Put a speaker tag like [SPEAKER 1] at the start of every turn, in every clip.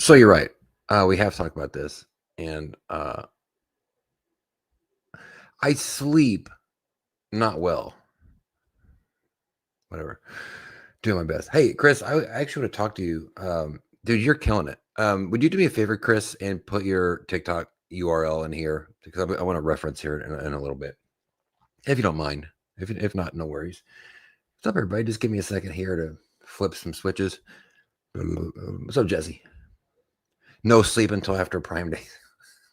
[SPEAKER 1] So you're right. We have talked about this, and I sleep not well. Whatever. Doing my best. Hey, Chris, I actually want to talk to you. Dude, you're killing it. Would you do me a favor, Chris, and put your TikTok URL in here because I want to reference here in a little bit, if you don't mind. If not, no worries. What's up, everybody? Just give me a second here to flip some switches. What's up, Jesse? No sleep until after Prime Day.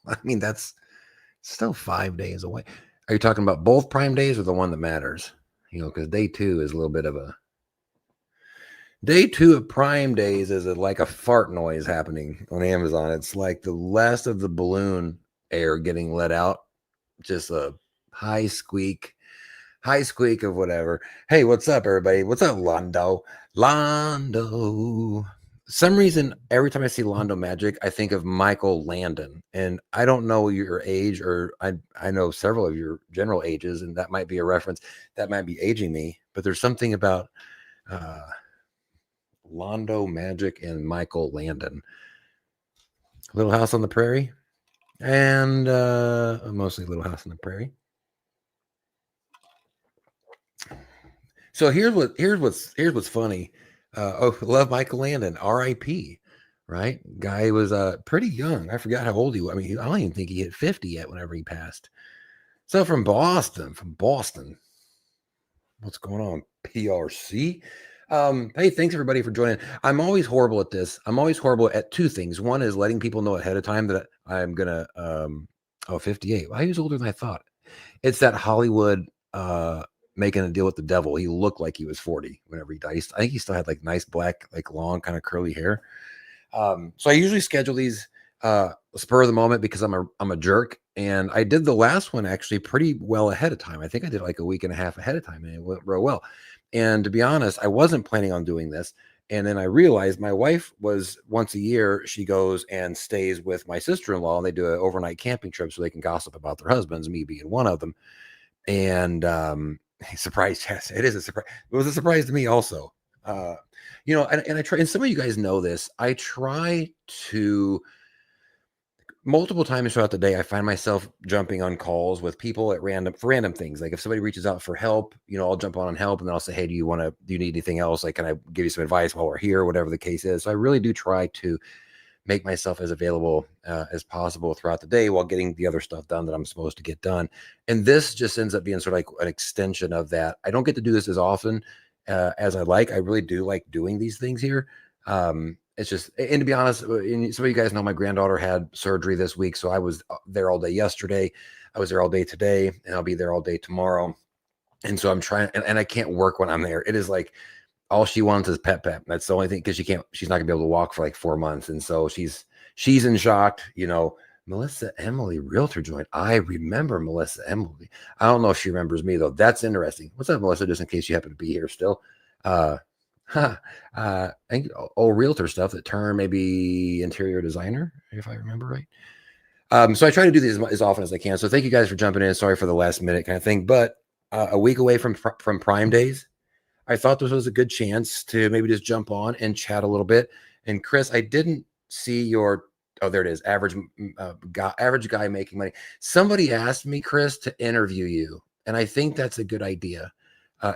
[SPEAKER 1] I mean, that's still 5 days away. Are you talking about both Prime Days or the one that matters? Because day two is a little bit of a day two of Prime Days is like a fart noise happening on Amazon. It's like the last of the balloon air getting let out, just a high squeak, of whatever. Hey, what's up, everybody? What's up, Londo? Londo. Some reason every time I see Londo Magic, I think of Michael Landon, and I don't know your age, or I know several of your general ages, and that might be a reference. That might be aging me, but there's something about Londo Magic and Michael Landon. Little House on the Prairie, and mostly Little House on the Prairie. So here's what's funny. Love Michael Landon, R.I.P. Right, guy was pretty young. I forgot how old he was. I mean, I don't even think he hit 50 yet. Whenever he passed. So from Boston. What's going on, PRC? Hey, thanks everybody for joining. I'm always horrible at this. I'm always horrible at two things. One is letting people know ahead of time that I'm gonna 58. Well, he was older than I thought. It's that Hollywood making a deal with the devil. He looked like he was 40 whenever he died. I think he still had like nice black, like long, kind of curly hair. So I usually schedule these spur of the moment because I'm a jerk. And I did the last one actually pretty well ahead of time. I think I did like a week and a half ahead of time, and it went real well. And to be honest, I wasn't planning on doing this. And then I realized my wife was once a year, she goes and stays with my sister-in-law, and they do an overnight camping trip so they can gossip about their husbands, me being one of them. And surprise, yes, it is a surprise. It was a surprise to me also. And I try, and some of you guys know this. I try to multiple times throughout the day, I find myself jumping on calls with people at random things. Like if somebody reaches out for help, I'll jump on and help, and then I'll say, hey, do you need anything else? Like, can I give you some advice while we're here, whatever the case is. So I really do try to make myself as available as possible throughout the day while getting the other stuff done that I'm supposed to get done. And this just ends up being sort of like an extension of that. I don't get to do this as often as I like. I really do like doing these things here. It's just, and to be honest, and some of you guys know my granddaughter had surgery this week. So I was there all day yesterday. I was there all day today, and I'll be there all day tomorrow. And so I'm trying, and I can't work when I'm there. It is like, all she wants is pep. That's the only thing, because she's not gonna be able to walk for like 4 months. And so she's in shock, Melissa Emily Realtor joined. I remember Melissa Emily. I don't know if she remembers me though. That's interesting. What's up, Melissa? Just in case you happen to be here still. I think old realtor stuff that turned maybe interior designer, if I remember right. So I try to do these as often as I can. So thank you guys for jumping in. Sorry for the last minute kind of thing, but a week away from Prime Days, I thought this was a good chance to maybe just jump on and chat a little bit. And Chris, I didn't see your, oh, there it is. Average guy making money. Somebody asked me, Chris, to interview you. And I think that's a good idea.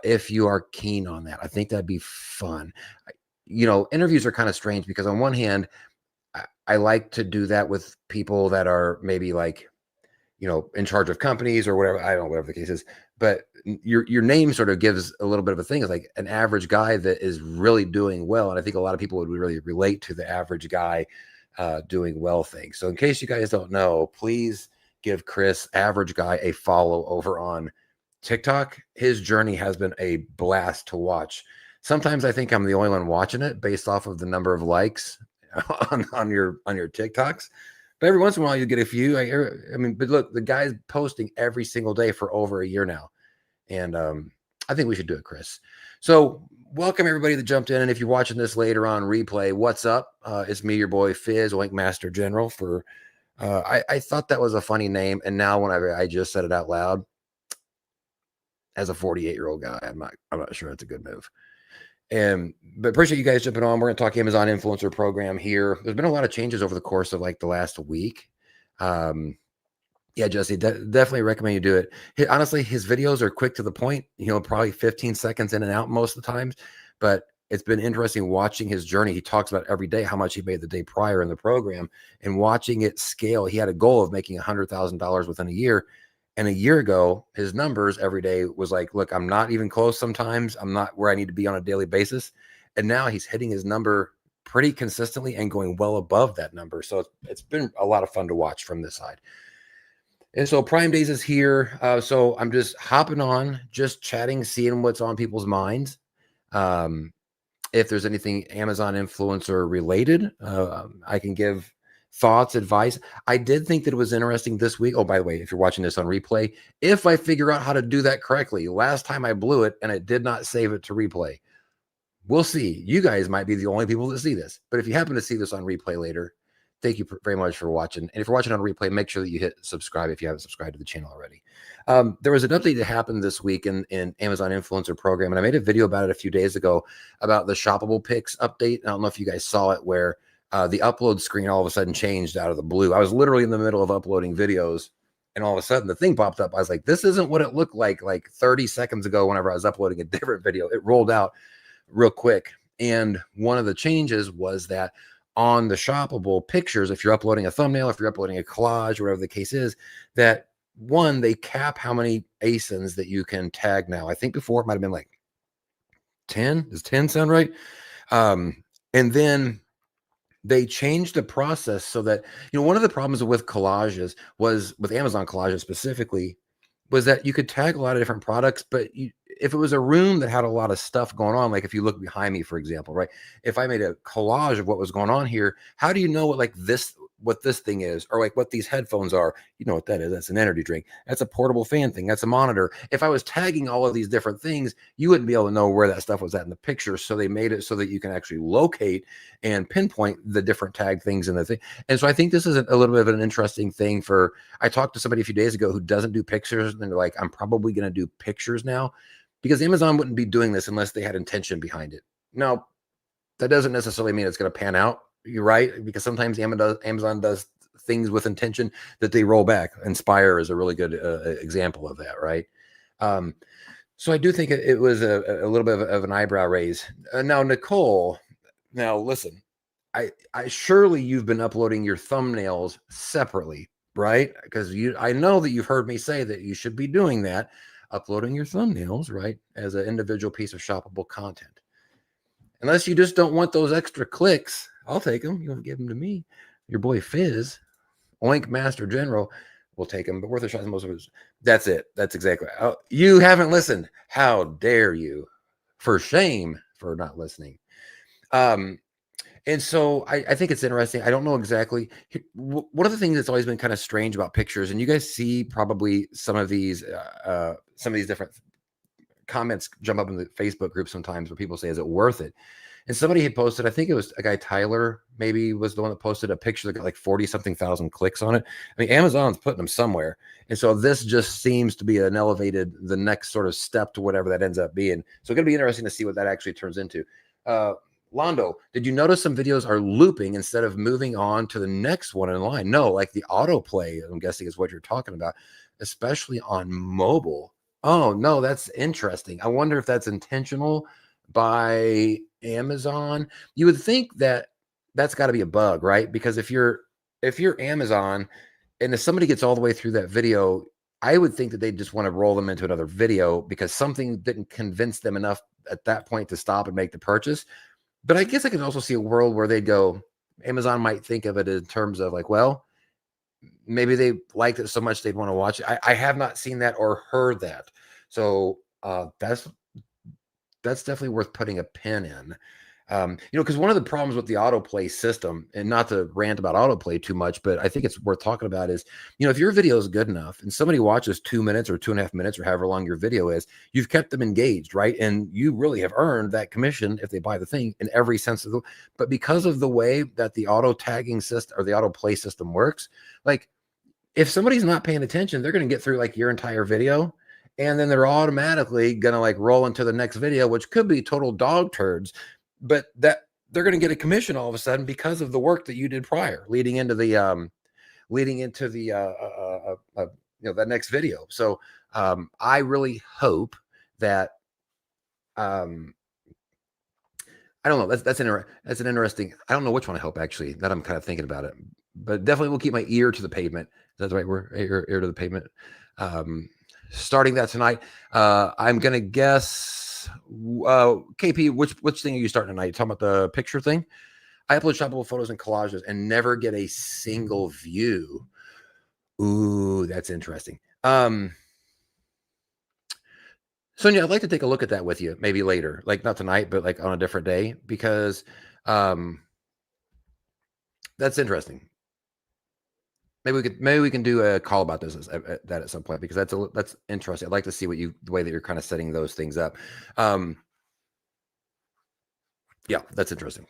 [SPEAKER 1] If you are keen on that, I think that'd be fun. Interviews are kind of strange because on one hand, I like to do that with people that are maybe like, in charge of companies or whatever. I don't know, whatever the case is. But your name sort of gives a little bit of a thing. It's like an average guy that is really doing well. And I think a lot of people would really relate to the average guy doing well thing. So in case you guys don't know, please give Chris, average guy, a follow over on TikTok. His journey has been a blast to watch. Sometimes I think I'm the only one watching it based off of the number of likes on your TikToks. But every once in a while you get a few. I mean, but look, the guy's posting every single day for over a year now. And I think we should do it, Chris. So welcome everybody that jumped in. And if you're watching this later on replay, what's up? It's me, your boy Fizz, Oink Master General. I thought that was a funny name. And now whenever I just said it out loud, as a 48-year-old guy, I'm not sure that's a good move. And but appreciate you guys jumping on. We're going to talk Amazon influencer program here. There's been a lot of changes over the course of like the last week. Yeah, Jesse, definitely recommend you do it. Honestly, his videos are quick to the point, probably 15 seconds in and out most of the times, but it's been interesting watching his journey. He talks about every day how much he made the day prior in the program and watching it scale. He had a goal of making $100,000 within a year. And a year ago, his numbers every day was like, look, I'm not even close sometimes. I'm not where I need to be on a daily basis. And now he's hitting his number pretty consistently and going well above that number. So it's been a lot of fun to watch from this side. And so Prime Days is here. So I'm just hopping on, just chatting, seeing what's on people's minds. If there's anything Amazon influencer related, I can give thoughts, advice. I did think that it was interesting this week. Oh, by the way, if you're watching this on replay, if I figure out how to do that correctly, last time I blew it and it did not save it to replay. We'll see. You guys might be the only people that see this, but if you happen to see this on replay later, thank you very much for watching. And if you're watching on replay, make sure that you hit subscribe if you haven't subscribed to the channel already. There was an update that happened this week in Amazon Influencer Program, and I made a video about it a few days ago about the shoppable picks update. I don't know if you guys saw it, where the upload screen all of a sudden changed out of the blue. I was literally in the middle of uploading videos, and all of a sudden the thing popped up. I was like, this isn't what it looked like 30 seconds ago whenever I was uploading a different video. It rolled out real quick. And one of the changes was that on the shoppable pictures, if you're uploading a thumbnail, if you're uploading a collage, whatever the case is, that one, they cap how many ASINs that you can tag now. I think before it might have been like 10. Does 10 sound right? And then they changed the process so that, one of the problems with collages was, with Amazon collages specifically, was that you could tag a lot of different products, but if it was a room that had a lot of stuff going on, like if you look behind me, for example, right? If I made a collage of what was going on here, how do you know what this thing is, or like what these headphones are? You know what that is? That's an energy drink. That's a portable fan thing. That's a monitor. If I was tagging all of these different things, you wouldn't be able to know where that stuff was at in the picture. So they made it so that you can actually locate and pinpoint the different tag things in the thing. And so I think this is a little bit of an interesting thing I talked to somebody a few days ago who doesn't do pictures, and they're like, I'm probably going to do pictures now, because Amazon wouldn't be doing this unless they had intention behind it. Now, that doesn't necessarily mean it's going to pan out. You're right, because sometimes Amazon does things with intention that they roll back. Inspire is a really good example of that, right? So I do think it was a little bit of an eyebrow raise. Now, Nicole, listen, I surely you've been uploading your thumbnails separately, right? Because I know that you've heard me say that you should be doing that, uploading your thumbnails, right, as an individual piece of shoppable content. Unless you just don't want those extra clicks, I'll take them. You don't give them to me. Your boy Fizz, Oink Master General, will take them, but worth a shot. Most of it. That's it. That's exactly. Oh, you haven't listened. How dare you? For shame for not listening. And so I think it's interesting. I don't know exactly. One of the things that's always been kind of strange about pictures, and you guys see probably some of these different comments jump up in the Facebook group sometimes where people say, is it worth it? And somebody had posted, I think it was a guy, Tyler, maybe was the one that posted a picture that got like 40 something thousand clicks on it. I mean, Amazon's putting them somewhere. And so this just seems to be the next sort of step to whatever that ends up being. So it's going to be interesting to see what that actually turns into. Londo, did you notice some videos are looping instead of moving on to the next one in line? No, like the autoplay, I'm guessing is what you're talking about, especially on mobile. Oh, no, that's interesting. I wonder if that's intentional by Amazon. You would think that that's got to be a bug, right? Because if you're Amazon and if somebody gets all the way through that video, I would think that they just want to roll them into another video because something didn't convince them enough at that point to stop and make the purchase. But I guess I can also see a world where they'd go, Amazon might think of it in terms of like, well, maybe they liked it so much they'd want to watch it. I have not seen that or heard that. So that's definitely worth putting a pin in. Because one of the problems with the autoplay system, and not to rant about autoplay too much, but I think it's worth talking about is, if your video is good enough and somebody watches 2 minutes or 2.5 minutes or however long your video is, you've kept them engaged, right? And you really have earned that commission if they buy the thing in every sense of the, but because of the way that the auto tagging system or the autoplay system works, like if somebody's not paying attention, they're going to get through like your entire video and then they're automatically going to like roll into the next video, which could be total dog turds, but that they're going to get a commission all of a sudden because of the work that you did prior, leading into the that next video. So I really hope that I don't know. That's an interesting. I don't know which one I hope actually. That I'm kind of thinking about it, but definitely will keep my ear to the pavement. Is that the right word? Ear to the pavement. Starting that tonight. I'm gonna guess. KP, which thing are you starting tonight? You talking about the picture thing? I upload shoppable photos and collages and never get a single view. Ooh, that's interesting. Sonia, I'd like to take a look at that with you, maybe later, like not tonight, but like on a different day, because that's interesting. Maybe we can do a call about this at some point, because that's interesting. I'd like to see the way that you're kind of setting those things up. Yeah, that's interesting.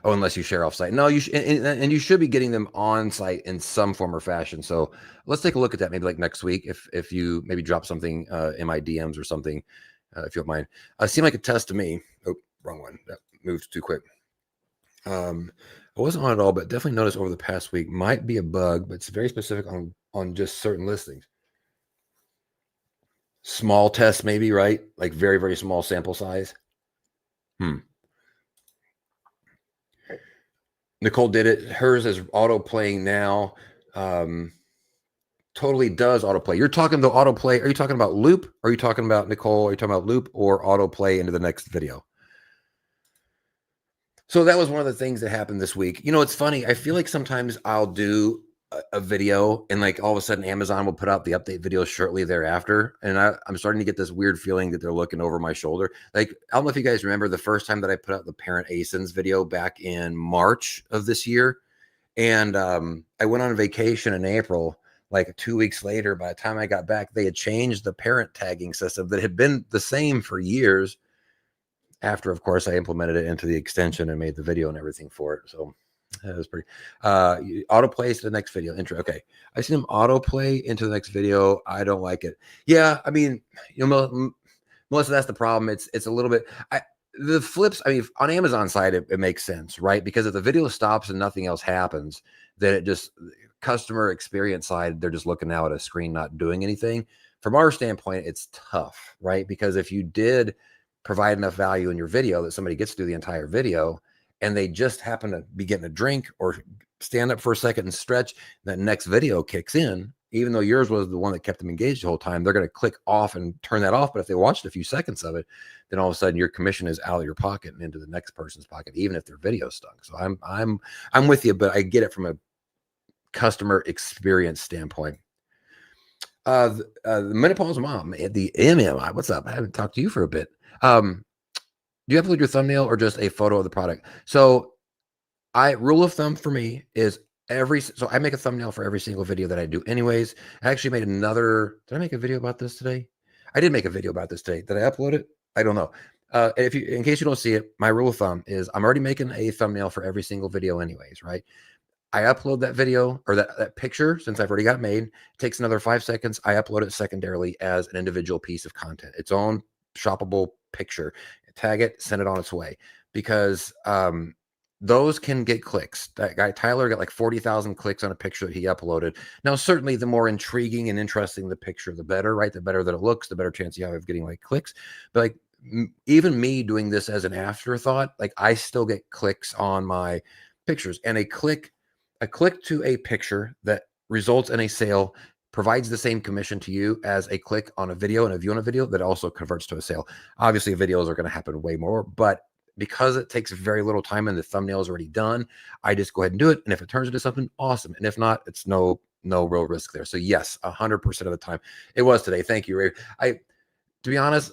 [SPEAKER 1] Unless you share off site. No, you and you should be getting them on site in some form or fashion. So let's take a look at that maybe like next week. If you maybe drop something in my DMs or something, if you don't mind. Seemed like a test to me. Oh, wrong one. That moved too quick. I wasn't on it all, but definitely noticed over the past week might be a bug, but it's very specific on just certain listings. Small test, maybe, right? Like very, very small sample size. Nicole did it. Hers is auto playing now. Totally does autoplay. You're talking the autoplay. Are you talking about loop? Or are you talking about Nicole? Are you talking about loop or autoplay into the next video? So that was one of the things that happened this week. You know, it's funny. I feel like sometimes I'll do a video and like all of a sudden Amazon will put out the update video shortly thereafter. And I'm starting to get this weird feeling that they're looking over my shoulder. Like, I don't know if you guys remember the first time that I put out the parent ASINs video back in March of this year. And I went on vacation in April. Like 2 weeks later, by the time I got back, they had changed the parent tagging system that had been the same for years. After, of course, I implemented it into the extension and made the video and everything for it. So that was pretty autoplay to the next video intro. Okay. I see them autoplay into the next video. I don't like it. Yeah. I mean, you know, Melissa, that's the problem. It's a little bit, the flips. I mean, on Amazon side, it makes sense, right? Because if the video stops and nothing else happens, then it just customer experience side, they're just looking now at a screen, not doing anything. From our standpoint, it's tough, right? Because if you did provide enough value in your video that somebody gets through the entire video and they just happen to be getting a drink or stand up for a second and stretch, that next video kicks in, even though yours was the one that kept them engaged the whole time, they're going to click off and turn that off. But if they watched a few seconds of it, then all of a sudden your commission is out of your pocket and into the next person's pocket, even if their video stunk. So I'm with you, but I get it from a customer experience standpoint. The menopause mom, the MMI, what's up? I haven't talked to you for a bit. Do you upload your thumbnail or just a photo of the product? So rule of thumb for me is so I make a thumbnail for every single video that I do anyways. I actually made did I make a video about this today? I did make a video about this today. Did I upload it? I don't know. In case you don't see it, my rule of thumb is I'm already making a thumbnail for every single video anyways, right? I upload that video or that picture, since I've already got it made. It takes another 5 seconds. I upload it secondarily as an individual piece of content, its own shoppable picture. Tag it, send it on its way, because those can get clicks. That guy Tyler got like 40,000 clicks on a picture that he uploaded. Now, certainly the more intriguing and interesting the picture, the better, right? The better that it looks, the better chance you have of getting like clicks. But like even me doing this as an afterthought, like I still get clicks on my pictures, and a click to a picture that results in a sale provides the same commission to you as a click on a video and a view on a video that also converts to a sale. Obviously, videos are going to happen way more, but because it takes very little time and the thumbnail is already done, I just go ahead and do it. And if it turns into something, awesome. And if not, it's no real risk there. So yes, 100% of the time. It was today. Thank you, Ray. To be honest,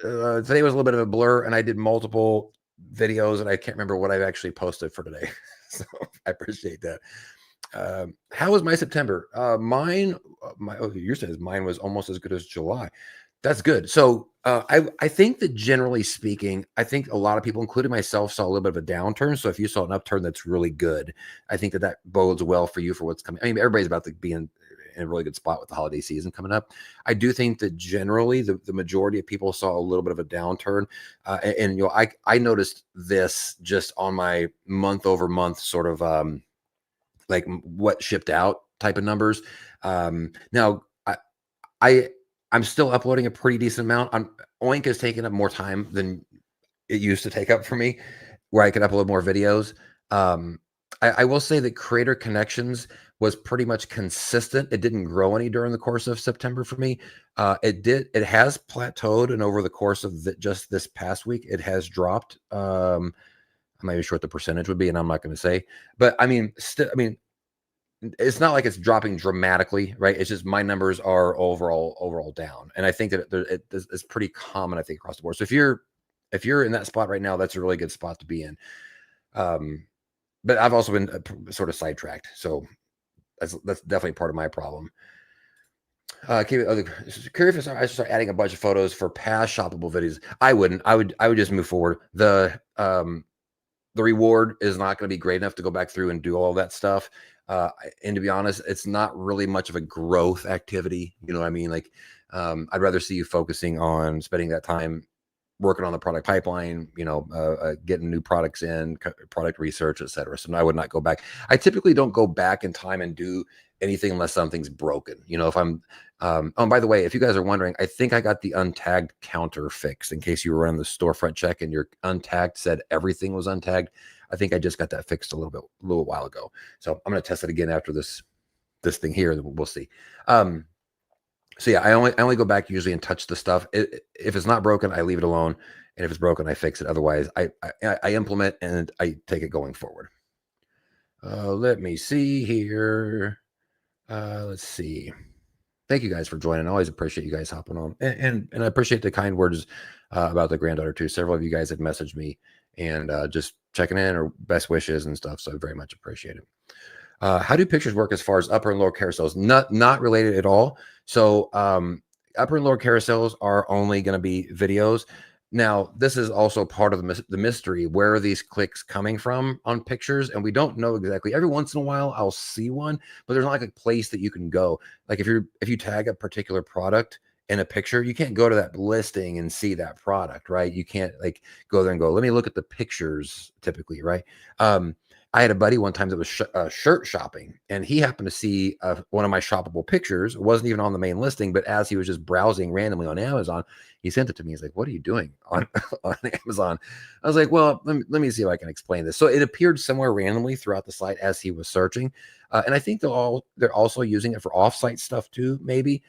[SPEAKER 1] today was a little bit of a blur, and I did multiple videos, and I can't remember what I've actually posted for today. So I appreciate that. How was my September? Yours says mine was almost as good as July. That's good. So I think that generally speaking, I think a lot of people, including myself, saw a little bit of a downturn. So if you saw an upturn, that's really good. I think that bodes well for you for what's coming. I mean, everybody's about to be in in a really good spot with the holiday season coming up. I do think that generally the majority of people saw a little bit of a downturn. And I noticed this just on my month over month sort of like what shipped out type of numbers. Now I I'm still uploading a pretty decent amount. Oink is taking up more time than it used to take up for me, where I could upload more videos. Um, I will say that Creator Connections was pretty much consistent. It didn't grow any during the course of September for me. It has plateaued, and over the course of just this past week, it has dropped. I'm not even sure what the percentage would be, and I'm not going to say. But I mean, it's not like it's dropping dramatically, right? It's just my numbers are overall down, and I think that it's pretty common, I think, across the board. So if you're in that spot right now, that's a really good spot to be in. But I've also been sort of sidetracked, so that's definitely part of my problem. Curious if I should start adding a bunch of photos for past shoppable videos. I wouldn't. I would just move forward. The reward is not going to be great enough to go back through and do all that stuff. And to be honest, it's not really much of a growth activity. You know what I mean? Like, I'd rather see you focusing on spending that time working on the product pipeline, getting new products in, product research, et cetera. So no, I would not go back. I typically don't go back in time and do anything unless something's broken. If I'm, oh, by the way, if you guys are wondering, I think I got the untagged counter fixed in case you were running the storefront check and your untagged said everything was untagged. I think I just got that fixed a little while ago. So I'm going to test it again after this thing here. We'll see. So yeah, I only go back usually and touch the stuff. If it's not broken, I leave it alone, and if it's broken, I fix it. Otherwise, I implement and I take it going forward. Let me see here. Let's see. Thank you guys for joining. I always appreciate you guys hopping on, and I appreciate the kind words about the granddaughter too. Several of you guys have messaged me and just checking in or best wishes and stuff. So I very much appreciate it. How do pictures work as far as upper and lower carousels? Not related at all. So upper and lower carousels are only going to be videos. Now, this is also part of the mystery. Where are these clicks coming from on pictures? And we don't know exactly. Every once in a while, I'll see one, but there's not like a place that you can go. Like if you tag a particular product in a picture, you can't go to that listing and see that product, right? You can't like go there and go, let me look at the pictures typically, right? I had a buddy one time that was shirt shopping, and he happened to see one of my shoppable pictures. It wasn't even on the main listing, but as he was just browsing randomly on Amazon, he sent it to me. He's like, "What are you doing on Amazon?" I was like, "Well, let me see if I can explain this." So it appeared somewhere randomly throughout the site as he was searching, and I think they're also using it for offsite stuff too, maybe,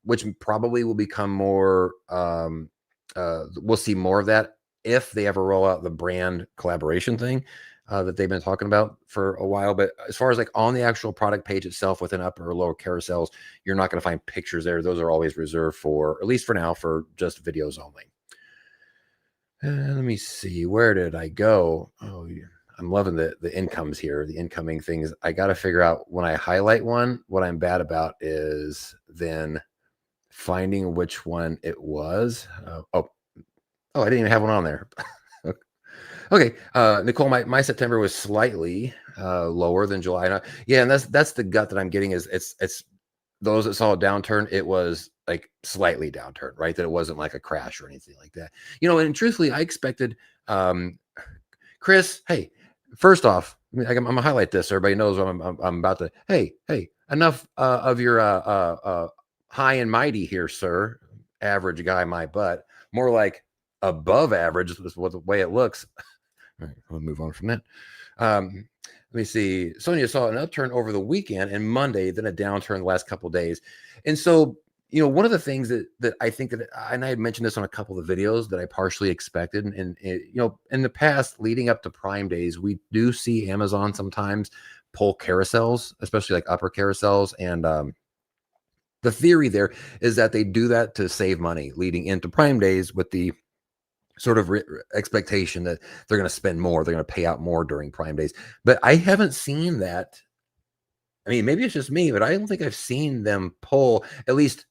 [SPEAKER 1] which probably will become more. We'll see more of that if they ever roll out the brand collaboration thing. That they've been talking about for a while. But as far as like on the actual product page itself within upper or lower carousels, you're not going to find pictures there. Those are always reserved for, at least for now, for just videos only. Let me see. Where did I go? Oh, I'm loving the incomes here, the incoming things. I got to figure out when I highlight one, what I'm bad about is then finding which one it was. I didn't even have one on there. Okay, Nicole, my September was slightly lower than July. Yeah, and that's the gut that I'm getting is it's those that saw a downturn, it was like slightly downturn, right? That it wasn't like a crash or anything like that. And truthfully, I expected Chris, hey, first off, I'm gonna highlight this so everybody knows what I'm about to. Hey, enough of your high and mighty here, sir. Average guy, my butt. More like above average is what the way it looks. All right, we'll move on from that. Let me see. Sonia saw an upturn over the weekend and Monday, then a downturn the last couple of days. And so, one of the things that I think that, and I had mentioned this on a couple of the videos that I partially expected, and in the past, leading up to Prime Days, we do see Amazon sometimes pull carousels, especially like upper carousels. And the theory there is that they do that to save money leading into Prime Days with the sort of expectation that they're going to spend more, they're going to pay out more during Prime Days. But I haven't seen that. I mean, maybe it's just me, but I don't think I've seen them pull at least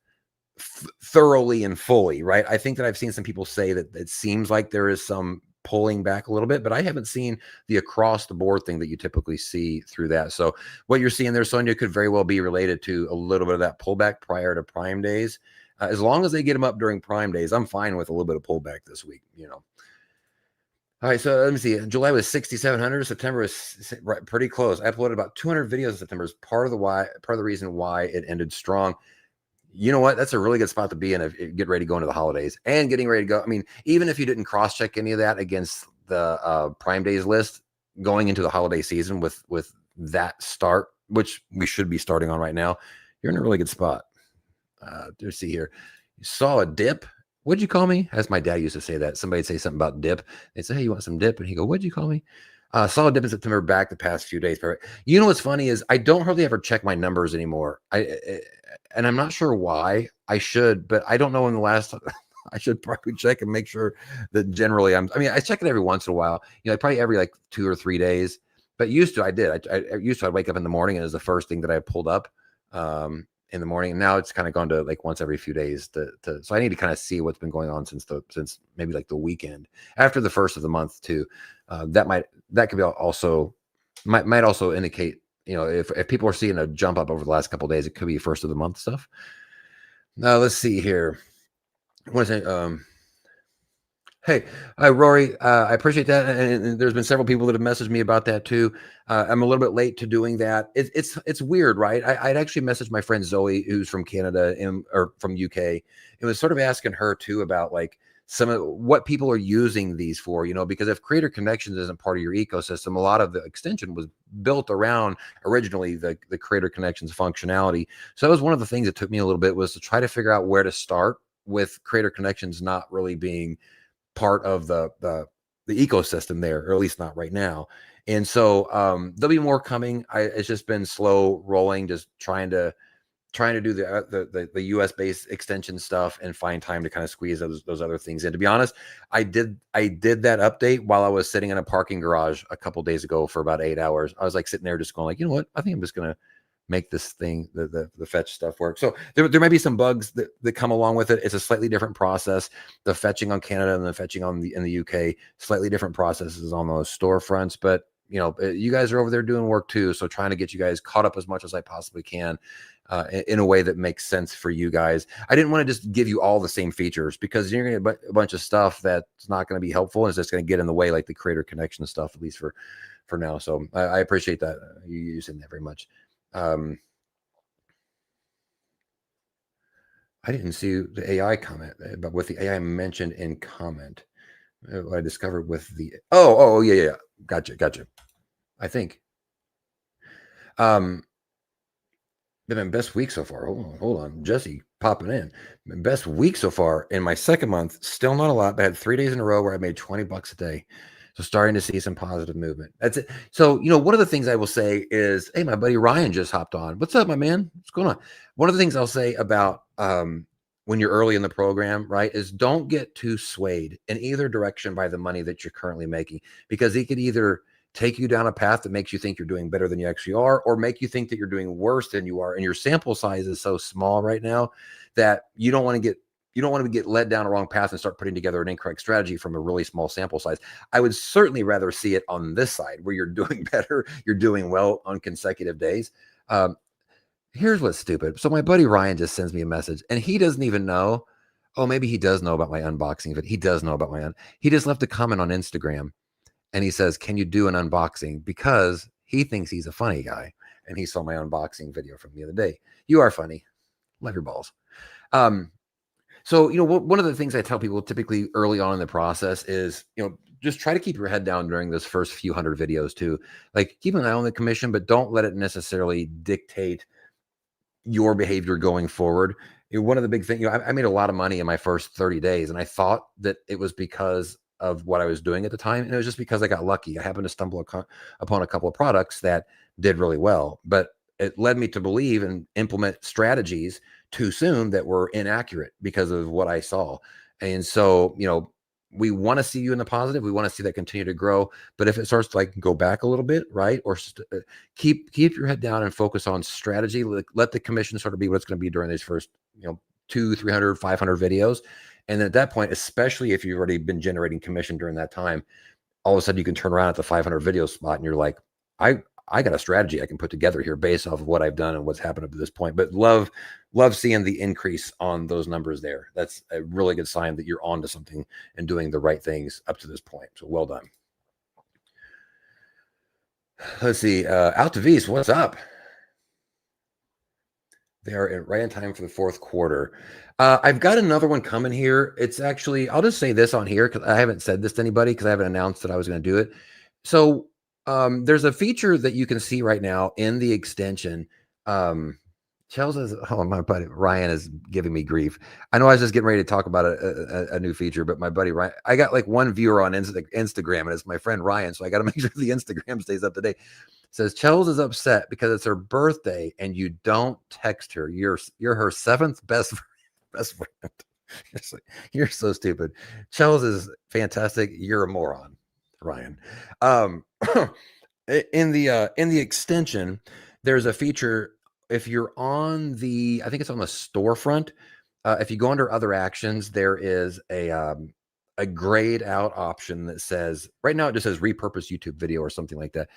[SPEAKER 1] thoroughly and fully, right? I think that I've seen some people say that it seems like there is some pulling back a little bit, but I haven't seen the across the board thing that you typically see through that. So what you're seeing there, Sonia, could very well be related to a little bit of that pullback prior to Prime days. As long as they get them up during Prime days, I'm fine with a little bit of pullback this week, you know. All right, so let me see. July was 6,700. September was pretty close. I uploaded about 200 videos in September. Is part of the reason why it ended strong. You know what? That's a really good spot to be in if get ready to go into the holidays and getting ready to go. I mean, even if you didn't cross check any of that against the Prime Days list, going into the holiday season with that start, which we should be starting on right now, you're in a really good spot. Let's see here. You saw a dip. What'd you call me? As my dad used to say that. Somebody'd say something about dip. They'd say, hey, you want some dip? And he'd go, what'd you call me? Saw a dip in September back the past few days. You know what's funny is I don't hardly ever check my numbers anymore. And I'm not sure why. I should, but I don't know when the last I should probably check and make sure that generally I check it every once in a while, you know, probably every like 2 or 3 days, but used to, I did. I used to, I'd wake up in the morning and it was the first thing that I pulled up in the morning. And now it's kind of gone to like once every few days so I need to kind of see what's been going on since maybe like the weekend after the first of the month too. That could be also might also indicate, you know, if people are seeing a jump up over the last couple of days, it could be first of the month stuff. Now let's see here. I want to say, hey, Rory, I appreciate that, and there's been several people that have messaged me about that too. I'm a little bit late to doing that. It's weird, right? I'd actually messaged my friend Zoe, who's from Canada or from UK, and was sort of asking her too about like some of what people are using these for, you know, because if Creator Connections isn't part of your ecosystem, a lot of the extension was built around originally the Creator Connections functionality. So that was one of the things that took me a little bit, was to try to figure out where to start with Creator Connections not really being part of the ecosystem there, or at least not right now. And so there'll be more coming. It's just been slow rolling, just trying to do the US based extension stuff and find time to kind of squeeze those other things in. To be honest, I did that update while I was sitting in a parking garage a couple days ago for about 8 hours. I was like sitting there just going like, you know what? I think I'm just gonna make this thing, the fetch stuff work. So there might be some bugs that come along with it. It's a slightly different process. The fetching on Canada and the fetching in the UK, slightly different processes on those storefronts. But you know, you guys are over there doing work too. So trying to get you guys caught up as much as I possibly can in a way that makes sense for you guys. I didn't want to just give you all the same features, because you're going to get a bunch of stuff that's not going to be helpful, and it's just going to get in the way, like the Creator Connection stuff, at least for now. So I appreciate that. You using that very much. I didn't see the AI comment, but with the AI mentioned in comment, what I discovered with the yeah, gotcha. I think been my best week so far. Hold on, Jesse popping in. Best week so far in my second month. Still not a lot, but I had 3 days in a row where I made $20 a day. So starting to see some positive movement. That's it. So, you know, one of the things I will say is, hey, my buddy Ryan just hopped on. What's up, my man? What's going on? One of the things I'll say about when you're early in the program, right, is don't get too swayed in either direction by the money that you're currently making, because it could either take you down a path that makes you think you're doing better than you actually are, or make you think that you're doing worse than you are. And your sample size is so small right now that you don't want to get led down a wrong path and start putting together an incorrect strategy from a really small sample size. I would certainly rather see it on this side where you're doing better, you're doing well on consecutive days. Here's what's stupid. So my buddy Ryan just sends me a message, and he doesn't even know. Oh, maybe he does know about my unboxing, but he does know about he just left a comment on Instagram, and he says, can you do an unboxing? Because he thinks he's a funny guy, and he saw my unboxing video from the other day. You are funny. Love your balls. So, you know, one of the things I tell people typically early on in the process is, you know, just try to keep your head down during those first few hundred videos too. Like, keep an eye on the commission, but don't let it necessarily dictate your behavior going forward. One of the big things, you know, I made a lot of money in my first 30 days, and I thought that it was because of what I was doing at the time. And it was just because I got lucky. I happened to stumble upon a couple of products that did really well, but it led me to believe and implement strategies too soon that were inaccurate because of what I saw. And so, you know, we want to see you in the positive. We want to see that continue to grow. But if it starts to like go back a little bit, right? Or keep your head down and focus on strategy. Let the commission sort of be what's going to be during these first, you know, 200, 300, 500 videos. And then at that point, especially if you've already been generating commission during that time, all of a sudden you can turn around at the 500 video spot and you're like, I got a strategy I can put together here based off of what I've done and what's happened up to this point. But love seeing the increase on those numbers there. That's a really good sign that you're on to something and doing the right things up to this point. So well done. Let's see. Out to V's, what's up? They are right in time for the fourth quarter. I've got another one coming here. It's actually, I'll just say this on here because I haven't said this to anybody because I haven't announced that I was going to do it. So there's a feature that you can see right now in the extension. Chels is, oh, my buddy Ryan is giving me grief. I know I was just getting ready to talk about a new feature, but my buddy Ryan, I got like one viewer on Instagram, and it's my friend Ryan, so I got to make sure the Instagram stays up to date. Says Chels is upset because it's her birthday and you don't text her. You're her seventh best friend. You're so stupid. Chels is fantastic. You're a moron, Ryan. In the extension, there's a feature. If you're on I think it's on the storefront. If you go under other actions, there is a grayed out option that says, right now it just says repurpose YouTube video or something like that.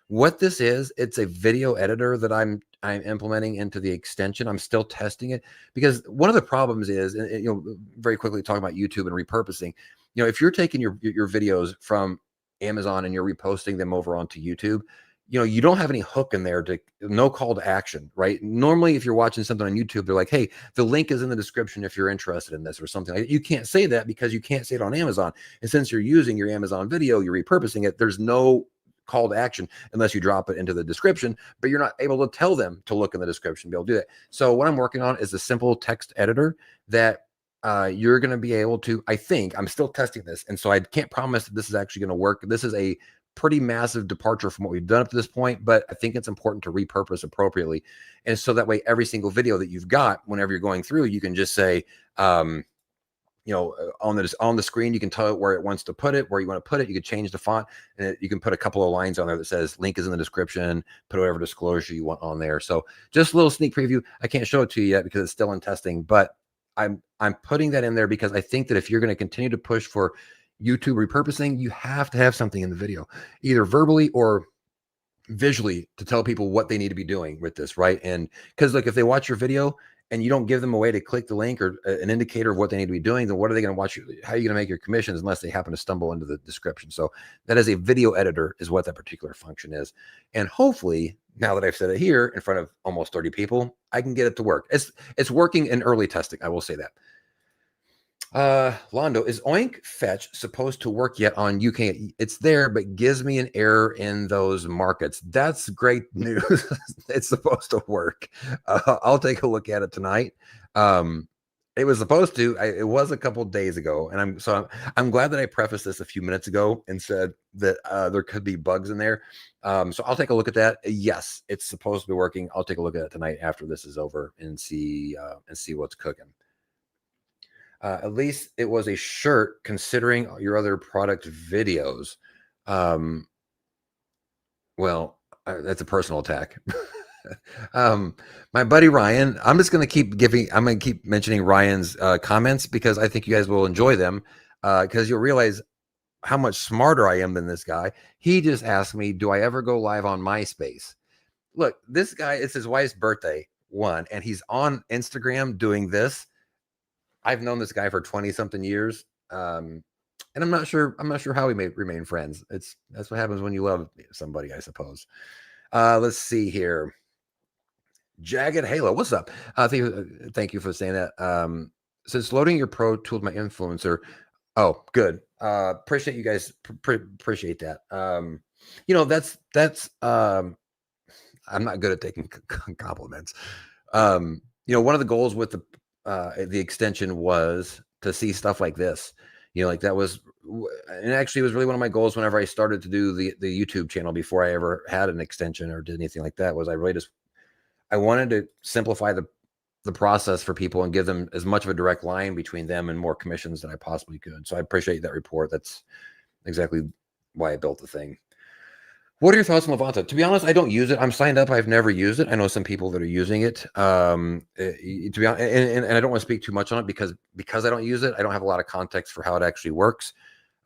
[SPEAKER 1] What this is, it's a video editor that I'm implementing into the extension. I'm still testing it because one of the problems is, very quickly talking about YouTube and repurposing, if you're taking your videos from Amazon and you're reposting them over onto YouTube, you don't have any hook in there no call to action, right? Normally, if you're watching something on YouTube, they're like, hey, the link is in the description if you're interested in this or something like that. You can't say that because you can't say it on Amazon. And since you're using your Amazon video, you're repurposing it, there's no call to action unless you drop it into the description, but you're not able to tell them to look in the description, be able to do that. So what I'm working on is a simple text editor that you're going to be able to, I think, I'm still testing this. And so I can't promise that this is actually going to work. This is a pretty massive departure from what we've done up to this point, but I think it's important to repurpose appropriately. And so that way, every single video that you've got, whenever you're going through, you can just say, on the screen, you can tell it where it wants to put it, where you want to put it. You can change the font, and you can put a couple of lines on there that says link is in the description, put whatever disclosure you want on there. So just a little sneak preview. I can't show it to you yet because it's still in testing, but I'm putting that in there because I think that if you're going to continue to push for YouTube repurposing, you have to have something in the video, either verbally or visually, to tell people what they need to be doing with this, right? And because if they watch your video and you don't give them a way to click the link or an indicator of what they need to be doing, then what are they going to watch? How are you going to make your commissions unless they happen to stumble into the description? So that is a video editor is what that particular function is. And hopefully, now that I've said it here in front of almost 30 people, I can get it to work. It's working in early testing. I will say that. Londo, is Oink Fetch supposed to work yet on UK? It's there, but gives me an error in those markets. That's great news. It's supposed to work. I'll take a look at it tonight. It was supposed to. It was a couple days ago, and I'm glad that I prefaced this a few minutes ago and said that there could be bugs in there. So I'll take a look at that. Yes, it's supposed to be working. I'll take a look at it tonight after this is over and see what's cooking. At least it was a shirt considering your other product videos. Well, that's a personal attack. My buddy Ryan, I'm going to keep mentioning Ryan's comments because I think you guys will enjoy them because you'll realize how much smarter I am than this guy. He just asked me, do I ever go live on MySpace? Look, this guy, it's his wife's birthday, and he's on Instagram doing this. I've known this guy for 20 something years. And I'm not sure how we may remain friends. That's what happens when you love somebody, I suppose. Let's see here. Jagged Halo, what's up? Thank you for saying that. Since loading your pro tool, my influencer. Oh, good. Appreciate you guys. Appreciate that. That's I'm not good at taking compliments. One of the goals with the extension was to see stuff like this, that was, and actually it was really one of my goals whenever I started to do the YouTube channel before I ever had an extension or did anything like that, was I wanted to simplify the process for people and give them as much of a direct line between them and more commissions than I possibly could. So I appreciate that report. That's exactly why I built the thing. What are your thoughts on Levanta? To be honest, I don't use it. I'm signed up. I've never used it. I know some people that are using it. To be honest, and I don't want to speak too much on it because I don't use it. I don't have a lot of context for how it actually works.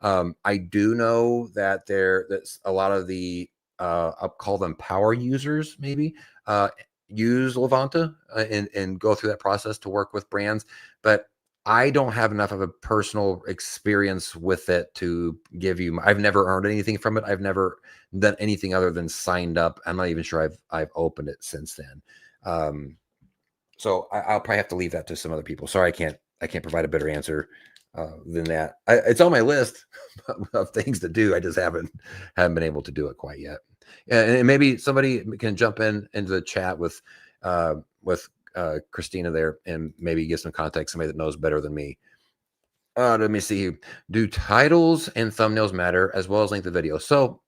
[SPEAKER 1] I do know that that's a lot of the I'll call them power users maybe uh, use Levanta and go through that process to work with brands, but I don't have enough of a personal experience with it to give you. I've never earned anything from it. I've never done anything other than signed up. I'm not even sure I've opened it since then. Um, so I'll probably have to leave that to some other people. Sorry, I can't provide a better answer than that. It's on my list of things to do. I just haven't been able to do it quite yet. And maybe somebody can jump into the chat with Christina there and maybe give some context. Somebody that knows better than me. Let me see. Do titles and thumbnails matter as well as length of video? So,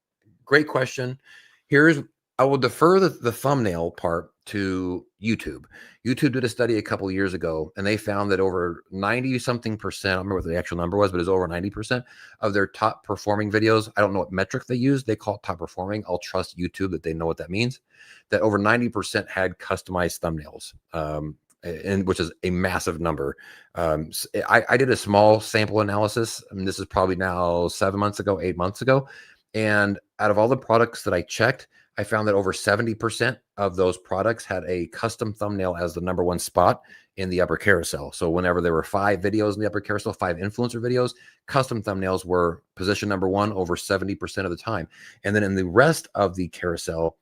[SPEAKER 1] great question. Here's I will defer the thumbnail part to YouTube. YouTube did a study a couple years ago, and they found that over 90 something percent, I don't remember what the actual number was, but it's over 90% of their top performing videos. I don't know what metric they use. They call it top performing. I'll trust YouTube that they know what that means. That over 90% had customized thumbnails. And which is a massive number. I did a small sample analysis. I mean, this is probably now 7 months ago, 8 months ago. And out of all the products that I checked, I found that over 70% of those products had a custom thumbnail as the number one spot in the upper carousel. So whenever there were 5 videos in the upper carousel, 5 influencer videos, custom thumbnails were position number one over 70% of the time. And then in the rest of the carousel,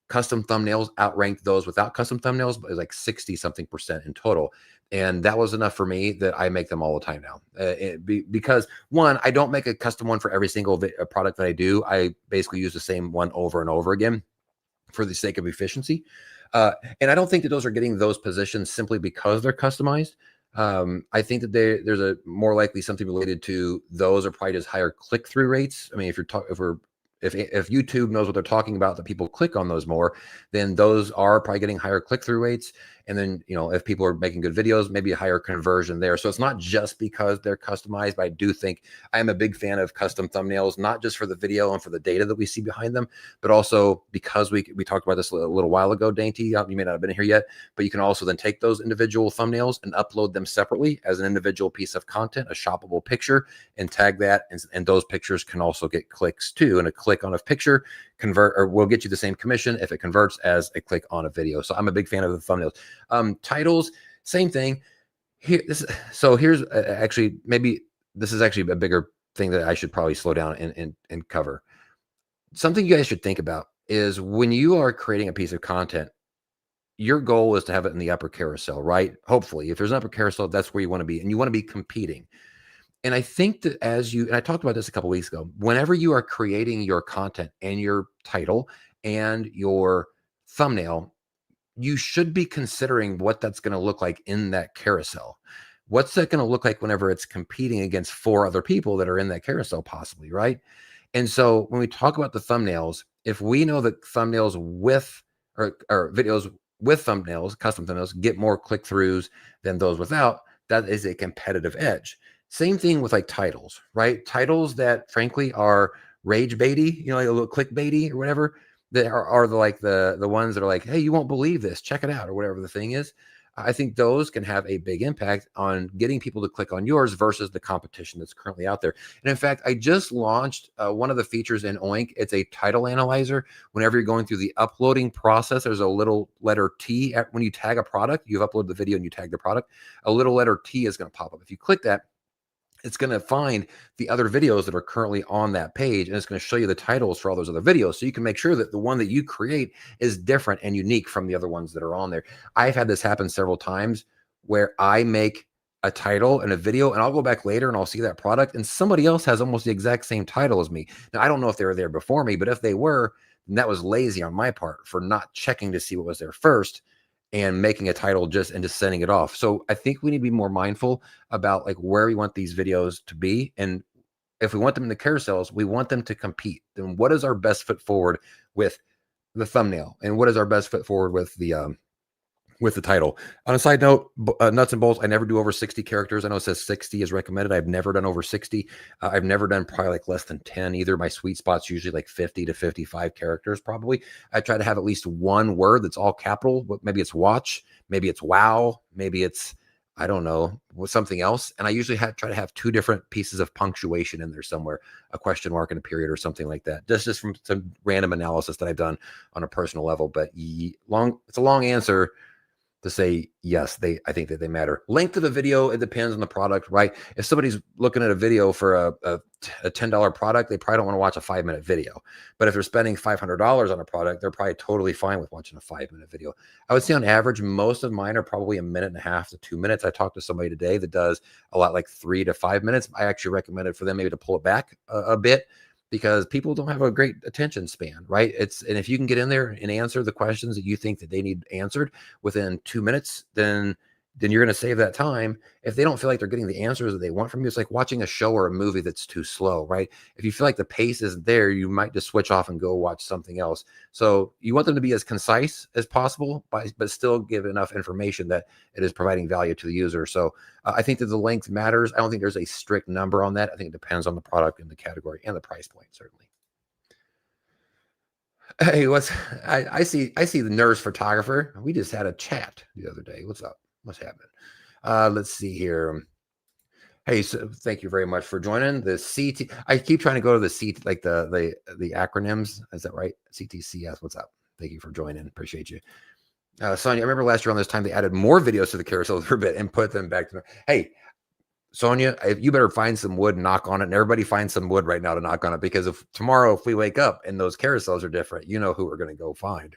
[SPEAKER 1] custom thumbnails outranked those without custom thumbnails, but it was like 60 something percent in total. And that was enough for me that I make them all the time now. Because one, I don't make a custom one for every single product that I do. I basically use the same one over and over again for the sake of efficiency. And I don't think that those are getting those positions simply because they're customized. I think that there's a more likely something related to those are probably just higher click-through rates. I mean, if YouTube knows what they're talking about, that people click on those more, then those are probably getting higher click-through rates. And then, if people are making good videos, maybe a higher conversion there. So it's not just because they're customized, but I do think I am a big fan of custom thumbnails, not just for the video and for the data that we see behind them, but also because we talked about this a little while ago, Dainty. You may not have been here yet, but you can also then take those individual thumbnails and upload them separately as an individual piece of content, a shoppable picture, and tag that. And those pictures can also get clicks too. And a click on a picture convert or will get you the same commission if it converts as a click on a video. So I'm a big fan of the thumbnails. Titles, same thing. Here's actually maybe this is actually a bigger thing that I should probably slow down and cover. Something you guys should think about is when you are creating a piece of content, your goal is to have it in the upper carousel, right? Hopefully, if there's an upper carousel, that's where you want to be, and you want to be competing. And I think that and I talked about this a couple weeks ago, whenever you are creating your content and your title and your thumbnail, you should be considering what that's going to look like in that carousel. What's that going to look like whenever it's competing against 4 other people that are in that carousel, possibly, right? And so when we talk about the thumbnails, if we know that thumbnails with or videos with thumbnails, custom thumbnails, get more click throughs than those without, that is a competitive edge. Same thing with like titles, right? Titles that frankly are rage baity, like a little clickbaity or whatever, that are the ones that are like, hey, you won't believe this, check it out, or whatever the thing is. I think those can have a big impact on getting people to click on yours versus the competition that's currently out there. And in fact, I just launched one of the features in Oink. It's a title analyzer. Whenever you're going through the uploading process, there's a little letter T. When you tag a product, you've uploaded the video and you tag the product, a little letter T is going to pop up. If you click that, it's going to find the other videos that are currently on that page, and it's going to show you the titles for all those other videos. So you can make sure that the one that you create is different and unique from the other ones that are on there. I've had this happen several times where I make a title and a video, and I'll go back later and I'll see that product, and somebody else has almost the exact same title as me. Now, I don't know if they were there before me, but if they were, then that was lazy on my part for not checking to see what was there first and making a title just sending it off. So I think we need to be more mindful about like where we want these videos to be. And if we want them in the carousels, we want them to compete. Then what is our best foot forward with the thumbnail? And what is our best foot forward with with the title. On a side note, nuts and bolts, I never do over 60 characters. I know it says 60 is recommended. I've never done over 60. I've never done probably like less than 10 either. My sweet spot's usually like 50 to 55 characters probably. I try to have at least one word that's all capital, but maybe it's watch, maybe it's wow, maybe it's, I don't know, something else. And I usually try to have two different pieces of punctuation in there somewhere, a question mark and a period or something like that. Just from some random analysis that I've done on a personal level. But it's a long answer to say yes, I think that they matter. Length of the video, it depends on the product, right? If somebody's looking at a video for a $10 product, they probably don't want to watch a 5-minute video. But if they're spending $500 on a product, they're probably totally fine with watching a 5-minute video. I would say on average, most of mine are probably 1.5 to 2 minutes. I talked to somebody today that does a lot like 3 to 5 minutes. I actually recommended for them maybe to pull it back a bit, because people don't have a great attention span, right? And if you can get in there and answer the questions that you think that they need answered within 2 minutes, then you're going to save that time. If they don't feel like they're getting the answers that they want from you, it's like watching a show or a movie that's too slow, right? If you feel like the pace isn't there, you might just switch off and go watch something else. So you want them to be as concise as possible, but still give enough information that it is providing value to the user. So I think that the length matters. I don't think there's a strict number on that. I think it depends on the product and the category and the price point, certainly. Hey, I see the nurse photographer. We just had a chat the other day. What's up? What's happening? Let's see here. Hey, so thank you very much for joining the CT. I keep trying to go to the CT, like the acronyms. Is that right? CTCS. What's up? Thank you for joining. Appreciate you. Sonia, I remember last year on this time they added more videos to the carousel for a bit and put them back to. Hey, Sonia, you better find some wood, knock on it, and everybody find some wood right now to knock on it, because if tomorrow, if we wake up and those carousels are different, you know who we're going to go find.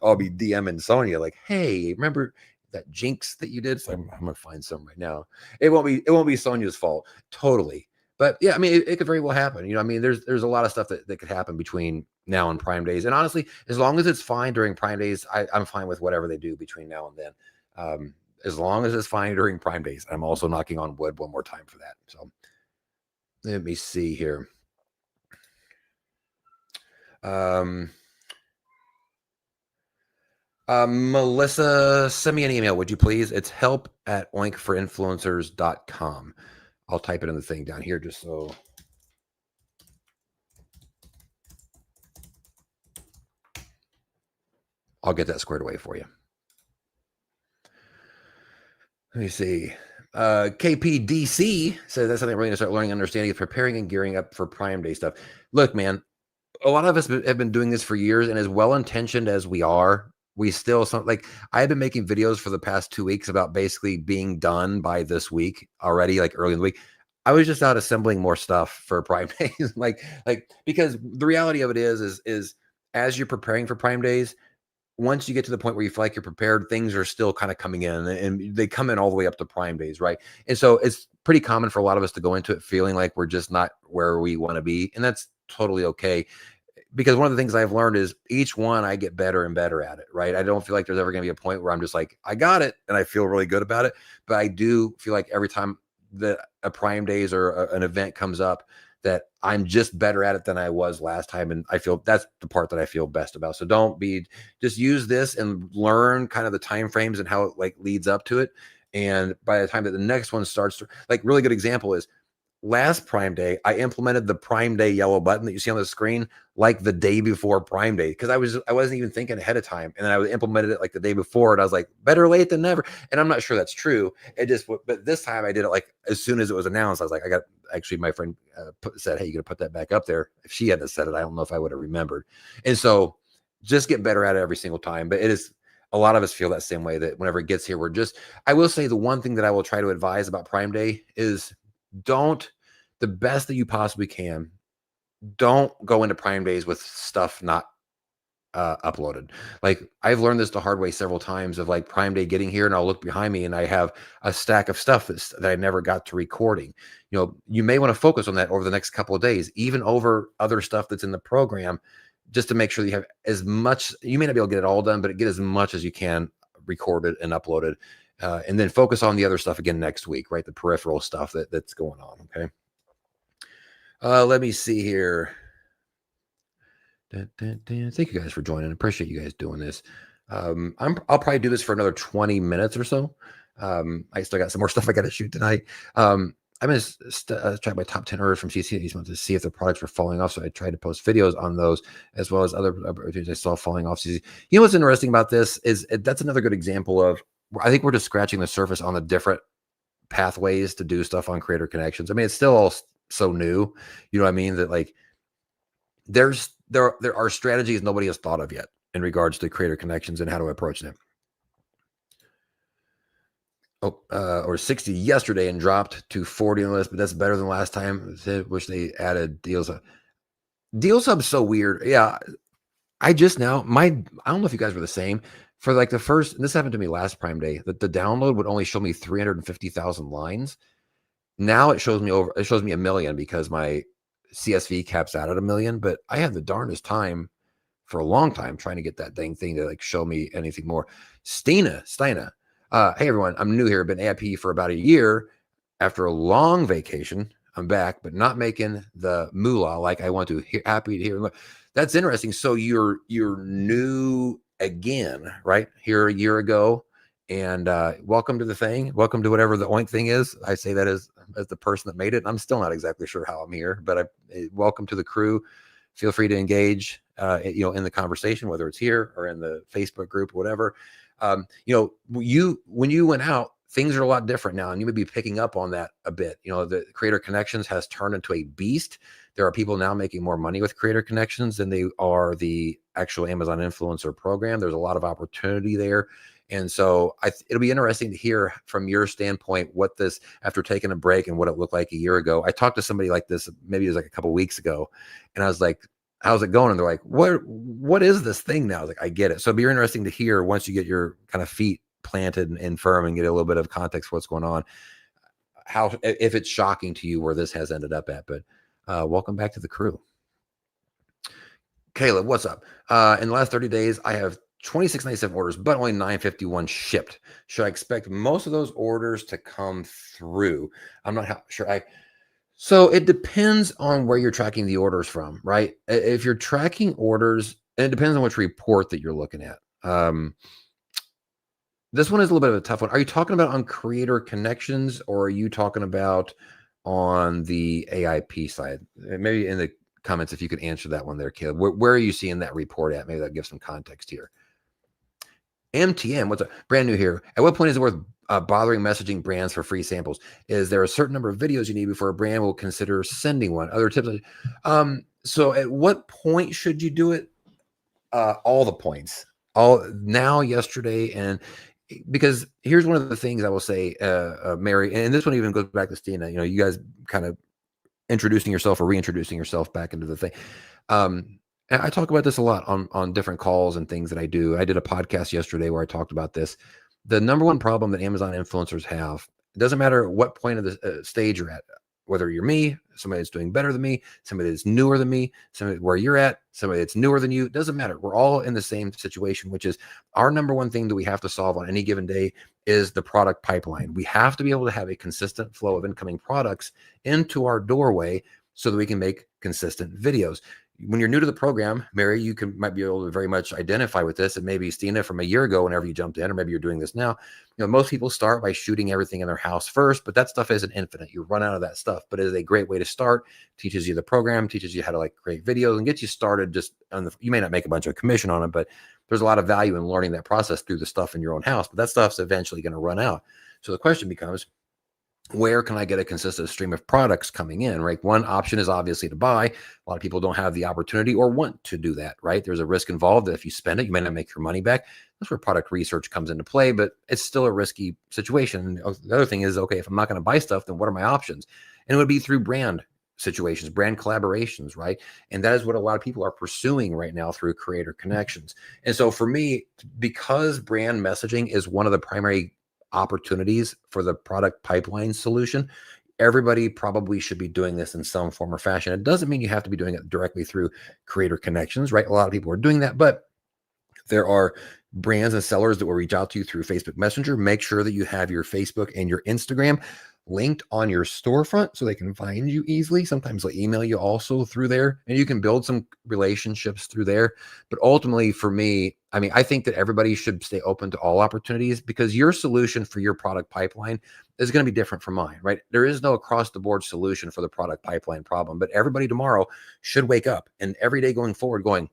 [SPEAKER 1] I'll be DMing Sonia like, hey, remember that jinx that you did? So I'm going to find some right now. It won't be Sonia's fault, totally. But yeah, I mean, it could very well happen. I mean, there's a lot of stuff that could happen between now and Prime Days. And honestly, as long as it's fine during Prime Days, I'm fine with whatever they do between now and then. As long as it's fine during Prime Days. I'm also knocking on wood one more time for that. So let me see here. Melissa, send me an email, would you please? It's help@oinkforinfluencers.com. I'll type it in the thing down here just so. I'll get that squared away for you. Let me see. KPDC says that's something we're going to start learning, understanding, preparing and gearing up for Prime Day stuff. Look, man, a lot of us have been doing this for years, and as well-intentioned as we are, we still like I've been making videos for the past 2 weeks about basically being done by this week already, like early in the week. I was just out assembling more stuff for Prime Days, like because the reality of it is as you're preparing for Prime Days, once you get to the point where you feel like you're prepared, things are still kind of coming in, and they come in all the way up to Prime Days, right? And so it's pretty common for a lot of us to go into it feeling like we're just not where we want to be. And that's totally okay. Because one of the things I've learned is each one I get better and better at it, right? I don't feel like there's ever going to be a point where I'm just like, I got it and I feel really good about it. But I do feel like every time that a Prime Days or an event comes up, that I'm just better at it than I was last time. And I feel that's the part that I feel best about. So just use this and learn kind of the time frames and how it like leads up to it. And by the time that the next one starts, like really good example is last Prime Day, I implemented the Prime Day yellow button that you see on the screen like the day before Prime Day, because I wasn't even thinking ahead of time, and then I implemented it like the day before, and I was like, better late than never. And I'm not sure that's true. But this time I did it like as soon as it was announced. I was like, actually my friend said, hey, you gonna put that back up there? If she hadn't said it, I don't know if I would have remembered. And so just get better at it every single time. But it is. A lot of us feel that same way, that whenever it gets here, I will say the one thing that I will try to advise about Prime Day is the best that you possibly can, don't go into Prime Days with stuff not uploaded. Like I've learned this the hard way several times of like Prime Day getting here, and I'll look behind me and I have a stack of stuff that I never got to recording. You may want to focus on that over the next couple of days, even over other stuff that's in the program, just to make sure that you have as much. You may not be able to get it all done, but get as much as you can recorded and uploaded. And then focus on the other stuff again next week, right? The peripheral stuff that's going on. Okay. Let me see here. Thank you guys for joining. Appreciate you guys doing this. I'll probably do this for another 20 minutes or so. I still got some more stuff I got to shoot tonight. I'm going to check my top 10 orders from CC each month to see if the products were falling off. So I tried to post videos on those as well as other opportunities I saw falling off. CC. You know what's interesting about this is that's another good example of, I think we're just scratching the surface on the different pathways to do stuff on Creator Connections. I mean, it's still all so new, you know what I mean? That like there are strategies nobody has thought of yet in regards to Creator Connections and how to approach them. Or 60 yesterday and dropped to 40 on the list, but that's better than last time. Wish they added Deals Hub. Deals Hub's so weird. Yeah, I don't know if you guys were the same. For like the first, and this happened to me last Prime Day, that the download would only show me 350,000 lines. Now it shows me 1 million because my CSV caps out at 1 million, but I had the darndest time for a long time trying to get that dang thing to like show me anything more. Steina, hey everyone, I'm new here. Been AIP for about a year. After a long vacation, I'm back, but not making the moolah like I want to. Happy to hear. That's interesting. So you're new again, right? Here a year ago, and welcome to the thing. Welcome to whatever the Oink thing is. I say that as the person that made it. I'm still not exactly sure how I'm here, but welcome to the crew. Feel free to engage, in the conversation, whether it's here or in the Facebook group, whatever. When you went out, things are a lot different now, and you may be picking up on that a bit. The Creator Connections has turned into a beast. There are people now making more money with Creator Connections than they are the actual Amazon influencer program. There's a lot of opportunity there. And so it'll be interesting to hear from your standpoint what this, after taking a break and what it looked like a year ago. I talked to somebody like this, maybe it was like a couple of weeks ago, and I was like, how's it going? And they're like, what is this thing now? I was like, I get it. So it'd be interesting to hear once you get your kind of feet planted and firm and get a little bit of context for what's going on, if it's shocking to you where this has ended up at. But welcome back to the crew. Caleb, what's up? In the last 30 days, I have 2697 orders, but only 951 shipped. Should I expect most of those orders to come through? I'm not sure. So it depends on where you're tracking the orders from, right? If you're tracking orders, and it depends on which report that you're looking at. This one is a little bit of a tough one. Are you talking about on Creator Connections, or are you talking about on the AIP side? Maybe in the comments, if you could answer that one there, Caleb. Where are you seeing that report at? Maybe that gives some context here. MTM, what's up? Brand new here. At what point is it worth bothering messaging brands for free samples? Is there a certain number of videos you need before a brand will consider sending one? Other tips? So at what point should you do it? All the points. Now, yesterday, and because here's one of the things I will say, Mary, and this one even goes back to Stina. You guys kind of introducing yourself or reintroducing yourself back into the thing. And I talk about this a lot on different calls and things that I do. I did a podcast yesterday where I talked about this. The number one problem that Amazon influencers have, it doesn't matter what point of the stage you're at, whether you're me, somebody that's doing better than me, somebody that's newer than me, somebody where you're at, somebody that's newer than you, it doesn't matter. We're all in the same situation, which is our number one thing that we have to solve on any given day is the product pipeline. We have to be able to have a consistent flow of incoming products into our doorway so that we can make consistent videos. When you're new to the program, Mary, you might be able to very much identify with this, and maybe Stina from a year ago, whenever you jumped in, or maybe you're doing this now. Most people start by shooting everything in their house first, but that stuff isn't infinite. You run out of that stuff, but it is a great way to start. Teaches you the program, teaches you how to create videos, and get you started. You may not make a bunch of commission on it, but there's a lot of value in learning that process through the stuff in your own house. But that stuff's eventually going to run out. So the question becomes, where can I get a consistent stream of products coming in, right? One option is obviously to buy. A lot of people don't have the opportunity or want to do that, right? There's a risk involved that if you spend it, you may not make your money back. That's where product research comes into play, but it's still a risky situation. The other thing is, okay, if I'm not going to buy stuff, then what are my options? And it would be through brand situations, brand collaborations, right? And that is what a lot of people are pursuing right now through Creator Connections. And so for me, because brand messaging is one of the primary opportunities for the product pipeline solution, everybody probably should be doing this in some form or fashion. It doesn't mean you have to be doing it directly through Creator Connections, right? A lot of people are doing that, but there are brands and sellers that will reach out to you through Facebook Messenger. Make sure that you have your Facebook and your Instagram linked on your storefront so they can find you easily. Sometimes they'll email you also through there, and you can build some relationships through there. But ultimately, for me, I mean, I think that everybody should stay open to all opportunities because your solution for your product pipeline is going to be different from mine, right? There is no across the board solution for the product pipeline problem, but everybody tomorrow should wake up and every day going forward going,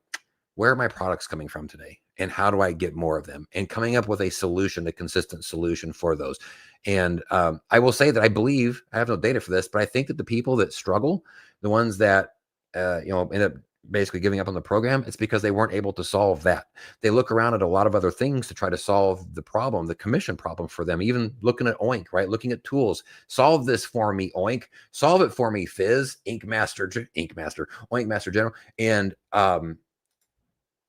[SPEAKER 1] where are my products coming from today? And how do I get more of them? And coming up with a solution, a consistent solution for those. And I will say that I believe, I have no data for this, but I think that the people that struggle, the ones that, end up basically giving up on the program, it's because they weren't able to solve that. They look around at a lot of other things to try to solve the problem, the commission problem for them, even looking at Oink, right? Looking at tools, solve this for me, Oink, solve it for me, Fizz, Ink Master, Oink Master General. And,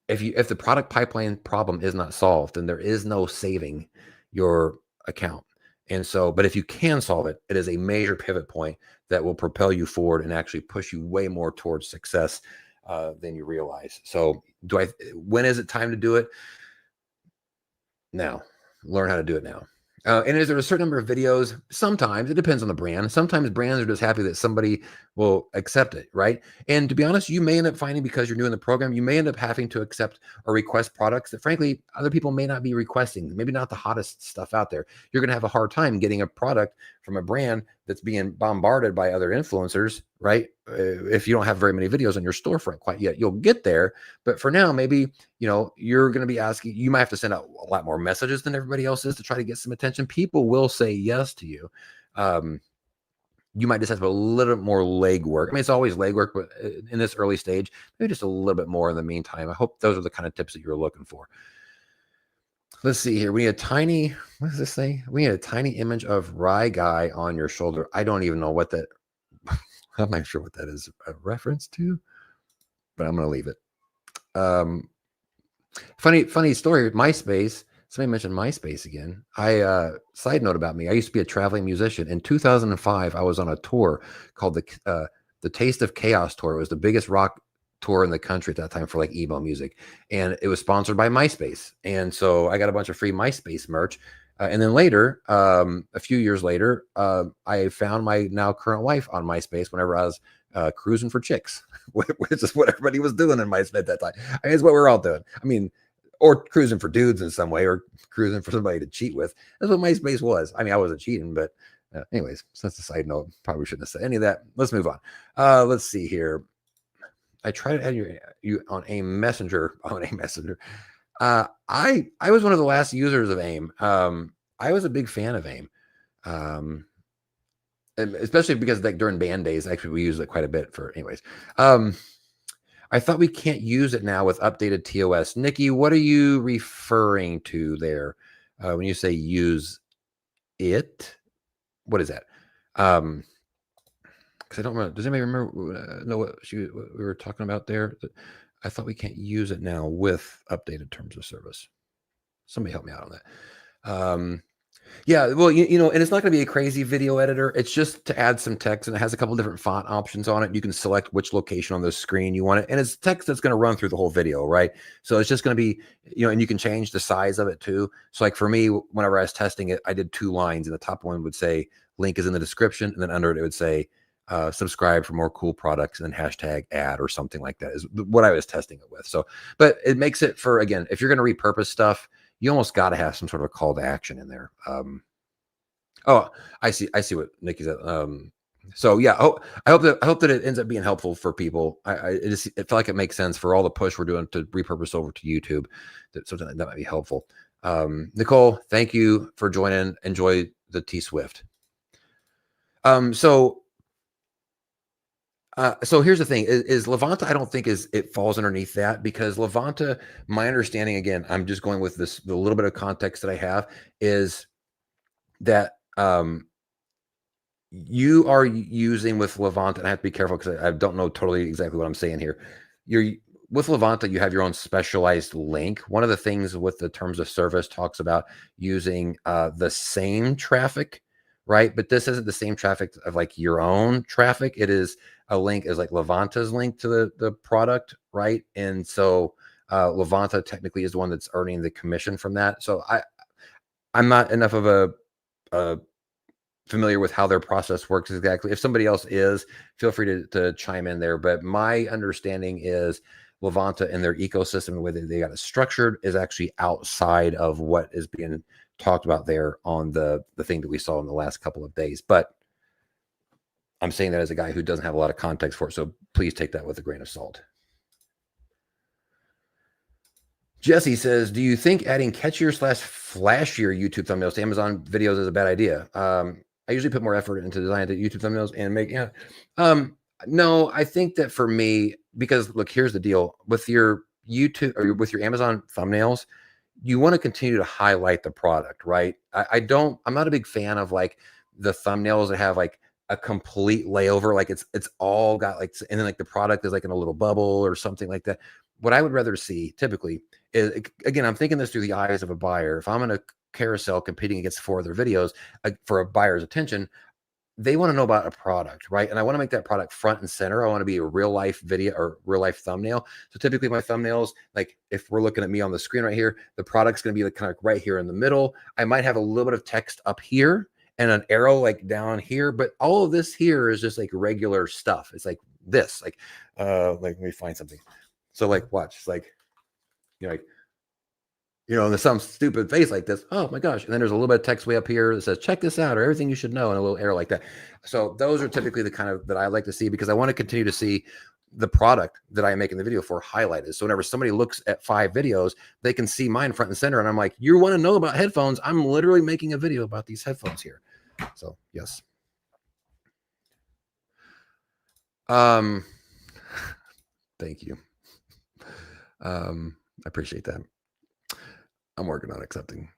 [SPEAKER 1] if the product pipeline problem is not solved, then there is no saving your account. And so, but if you can solve it, it is a major pivot point that will propel you forward and actually push you way more towards success than you realize. So, when is it time to do it? Now. Learn how to do it now. And is there a certain number of videos? Sometimes it depends on the brand. Sometimes brands are just happy that somebody will accept it, right? And to be honest, you may end up finding, because you're doing the program, you may end up having to accept or request products that frankly other people may not be requesting, maybe not the hottest stuff out there. You're going to have a hard time getting a product from a brand that's being bombarded by other influencers, right? If you don't have very many videos on your storefront quite yet, you'll get there. But for now, maybe, you're going to be asking, you might have to send out a lot more messages than everybody else is to try to get some attention. People will say yes to you. You might just have to have a little bit more legwork. I mean, it's always legwork, but in this early stage, maybe just a little bit more in the meantime. I hope those are the kind of tips that you're looking for. Let's see here. We need a tiny, what does this say? We need a tiny image of Rye Guy on your shoulder. I don't even know what that, I'm not sure what that is a reference to, but I'm going to leave it. Funny story. MySpace. Somebody mentioned MySpace again. Side note about me. I used to be a traveling musician. In 2005, I was on a tour called the Taste of Chaos tour. It was the biggest rock tour in the country at that time for like emo music, and it was sponsored by MySpace. And so I got a bunch of free MySpace merch. And then later, a few years later, I found my now current wife on MySpace whenever I was cruising for chicks, which is what everybody was doing in MySpace at that time. I mean, it's what we're all doing. I mean, or cruising for dudes in some way, or cruising for somebody to cheat with. That's what MySpace was. I mean, I wasn't cheating, but anyways, so that's a side note. Probably shouldn't have said any of that. Let's move on. Let's see here. I tried to add you on a messenger. I was one of the last users of AIM. I was a big fan of AIM, and especially because like during band days, actually we used it quite a bit for. Anyways, I thought we can't use it now with updated TOS. Nikki, what are you referring to there when you say use it? What is that? Because I don't remember. Does anybody remember know what we were talking about there? I thought we can't use it now with updated terms of service. Somebody help me out on that. Yeah, well, and it's not going to be a crazy video editor. It's just to add some text, and it has a couple different font options on it. You can select which location on the screen you want it, and it's text that's going to run through the whole video, right? So it's just going to be, and you can change the size of it too. So like for me, whenever I was testing it, I did 2 lines, and the top one would say link is in the description, and then under it would say subscribe for more cool products, and then hashtag ad or something like that is what I was testing it with. So, but it makes it for, again, if you're going to repurpose stuff, you almost got to have some sort of a call to action in there. Oh, I see what Nikki said. So yeah, I hope that it ends up being helpful for people. It felt like it makes sense for all the push we're doing to repurpose over to YouTube. That something that might be helpful. Nicole, thank you for joining. Enjoy the T Swift. So here's the thing: is Levanta? I don't think it falls underneath that, because Levanta, my understanding, again, I'm just going with the little bit of context that I have, is that you are using with Levanta, and I have to be careful because I don't know totally exactly what I'm saying here. You're with Levanta, you have your own specialized link. One of the things with the terms of service talks about using the same traffic, right? But this isn't the same traffic of like your own traffic. It is a link is like Levanta's link to the product, right? And so Levanta technically is the one that's earning the commission from that. So I'm not enough of a familiar with how their process works exactly. If somebody else is, feel free to chime in there. But my understanding is Levanta and their ecosystem, the way that they got it structured, is actually outside of what is being talked about there on the thing that we saw in the last couple of days. But I'm saying that as a guy who doesn't have a lot of context for it, so please take that with a grain of salt. Jesse says, do you think adding catchier / flashier YouTube thumbnails to Amazon videos is a bad idea? I usually put more effort into designing the YouTube thumbnails and make, no, I think that for me, because look, here's the deal with your YouTube or with your Amazon thumbnails, you want to continue to highlight the product, right? I'm not a big fan of like the thumbnails that have like a complete layover, like it's all got like, and then like the product is like in a little bubble or something like that. What I would rather see typically is, again, I'm thinking this through the eyes of a buyer. If I'm in a carousel competing against 4 other videos for a buyer's attention, they want to know about a product, right? And I want to make that product front and center. I want to be a real life video or real life thumbnail. So typically my thumbnails, like if we're looking at me on the screen right here, the product's going to be like kind of right here in the middle. I might have a little bit of text up here and an arrow like down here, but all of this here is just like regular stuff. It's like this, like let me find something. So like, watch, it's like, and there's some stupid face like this. Oh my gosh. And then there's a little bit of text way up here that says, check this out, or everything you should know, and a little arrow like that. So those are typically the kind of that I like to see, because I want to continue to see the product that I'm making the video for highlighted. So whenever somebody looks at 5 videos, they can see mine front and center. And I'm like, you want to know about headphones? I'm literally making a video about these headphones here. So yes. Thank you. I appreciate that. I'm working on accepting.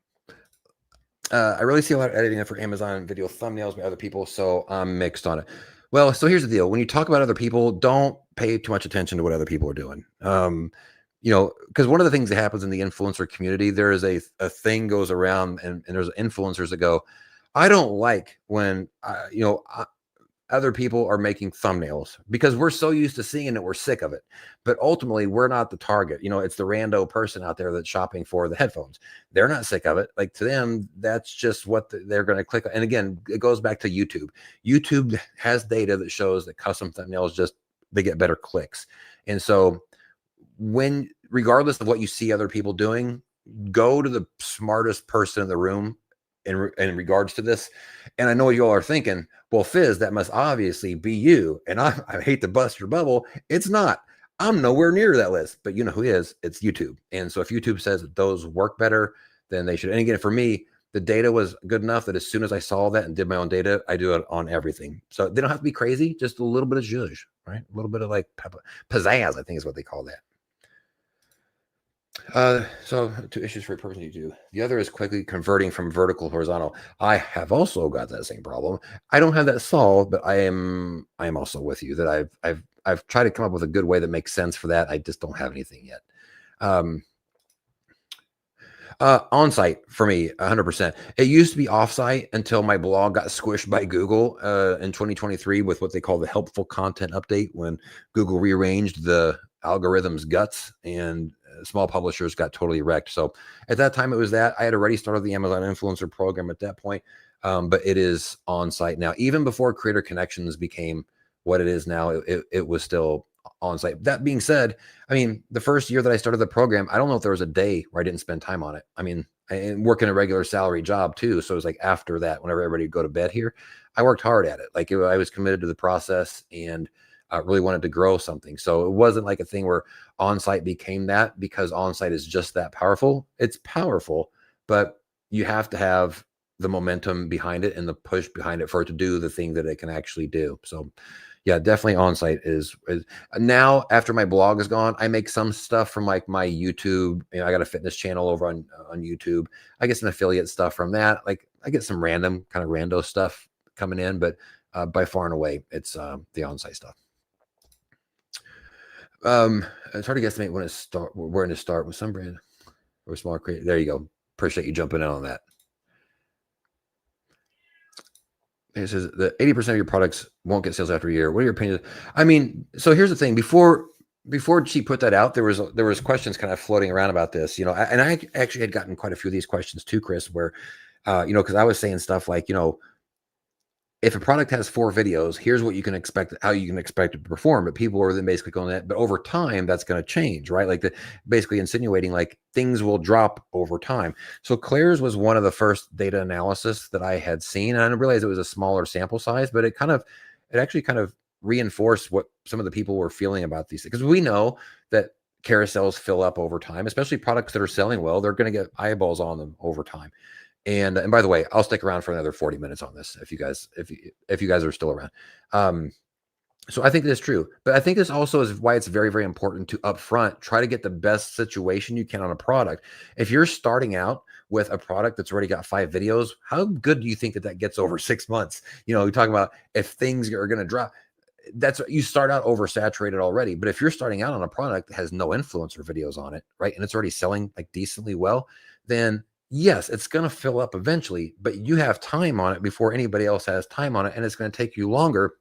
[SPEAKER 1] I really see a lot of editing for Amazon video thumbnails by other people, so I'm mixed on it. Well, so here's the deal. When you talk about other people, don't pay too much attention to what other people are doing. Because one of the things that happens in the influencer community, there is a thing goes around, and there's influencers that go, I don't like when, other people are making thumbnails, because we're so used to seeing it, we're sick of it. But ultimately, we're not the target. It's the rando person out there that's shopping for the headphones. They're not sick of it. Like, to them, that's just what they're going to click on. And again, it goes back to YouTube. YouTube has data that shows that custom thumbnails they get better clicks. And so regardless of what you see other people doing, go to the smartest person in the room in regards to this. And I know you all are thinking, well, Fizz, that must obviously be you. And I hate to bust your bubble. It's not. I'm nowhere near that list, but you know who is? It's YouTube. And so if YouTube says that those work better, then they should. And again, for me, the data was good enough that as soon as I saw that and did my own data, I do it on everything. So they don't have to be crazy, just a little bit of zhuzh, right? A little bit of like pizzazz, I think is what they call that. So 2 issues for a person you do. The other is quickly converting from vertical to horizontal. I have also got that same problem. I don't have that solved, but I am also with you that I've tried to come up with a good way that makes sense for that. I just don't have anything yet. On-site for me, 100%. It used to be off-site until my blog got squished by Google in 2023 with what they call the helpful content update, when Google rearranged the algorithm's guts and small publishers got totally wrecked. So at that time, it was that. I had already started the Amazon influencer program at that point, but it is on-site now. Even before Creator Connections became what it is now, it was still on-site. That being said, I mean, the first year that I started the program, I don't know if there was a day where I didn't spend time on it. I mean, and working a regular salary job too. So it was like after that, whenever everybody would go to bed here, I worked hard at it. Like I was committed to the process and really wanted to grow something. So it wasn't like a thing where on-site became that, because on-site is just that powerful. It's powerful, but you have to have the momentum behind it and the push behind it for it to do the thing that it can actually do. So yeah, definitely on-site is now, after my blog is gone, I make some stuff from like my YouTube. I got a fitness channel over on YouTube. I get some affiliate stuff from that. Like I get some random kind of rando stuff coming in, but by far and away, it's the on-site stuff. It's hard to guesstimate when to start with some brand or small creator. There you go. Appreciate you jumping in on that. It says that 80% of your products won't get sales after a year. What are your opinions? I mean, so here's the thing. Before she put that out, there was questions kind of floating around about this, and I actually had gotten quite a few of these questions too, Chris, where, because I was saying stuff like, if a product has 4 videos, here's what you can expect, how you can expect it to perform. But people are then basically going that, but over time, that's going to change, right? Like basically insinuating like things will drop over time. So Claire's was one of the first data analysis that I had seen. And I didn't realize it was a smaller sample size, but it actually kind of reinforced what some of the people were feeling about these things. Because we know that carousels fill up over time, especially products that are selling well, they're going to get eyeballs on them over time. And by the way, I'll stick around for another 40 minutes on this if you guys are still around. So I think that's true, but I think this also is why it's very, very important to upfront try to get the best situation you can on a product. If you're starting out with a product that's already got 5 videos, how good do you think that that gets over 6 months? You're talking about if things are going to drop. That's you start out oversaturated already. But if you're starting out on a product that has no influencer videos on it, right, and it's already selling like decently well, then yes, it's going to fill up eventually, but you have time on it before anybody else has time on it, and it's going to take you longer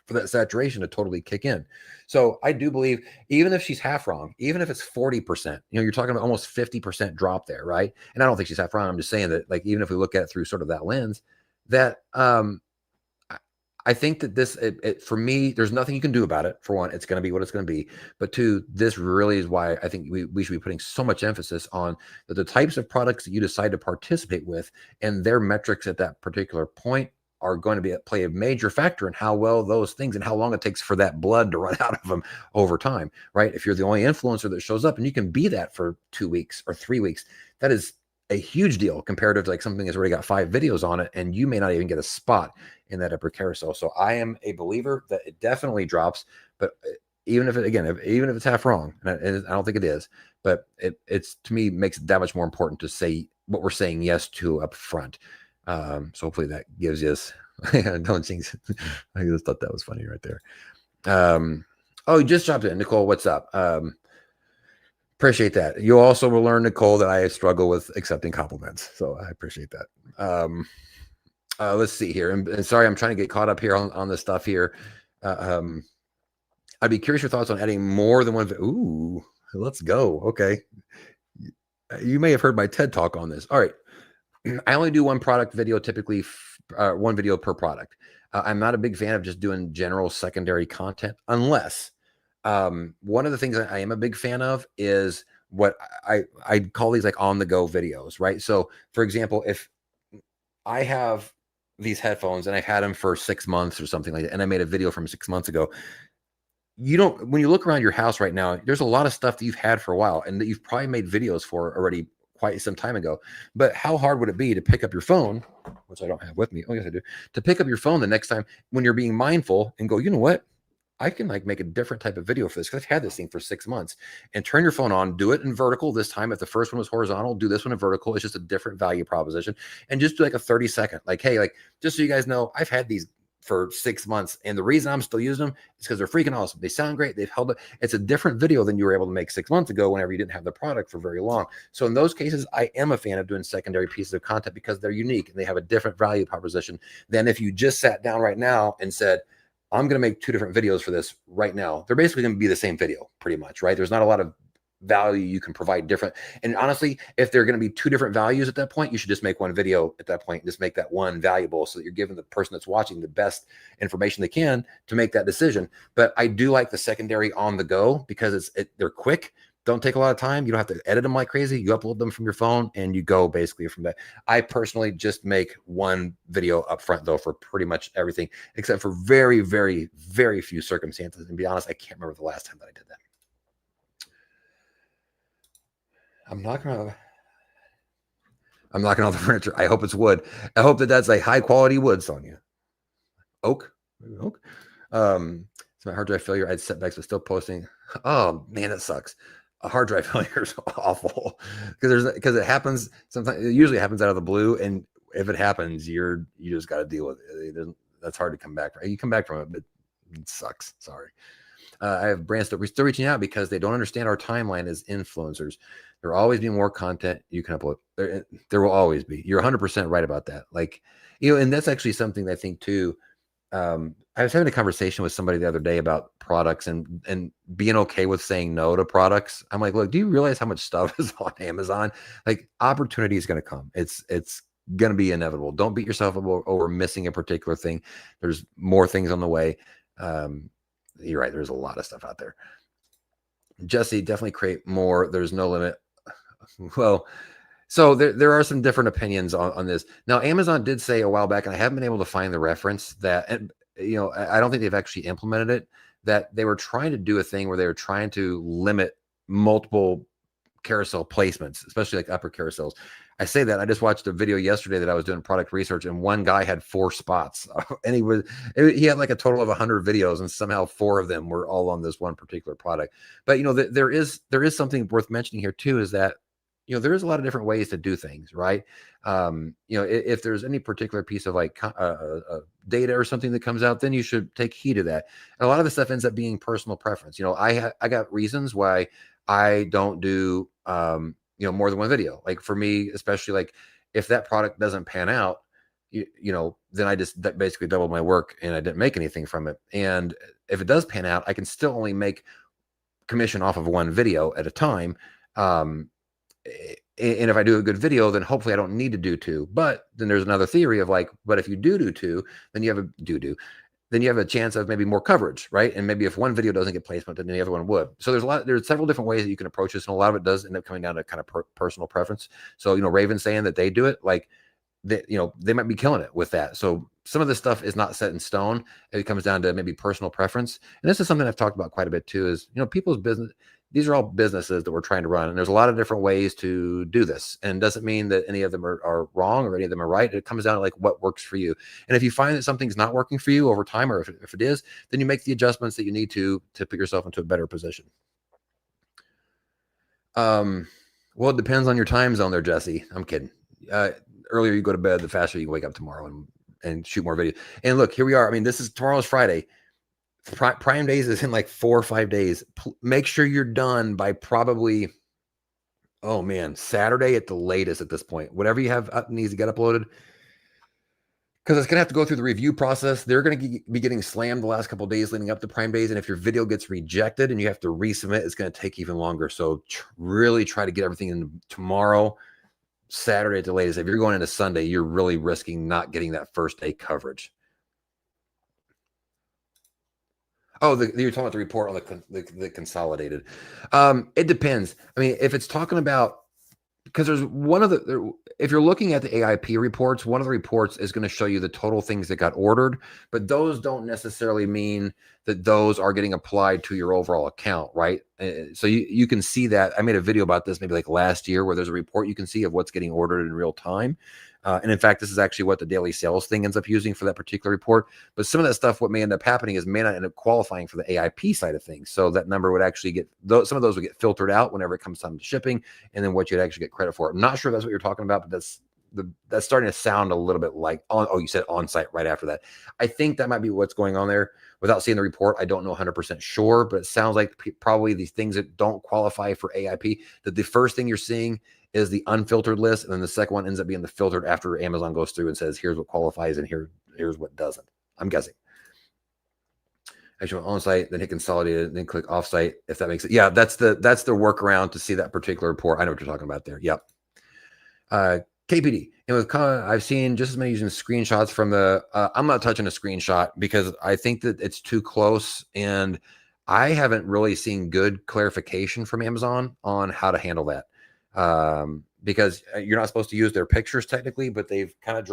[SPEAKER 1] for that saturation to totally kick in. So I do believe, even if she's half wrong, even if it's 40%, you're talking about almost 50% drop there, right? And I don't think she's half wrong. I'm just saying that, like, even if we look at it through sort of that lens, that I think that this, for me, there's nothing you can do about it. For one, it's going to be what it's going to be. But two, this really is why I think we should be putting so much emphasis on the types of products that you decide to participate with, and their metrics at that particular point are going to play a major factor in how well those things and how long it takes for that blood to run out of them over time, right? If you're the only influencer that shows up and you can be that for 2 weeks or 3 weeks, that is a huge deal comparative to like something that's already got 5 videos on it, and you may not even get a spot in that upper carousel. So I am a believer that it definitely drops, but even if it's half wrong, and I don't think it is, but it's to me makes it that much more important to say what we're saying yes to up front. So hopefully that gives you us. Don't jinx it. I just thought that was funny right there. Oh, you just dropped in, Nicole. What's up? Appreciate that. You also will learn, Nicole, that I struggle with accepting compliments. So I appreciate that. Let's see here. And sorry, I'm trying to get caught up here on this stuff here. I'd be curious your thoughts on adding more than one. Ooh, let's go. Okay. You may have heard my TED talk on this. All right. I only do one product video, typically one video per product. I'm not a big fan of just doing general secondary content unless one of the things I am a big fan of is what I call these like on the go videos, right? So for example, if I have these headphones and I've had them for 6 months or something like that, and I made a video from 6 months ago, when you look around your house right now, there's a lot of stuff that you've had for a while and that you've probably made videos for already quite some time ago. But how hard would it be to pick up your phone, which I don't have with me? Oh, yes, I do. To pick up your phone the next time when you're being mindful and go, you know what? I can like make a different type of video for this because I've had this thing for 6 months, and turn your phone on, do it in vertical this time. If the first one was horizontal, do this one in vertical. It's just a different value proposition, and just do like a 30-second, like, hey, like, just so you guys know, I've had these for 6 months, and the reason I'm still using them is because they're freaking awesome. They sound great. They've held it. It's a different video than you were able to make 6 months ago whenever you didn't have the product for very long. So in those cases, I am a fan of doing secondary pieces of content because they're unique and they have a different value proposition than if you just sat down right now and said, I'm going to make 2 different videos for this right now. They're basically going to be the same video pretty much, right? There's not a lot of value you can provide different. And honestly, if they're going to be 2 different values at that point, you should just make one video at that point and just make that one valuable so that you're giving the person that's watching the best information they can to make that decision. But I do like the secondary on the go because they're quick. Don't take a lot of time. You don't have to edit them like crazy. You upload them from your phone and you go basically from that. I personally just make one video up front though for pretty much everything, except for very, very, very few circumstances. And to be honest, I can't remember the last time that I did that. I'm knocking off the furniture. I hope it's wood. I hope that's a high quality wood, Sonia. Oak. So my hard drive failure. I had setbacks, but still posting. Oh man, that sucks. A hard drive failure is awful because it happens sometimes. It usually happens out of the blue, and if it happens, you just got to deal with it. That's hard to come back from. You come back from it, but it sucks. Sorry. I have brands that we're still reaching out because they don't understand our timeline as influencers. There will always be more content you can upload. There will always be. You're 100% right about that. Like, and that's actually something that I think too. I was having a conversation with somebody the other day about products and being okay with saying no to products. I'm like, look, do you realize how much stuff is on Amazon? Like, opportunity is going to come. It's going to be inevitable. Don't beat yourself up over missing a particular thing. There's more things on the way. You're right. There's a lot of stuff out there. Jesse, definitely create more. There's no limit. Well, so there are some different opinions on this. Now, Amazon did say a while back, and I haven't been able to find the reference that, and, I don't think they've actually implemented it, that they were trying to do a thing where they were trying to limit multiple carousel placements, especially like upper carousels. I say that I just watched a video yesterday that I was doing product research, and one guy had 4 spots, and he had like a total of 100 videos, and somehow 4 of them were all on this one particular product. But there is something worth mentioning here too, is that there is a lot of different ways to do things, right? If there's any particular piece of like data or something that comes out, then you should take heed of that. And a lot of the stuff ends up being personal preference. I got reasons why I don't do more than one video. Like for me, especially like if that product doesn't pan out, then I just basically doubled my work and I didn't make anything from it. And if it does pan out, I can still only make commission off of one video at a time. And if I do a good video, then hopefully I don't need to do 2. But then there's another theory of like, but if you do 2, then you have a chance of maybe more coverage, right? And maybe if one video doesn't get placement, then the other one would. So there's several different ways that you can approach this, and a lot of it does end up coming down to kind of personal preference. So Raven's saying that they do it, like they might be killing it with that. So some of this stuff is not set in stone. It comes down to maybe personal preference, and this is something I've talked about quite a bit too. Is people's business. These are all businesses that we're trying to run, and there's a lot of different ways to do this. And it doesn't mean that any of them are wrong or any of them are right. It comes down to like what works for you. And if you find that something's not working for you over time, or if it is, then you make the adjustments that you need to put yourself into a better position. Well, it depends on your time zone there, Jesse. I'm kidding. Earlier you go to bed, the faster you wake up tomorrow and shoot more videos. And look, here we are. I mean, tomorrow's Friday. Prime days is in like 4 or 5 days. Make sure you're done by probably, Saturday at the latest at this point. Whatever you have needs to get uploaded, because it's going to have to go through the review process. They're going to be getting slammed the last couple of days leading up to Prime days. And if your video gets rejected and you have to resubmit, it's going to take even longer. So really try to get everything in tomorrow, Saturday at the latest. If you're going into Sunday, you're really risking not getting that first day coverage. Oh, you're talking about the report on the consolidated. It depends. I mean, if it's talking about, because there's if you're looking at the AIP reports, one of the reports is going to show you the total things that got ordered, but those don't necessarily mean that those are getting applied to your overall account, right? So you can see that. I made a video about this maybe like last year, where there's a report you can see of what's getting ordered in real time. And in fact, this is actually what the daily sales thing ends up using for that particular report. But some of that stuff, what may end up happening is may not end up qualifying for the AIP side of things. So that number would actually get, some of those would get filtered out whenever it comes time to shipping, and then what you'd actually get credit for. I'm not sure if that's what you're talking about, but that's starting to sound a little bit like you said on-site right after that. I think that might be what's going on there. Without seeing the report, I don't know 100% sure, but it sounds like probably these things that don't qualify for AIP, that the first thing you're seeing is the unfiltered list, and then the second one ends up being the filtered after Amazon goes through and says, here's what qualifies and here's what doesn't. I'm guessing. Actually, on-site, then hit consolidated, then click off-site, if that makes it. Yeah, that's the workaround to see that particular report. I know what you're talking about there. Yep. KPD. And with I've seen just as many using screenshots from the, I'm not touching a screenshot because I think that it's too close, and I haven't really seen good clarification from Amazon on how to handle that. Because you're not supposed to use their pictures technically, but they've kind of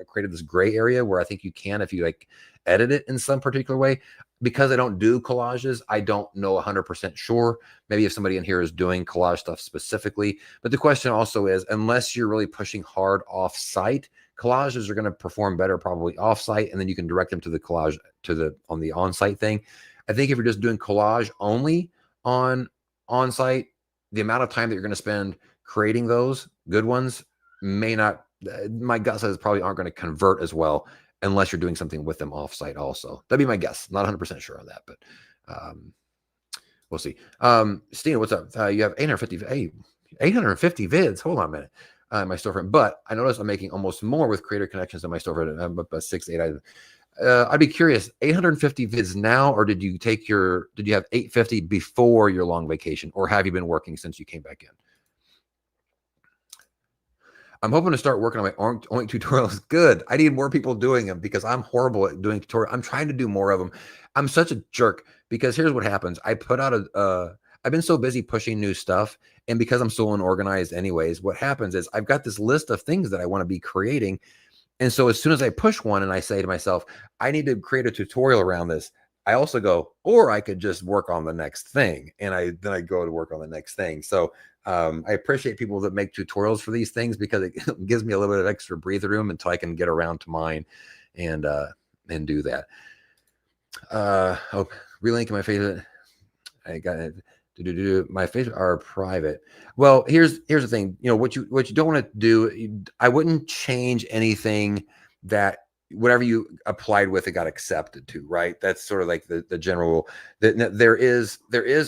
[SPEAKER 1] created this gray area where I think you can, if you like edit it in some particular way. Because I don't do collages, I don't know 100% sure. Maybe if somebody in here is doing collage stuff specifically. But the question also is, unless you're really pushing hard off-site, collages are going to perform better probably off-site, and then you can direct them to the collage on the on-site thing. I think if you're just doing collage only on-site, the amount of time that you're going to spend creating those good ones may not, my gut says probably aren't going to convert as well unless you're doing something with them offsite also. That'd be my guess. Not 100% sure on that, but we'll see. Stina, what's up? You have 850 vids. Hold on a minute. My storefront, but I noticed I'm making almost more with creator connections than my storefront. I'm about 6 to 8 items. I'd be curious, 850 vids now, or did you have 850 before your long vacation, or have you been working since you came back in? I'm hoping to start working on my Oink tutorials. Good. I need more people doing them because I'm horrible at doing tutorials. I'm trying to do more of them. I'm such a jerk because here's what happens. I put out I've been so busy pushing new stuff. And because I'm so unorganized anyways, what happens is I've got this list of things that I want to be creating. And so as soon as I push one and I say to myself, I need to create a tutorial around this, I also go, or I could just work on the next thing. And then I go to work on the next thing. So I appreciate people that make tutorials for these things because it gives me a little bit of extra breather room until I can get around to mine and do that. Relinking my favorite. I got it. My favorite are private. Well, here's the thing. What you don't want to do. I wouldn't change anything that whatever you applied with it got accepted to, right? That's sort of like the general. There is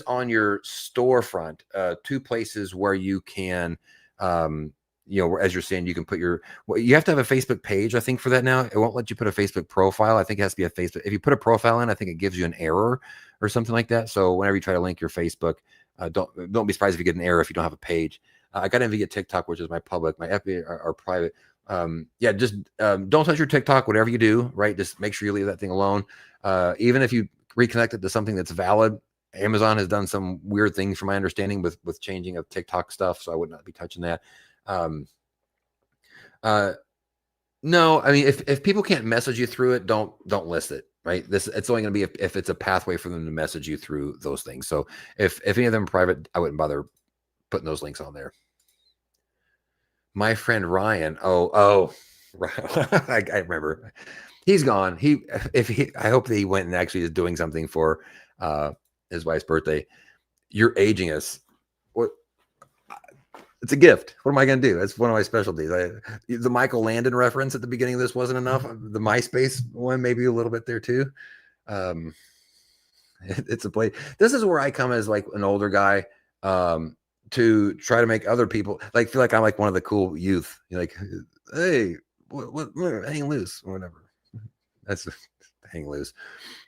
[SPEAKER 1] on your storefront 2 places where you can as you're saying, you can put you have to have a Facebook page, I think, for that now. It won't let you put a Facebook profile. I think it has to be a Facebook. If you put a profile in, I think it gives you an error or something like that. So whenever you try to link your Facebook, don't be surprised if you get an error if you don't have a page. I got envy at TikTok, which is my public. My FBA are private. Just don't touch your TikTok, whatever you do, right? Just make sure you leave that thing alone. Even if you reconnect it to something that's valid, Amazon has done some weird things from my understanding with changing of TikTok stuff. So I would not be touching that. No, I mean, if people can't message you through it, don't list it, right? It's only going to be if it's a pathway for them to message you through those things. So if any of them are private, I wouldn't bother putting those links on there. My friend Ryan. Oh, I remember. He's gone. I hope that he went and actually is doing something for his wife's birthday. You're aging us. What? It's a gift. What am I going to do? That's one of my specialties. The Michael Landon reference at the beginning of this wasn't enough. The MySpace one, maybe a little bit there too. It's a play. This is where I come as like an older guy to try to make other people like feel like I'm like one of the cool youth. You're like, hey, what hang loose or whatever. That's hang loose.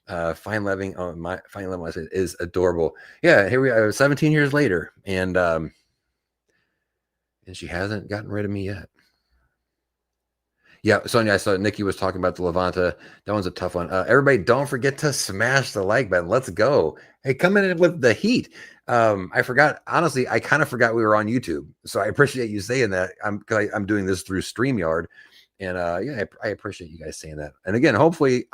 [SPEAKER 1] Fine Living on my Fine Living is adorable. Yeah, here we are 17 years later, and she hasn't gotten rid of me yet. Yeah, Sonia, I saw Nikki was talking about the Levanta. That one's a tough one. Everybody, don't forget to smash the like button. Let's go. Hey, come in with the heat. I forgot. Honestly, I kind of forgot we were on YouTube. So I appreciate you saying that. I'm doing this through StreamYard. And I appreciate you guys saying that. And again, hopefully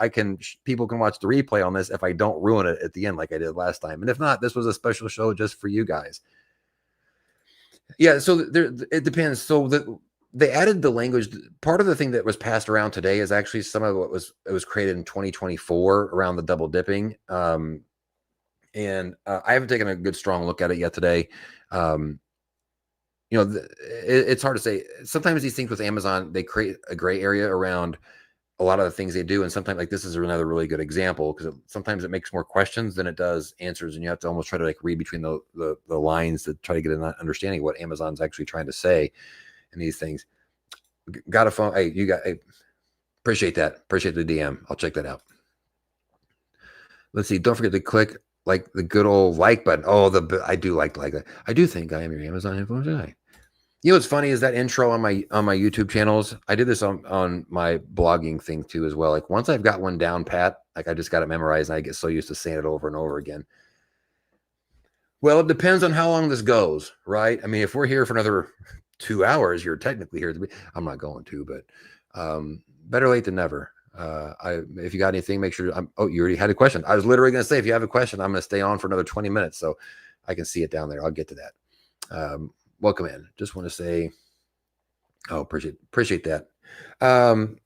[SPEAKER 1] people can watch the replay on this if I don't ruin it at the end like I did last time. And if not, this was a special show just for you guys. Yeah, so it depends. So they added the language. Part of the thing that was passed around today is actually some of what was created in 2024 around the double dipping. And I haven't taken a good strong look at it yet today. It's hard to say. Sometimes these things with Amazon, they create a gray area around a lot of the things they do. And sometimes like this is another really good example because sometimes it makes more questions than it does answers. And you have to almost try to like read between the lines to try to get an understanding of what Amazon's actually trying to say in these things. Got a phone. Hey, appreciate that. Appreciate the DM. I'll check that out. Let's see. Don't forget to click like the good old like button. Oh, I do like that. I do think I am your Amazon influencer. You know what's funny is that intro on my YouTube channels. I did this on my blogging thing too as well. Like once I've got one down pat, like I just got it memorized and I get so used to saying it over and over again. Well, it depends on how long this goes, right? I mean, if we're here for another 2 hours, you're technically here. I'm not going to, but better late than never. If you got anything, make sure you already had a question. I was literally going to say, if you have a question, I'm going to stay on for another 20 minutes. So I can see it down there. I'll get to that. Welcome in. Just want to say, appreciate that.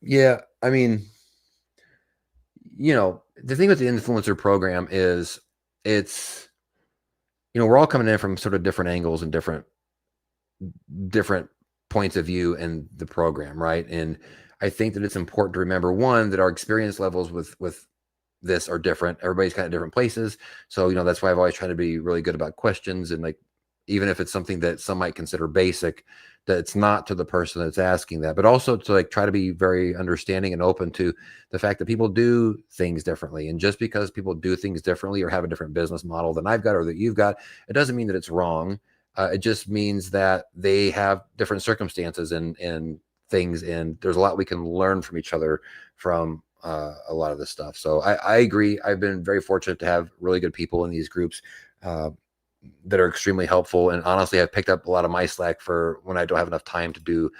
[SPEAKER 1] Yeah, I mean, the thing with the influencer program is we're all coming in from sort of different angles and different points of view in the program, right? And I think that it's important to remember one, that our experience levels with this are different. Everybody's kind of different places. So, that's why I've always tried to be really good about questions and like, even if it's something that some might consider basic, that it's not to the person that's asking that, but also to like try to be very understanding and open to the fact that people do things differently. And just because people do things differently or have a different business model than I've got or that you've got, it doesn't mean that it's wrong. It just means that they have different circumstances and things, and there's a lot we can learn from each other from a lot of this stuff. So I agree. I've been very fortunate to have really good people in these groups uh, that are extremely helpful, and honestly, I've picked up a lot of my slack for when I don't have enough time to do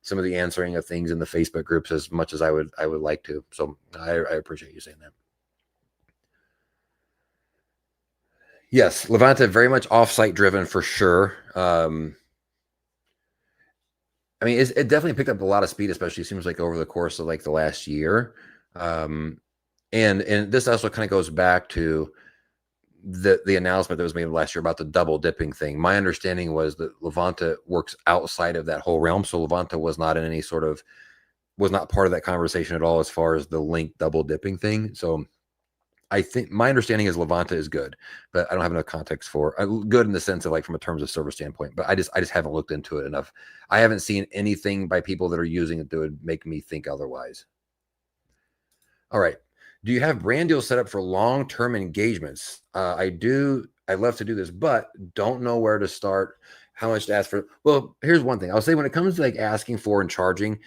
[SPEAKER 1] some of the answering of things in the Facebook groups as much as I would like to. So I appreciate you saying that. Yes, Levante very much offsite driven for sure. I mean, it definitely picked up a lot of speed, especially seems like over the course of like the last year. Um, and this also kind of goes back to the announcement that was made last year about the double dipping thing. My understanding was that Levante works outside of that whole realm, so Levante was not in any sort of was not part of that conversation at all as far as the link double dipping thing. So I think my understanding is Levante is good, but I don't have enough context for good in the sense of like from a terms of server standpoint. But I just haven't looked into it enough. I haven't seen anything by people that are using it that would make me think otherwise. All right. Do you have brand deals set up for long-term engagements? I do. I love to do this, but don't know where to start, how much to ask for. Well, here's one thing I'll say when it comes to like asking for and charging,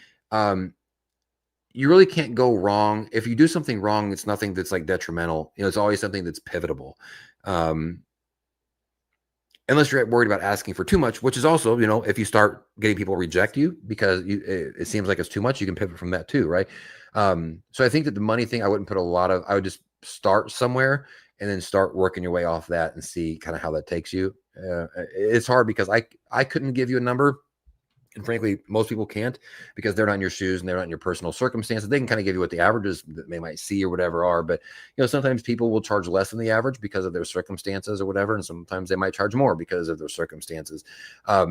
[SPEAKER 1] you really can't go wrong. If you do something wrong, it's nothing that's like detrimental. It's always something that's pivotable. Unless you're worried about asking for too much, which is also, if you start getting people reject you because it seems like it's too much, you can pivot from that too, right? So I think that the money thing, I wouldn't put I would just start somewhere and then start working your way off that and see kind of how that takes you. It's hard because I couldn't give you a number. And frankly, most people can't because they're not in your shoes and they're not in your personal circumstances. They can kind of give you what the averages that they might see or whatever are. But, sometimes people will charge less than the average because of their circumstances or whatever. And sometimes they might charge more because of their circumstances. I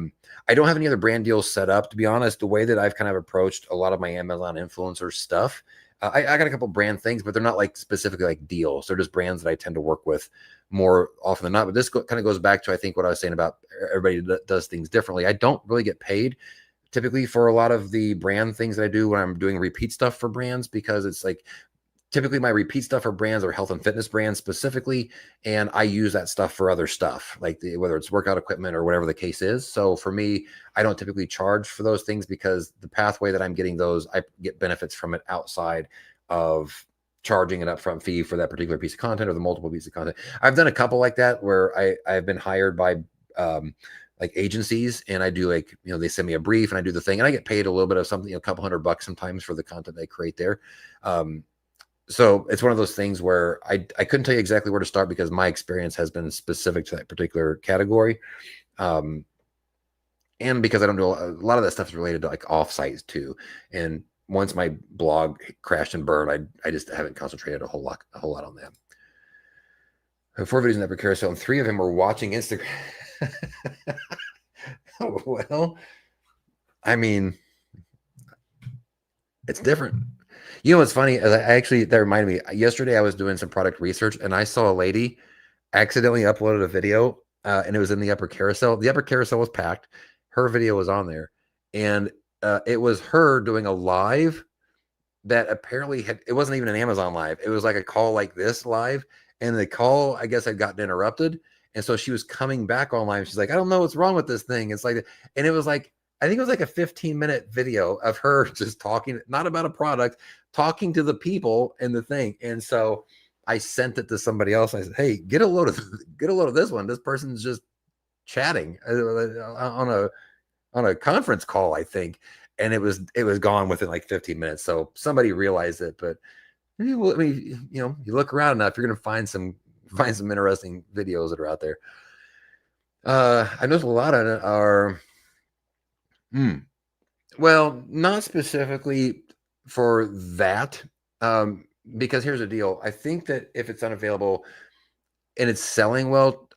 [SPEAKER 1] don't have any other brand deals set up, to be honest. The way that I've kind of approached a lot of my Amazon influencer stuff, I got a couple brand things, but they're not like specifically like deals. They're just brands that I tend to work with more often than not. But this kind of goes back to, I think, what I was saying about everybody does things differently. I don't really get paid typically for a lot of the brand things that I do when I'm doing repeat stuff for brands, because it's like typically my repeat stuff for brands are health and fitness brands specifically. And I use that stuff for other stuff, like whether it's workout equipment or whatever the case is. So for me, I don't typically charge for those things because the pathway that I'm getting those, I get benefits from it outside of charging an upfront fee for that particular piece of content or the multiple pieces of content. I've done a couple like that where I've been hired by like agencies, and I do like, they send me a brief and I do the thing and I get paid a little bit of something, a couple $100 sometimes for the content they create there. So it's one of those things where I couldn't tell you exactly where to start because my experience has been specific to that particular category. And because I don't do a lot of that stuff is related to like offsites too. And once my blog crashed and burned, I just haven't concentrated a whole lot on that. I have 4 videos in that carousel, and 3 of them were watching Instagram. Well, I mean, it's different. What's funny? That reminded me. Yesterday, I was doing some product research, and I saw a lady accidentally uploaded a video, and it was in the upper carousel. The upper carousel was packed. Her video was on there, and it was her doing a live that apparently it wasn't even an Amazon live. It was like a call like this live, and the call, I guess, had gotten interrupted. And so she was coming back online. She's like, I don't know what's wrong with this thing. It's like, and it was like, I think it was like a 15-minute video of her just talking, not about a product, talking to the people in the thing. And so I sent it to somebody else. I said, hey, get a load of this one. This person's just chatting on a conference call, I think. And it was gone within like 15 minutes. So somebody realized it, but I mean, you look around enough, you're going to find some interesting videos that are out there. I noticed a lot of it are, well, not specifically for that, because here's the deal. I think that if it's unavailable and it's selling well,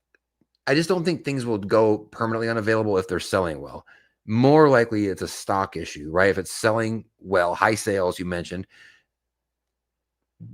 [SPEAKER 1] I just don't think things will go permanently unavailable if they're selling well. More likely it's a stock issue, right? If it's selling well, high sales, you mentioned,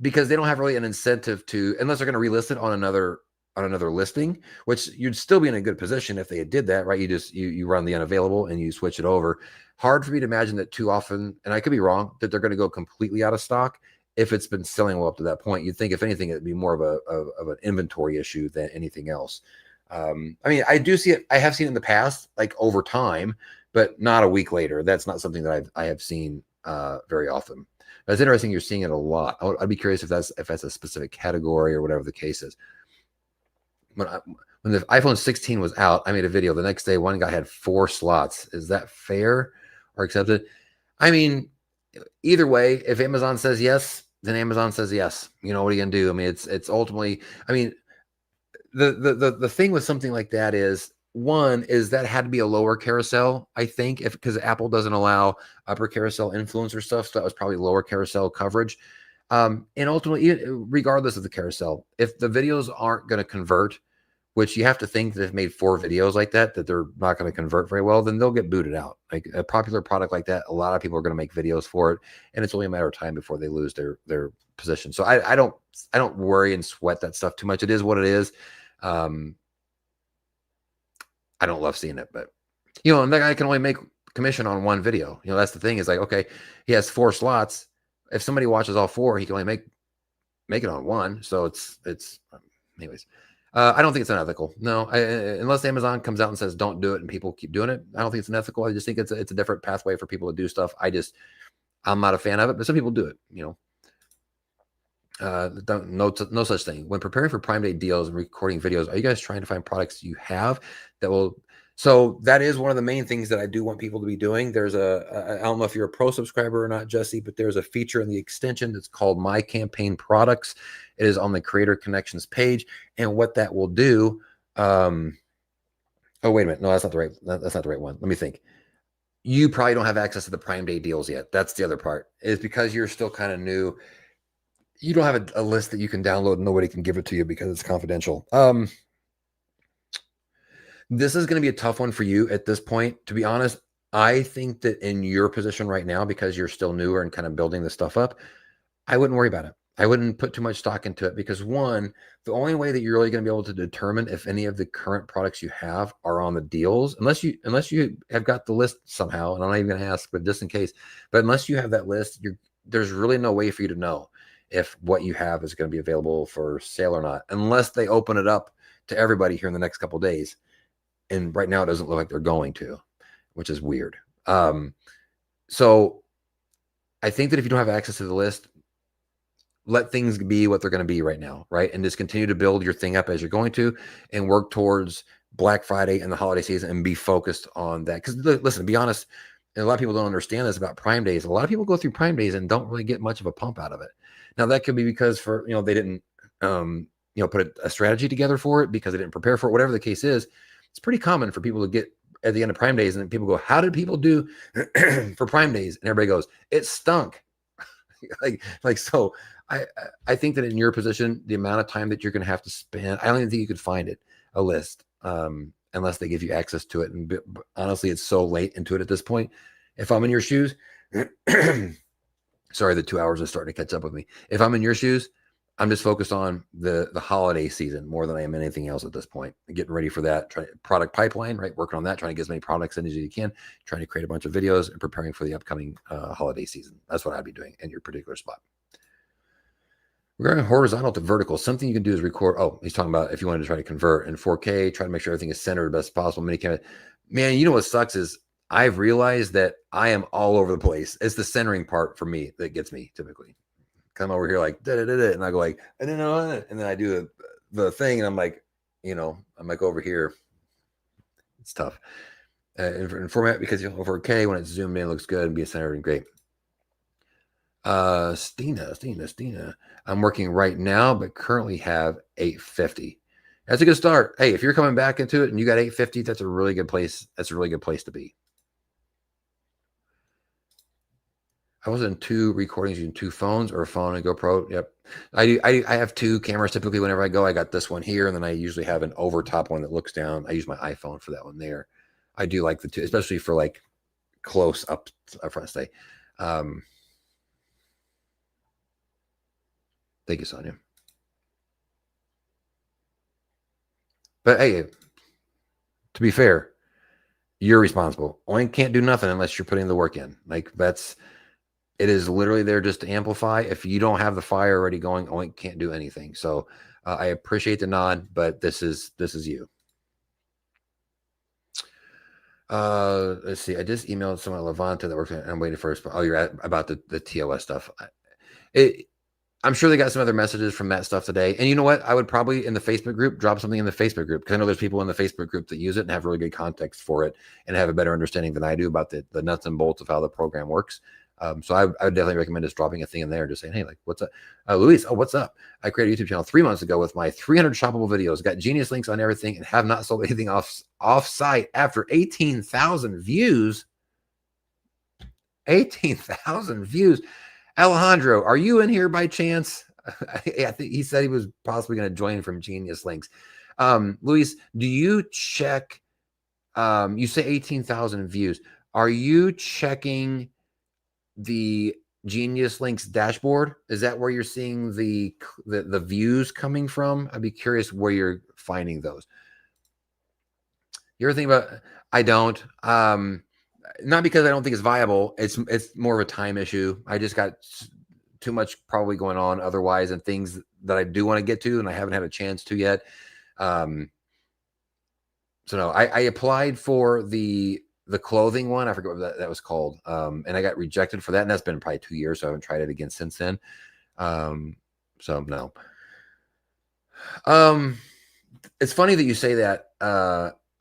[SPEAKER 1] because they don't have really an incentive to, unless they're going to relist it on another listing, which you'd still be in a good position if they did that, right? You run the unavailable and you switch it over. Hard for me to imagine that too often, and I could be wrong, that they're going to go completely out of stock if it's been selling well up to that point. You'd think, if anything, it'd be more of an inventory issue than anything else. I mean, I do see it. I have seen it in the past, like over time, but not a week later. That's not something that I have seen very often. But it's interesting you're seeing it a lot. I'd be curious if that's a specific category or whatever the case is. When the iPhone 16 was out, I made a video. The next day, one guy had 4 slots. Is that fair or accepted? I mean, either way, if Amazon says yes, then Amazon says yes. You know, what are you gonna do? I mean, it's ultimately, I mean, the thing with something like that is, one is that had to be a lower carousel, I think, if because Apple doesn't allow upper carousel influencer stuff, so that was probably lower carousel coverage. And ultimately, regardless of the carousel, if the videos aren't going to convert, which you have to think that they've made 4 videos like that they're not going to convert very well, then they'll get booted out. Like a popular product like that, a lot of people are going to make videos for it, and it's only a matter of time before they lose their position. So I don't worry and sweat that stuff too much. It is what it is. I don't love seeing it, but you know, and that guy can only make commission on 1 video. You know, that's the thing is like, okay, he has 4 slots. If somebody watches all 4, he can only make it on 1. So it's anyways. I don't think it's unethical. No, unless Amazon comes out and says don't do it and people keep doing it. I don't think it's unethical. I just think it's a different pathway for people to do stuff. I'm not a fan of it, but some people do it. You know, no such thing. When preparing for Prime Day deals and recording videos, are you guys trying to find products you have that will? So that is one of the main things that I do want people to be doing. There's I don't know if you're a pro subscriber or not, Jesse, but there's a feature in the extension that's called My Campaign Products. It is on the Creator Connections page, and what that will do. Oh, wait a minute. No, that's not the right one. Let me think. You probably don't have access to the Prime Day deals yet. That's the other part. Is because you're still kind of new. You don't have a list that you can download. Nobody can give it to you because it's confidential. This is going to be a tough one for you at this point. To be honest, I think that in your position right now, because you're still newer and kind of building this stuff up, I wouldn't worry about it. I wouldn't put too much stock into it because, one, the only way that you're really going to be able to determine if any of the current products you have are on the deals, unless you have got the list somehow, and I'm not even going to ask, but just in case, but unless you have that list, there's really no way for you to know if what you have is going to be available for sale or not, unless they open it up to everybody here in the next couple of days. And right now it doesn't look like they're going to, which is weird. So I think that if you don't have access to the list, let things be what they're going to be right now, right? And just continue to build your thing up as you're going to and work towards Black Friday and the holiday season and be focused on that. Because listen, to be honest, and a lot of people don't understand this about Prime Days. A lot of people go through Prime Days and don't really get much of a pump out of it. Now that could be because they didn't put a strategy together for it, because they didn't prepare for it, whatever the case is. It's pretty common for people to get at the end of Prime Days and people go, how did people do for Prime Days? And everybody goes, it stunk. So I think that in your position, the amount of time that you're going to have to spend, I don't even think you could find it, a list, unless they give you access to it. And honestly, it's so late into it at this point. If I'm in your shoes, sorry, the 2 hours is starting to catch up with me. If I'm in your shoes, I'm just focused on the holiday season more than I am anything else at this point. Getting ready for that, product pipeline, right? Working on that, trying to get as many products in as you can, trying to create a bunch of videos and preparing for the upcoming holiday season. That's what I'd be doing in your particular spot. Regarding horizontal to vertical, something you can do is record. Oh, he's talking about if you wanted to try to convert in 4K, try to make sure everything is centered as best possible. Man, you know what sucks is I've realized that I am all over the place. It's the centering part for me that gets me typically. Come over here like da-da-da-da, and I go like, I don't know, and then I do the thing, and I'm like, I'm like over here. It's tough in format because over K when it's zoomed in, it looks good and be centered and great. Stina. I'm working right now, but currently have 850. That's a good start. Hey, if you're coming back into it and you got 850, that's a really good place. That's a really good place to be. I was in 2 recordings using 2 phones or a phone and GoPro. Yep. I have 2 cameras typically whenever I go. I got this one here, and then I usually have an over top one that looks down. I use my iPhone for that one there. I do like the 2, especially for like close up front stay. Thank you, Sonia. But hey, to be fair, you're responsible. Oink can't do nothing unless you're putting the work in. Like it is literally there just to amplify. If you don't have the fire already going, Oink can't do anything. So I appreciate the nod, but this is you. Let's see. I just emailed someone at Levante that works. I'm waiting for. Oh, you're about the TOS stuff. It, I'm sure they got some other messages from that stuff today. And you know what? I would probably in the Facebook group drop something in the Facebook group because I know there's people in the Facebook group that use it and have really good context for it and have a better understanding than I do about the nuts and bolts of how the program works. So I would definitely recommend just dropping a thing in there, just saying, hey, like, what's up? Luis, oh, what's up? I created a YouTube channel 3 months ago with my 300 shoppable videos, got genius links on everything, and have not sold anything off site after 18,000 views. 18,000 views. Alejandro, are you in here by chance? I think he said he was possibly going to join from Genius Links. Luis, do you check? You say 18,000 views. Are you checking the Genius Links dashboard? Is that where you're seeing the views coming from? I'd be curious where you're finding those. You ever think about? I don't. Not because I don't think it's viable. It's more of a time issue. I just got too much probably going on otherwise, and things that I do want to get to, and I haven't had a chance to yet. So no, I applied for the clothing one. I forget what that was called. And I got rejected for that. And that's been probably 2 years. So I haven't tried it again since then. So no. It's funny that you say that.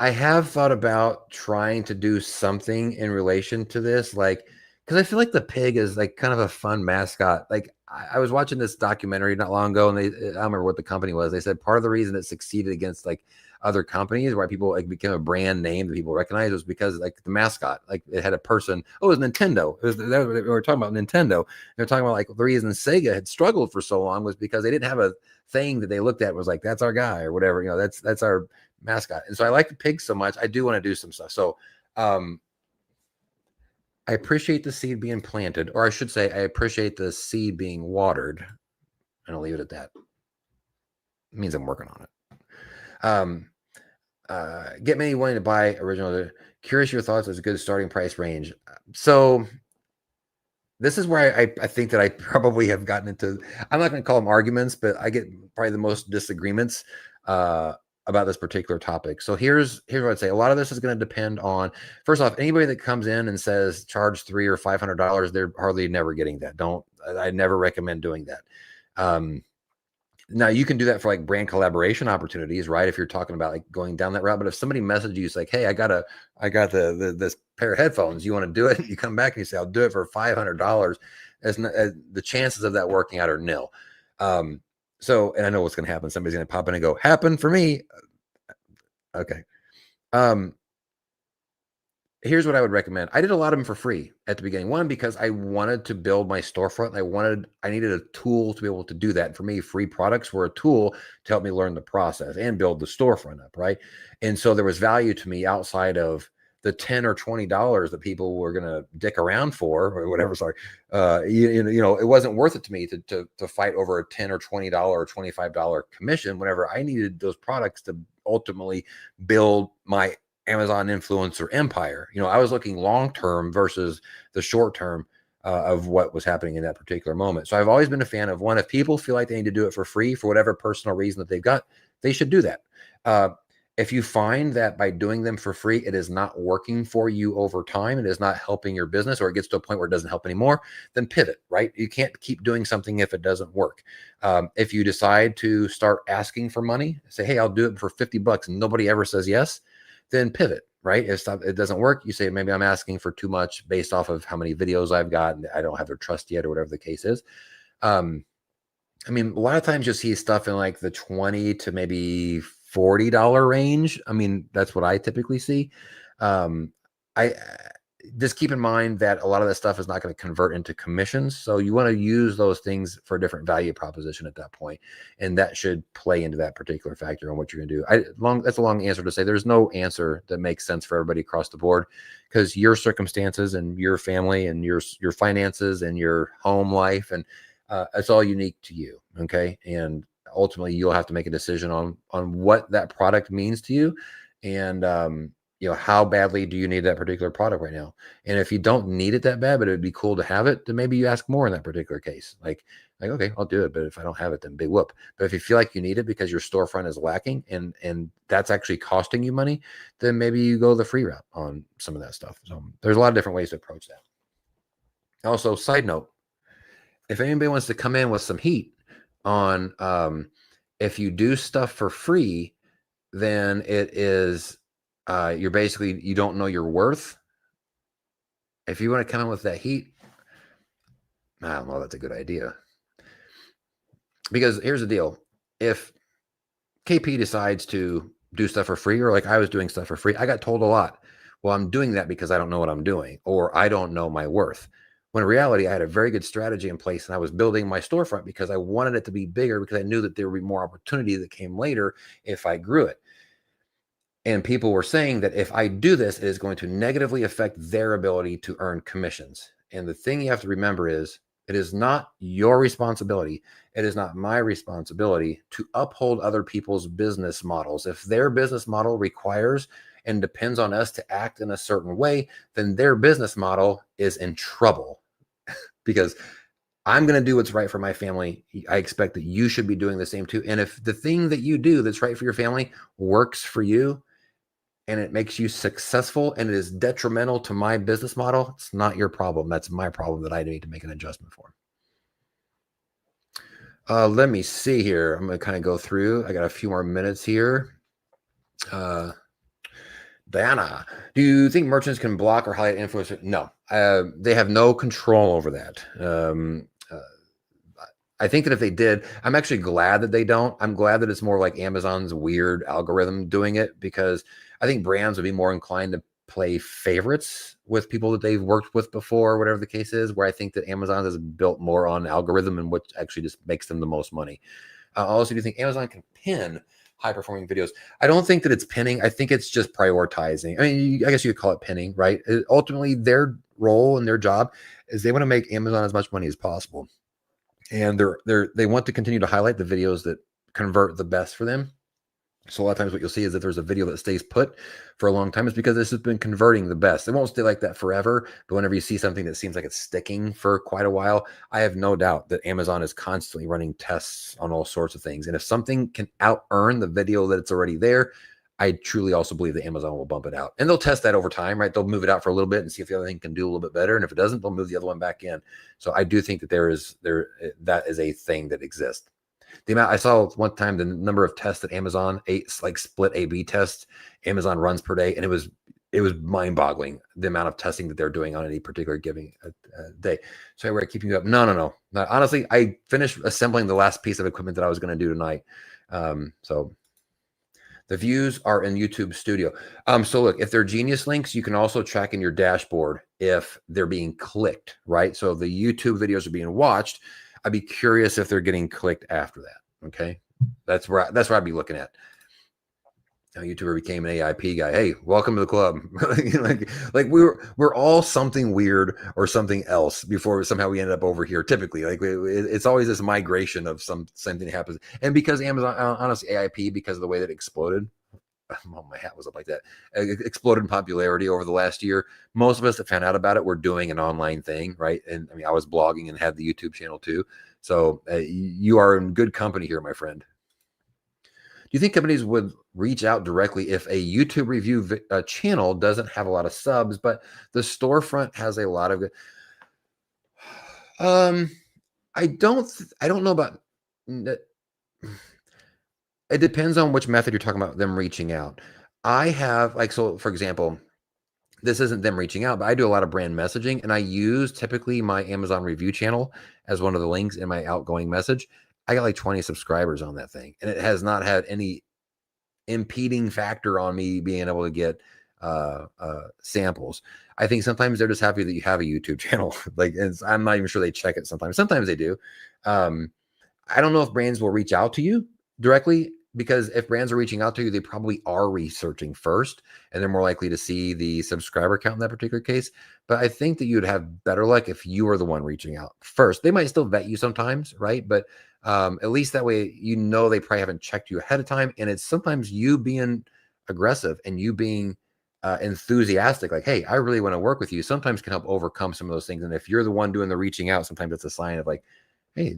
[SPEAKER 1] I have thought about trying to do something in relation to this, like, because I feel like the pig is like kind of a fun mascot. Like I was watching this documentary not long ago, and I don't remember what the company was. They said part of the reason it succeeded against like other companies, why people like became a brand name that people recognize, was because like the mascot, like it had a person. Oh, it was Nintendo. We were talking about Nintendo. They're talking about like the reason Sega had struggled for so long was because they didn't have a thing that they looked at was like, that's our guy or whatever. You know, that's our mascot. And so I like the pig so much. I do want to do some stuff. So I appreciate the seed being planted, or I should say, I appreciate the seed being watered, and I'll leave it at that. It means I'm working on it. Get many wanting to buy original. Curious your thoughts as a good starting price range. So this is where I think that I probably have gotten into. I'm not going to call them arguments, but I get probably the most disagreements about this particular topic. So here's what I'd say. A lot of this is going to depend on, first off, anybody that comes in and says charge $300 or $500, they're hardly never getting that. I never recommend doing that. Now you can do that for like brand collaboration opportunities, right? If you're talking about like going down that route. But if somebody messages you, it's like, hey, I got this pair of headphones. You want to do it? You come back and you say, I'll do it for $500. The chances of that working out are nil. So, and I know what's going to happen. Somebody's going to pop in and go, happen for me. Okay. Here's what I would recommend. I did a lot of them for free at the beginning. One, because I wanted to build my storefront. I needed a tool to be able to do that. And for me, free products were a tool to help me learn the process and build the storefront up, right? And so there was value to me outside of the $10 or $20 that people were going to dick around for, or whatever. Sorry, it wasn't worth it to me to fight over a $10 or $20 or $25 commission whenever I needed those products to ultimately build my Amazon influencer empire. I was looking long term versus the short term of what was happening in that particular moment. So I've always been a fan of, one, if people feel like they need to do it for free for whatever personal reason that they've got, they should do that. If you find that by doing them for free, it is not working for you over time, it is not helping your business, or it gets to a point where it doesn't help anymore, then pivot, right? You can't keep doing something if it doesn't work. If you decide to start asking for money, say, hey, I'll do it for $50 and nobody ever says yes, then pivot, right? If it doesn't work, you say, maybe I'm asking for too much based off of how many videos I've got and I don't have their trust yet, or whatever the case is. A lot of times you'll see stuff in like the $20 to maybe $40 range. That's what I typically see. I just keep in mind that a lot of that stuff is not going to convert into commissions. So you want to use those things for a different value proposition at that point. And that should play into that particular factor on what you're going to do. That's a long answer to say there's no answer that makes sense for everybody across the board, because your circumstances and your family and your finances and your home life, and it's all unique to you. Okay. And ultimately you'll have to make a decision on what that product means to you. And, how badly do you need that particular product right now? And if you don't need it that bad, but it would be cool to have it, then maybe you ask more in that particular case. Like, okay, I'll do it. But if I don't have it, then big whoop. But if you feel like you need it because your storefront is lacking and that's actually costing you money, then maybe you go the free route on some of that stuff. So there's a lot of different ways to approach that. Also, side note, if anybody wants to come in with some heat on if you do stuff for free, then it is you don't know your worth. If you want to come in with that heat, I don't know, that's a good idea. Because here's the deal. If KP decides to do stuff for free, or like I was doing stuff for free, I got told a lot. Well, I'm doing that because I don't know what I'm doing, or I don't know my worth. When in reality, I had a very good strategy in place and I was building my storefront because I wanted it to be bigger because I knew that there would be more opportunity that came later if I grew it. And people were saying that if I do this, it is going to negatively affect their ability to earn commissions. And the thing you have to remember is it is not your responsibility. It is not my responsibility to uphold other people's business models. If their business model requires and depends on us to act in a certain way, then their business model is in trouble because I'm going to do what's right for my family. I expect that you should be doing the same too. And if the thing that you do that's right for your family works for you, and it makes you successful and it is detrimental to my business model, it's not your problem. That's my problem that I need to make an adjustment for. Let me see here. I'm going to kind of go through. I got a few more minutes here. Diana, do you think merchants can block or highlight influencers? No, they have no control over that. I think that if they did, I'm actually glad that they don't. I'm glad that it's more like Amazon's weird algorithm doing it, because I think brands would be more inclined to play favorites with people that they've worked with before, whatever the case is, where I think that Amazon is built more on algorithm and what actually just makes them the most money. Also, do you think Amazon can pin high performing videos? I don't think that it's pinning. I think it's just prioritizing. I mean, I guess you could call it pinning, right? Ultimately, their role and their job is they want to make Amazon as much money as possible. And they want to continue to highlight the videos that convert the best for them. So a lot of times what you'll see is that there's a video that stays put for a long time is because this has been converting the best. It won't stay like that forever, but whenever you see something that seems like it's sticking for quite a while, I have no doubt that Amazon is constantly running tests on all sorts of things. And if something can out earn the video that it's already there, I truly also believe that Amazon will bump it out. And they'll test that over time, right? They'll move it out for a little bit and see if the other thing can do a little bit better. And if it doesn't, they'll move the other one back in. So I do think that that is a thing that exists. The amount I saw one time, the number of tests that Amazon, like split A/B tests, Amazon runs per day, and it was mind-boggling the amount of testing that they're doing on any particular given day. So we're keeping you up. No. Honestly, I finished assembling the last piece of equipment that I was going to do tonight. So the views are in YouTube Studio. So look, if they're Genius links, you can also track in your dashboard if they're being clicked, right? So the YouTube videos are being watched. I'd be curious if they're getting clicked after that. Okay, that's where I'd be looking at. Now, YouTuber became an AIP guy. Hey, welcome to the club. like we're all something weird or something else before somehow we ended up over here. Typically, it's always this migration of something happens. And because Amazon, honestly, AIP, because of the way that it exploded. Oh, my hat was up like that. It exploded in popularity over the last year. Most of us that found out about it were doing an online thing, right? And I mean, I was blogging and had the YouTube channel too. So you are in good company here, my friend. Do you think companies would reach out directly if a YouTube review channel doesn't have a lot of subs, but the storefront has a lot of good? I don't know about. It depends on which method you're talking about, them reaching out. I have, so for example, this isn't them reaching out, but I do a lot of brand messaging, and I use typically my Amazon review channel as one of the links in my outgoing message. I got like 20 subscribers on that thing, and it has not had any impeding factor on me being able to get samples. I think sometimes they're just happy that you have a YouTube channel. I'm not even sure they check it sometimes. Sometimes they do. I don't know if brands will reach out to you directly, because if brands are reaching out to you, they probably are researching first, and they're more likely to see the subscriber count in that particular case. But I think that you'd have better luck if you are the one reaching out first. They might still vet you sometimes, right? But at least that way, they probably haven't checked you ahead of time. And it's sometimes you being aggressive and you being enthusiastic, like, hey, I really want to work with you, sometimes can help overcome some of those things. And if you're the one doing the reaching out, sometimes it's a sign of like, hey,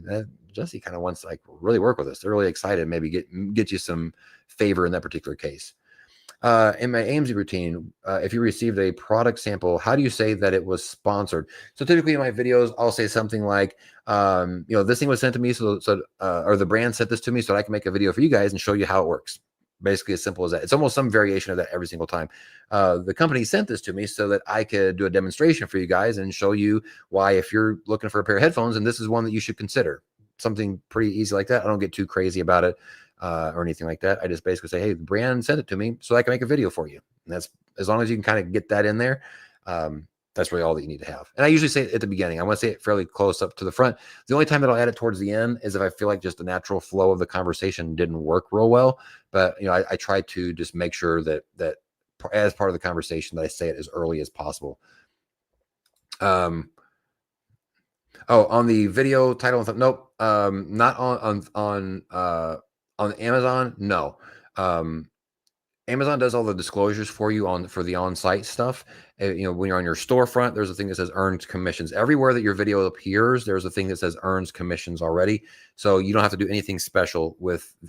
[SPEAKER 1] Jesse kind of wants to like really work with us. They're really excited, maybe get you some favor in that particular case. In my AMZ routine, if you received a product sample, how do you say that it was sponsored? So typically in my videos, I'll say something like, this thing was sent to me, or the brand sent this to me so that I can make a video for you guys and show you how it works. Basically, as simple as that. It's almost some variation of that every single time. The company sent this to me so that I could do a demonstration for you guys and show you why, if you're looking for a pair of headphones, and this is one that you should consider. Something pretty easy like that. I don't get too crazy about it. Or anything like that. I just basically say, hey, the brand sent it to me so I can make a video for you. And that's, as long as you can kind of get that in there, that's really all that you need to have. And I usually say it at the beginning. I want to say it fairly close up to the front. The only time that I'll add it towards the end is if I feel like just the natural flow of the conversation didn't work real well. But I try to just make sure that as part of the conversation that I say it as early as possible. On the video title, nope. Not on Amazon, no. Amazon does all the disclosures for you for the on-site stuff. When you're on your storefront, there's a thing that says earned commissions. Everywhere that your video appears, there's a thing that says earns commissions already. So you don't have to do anything special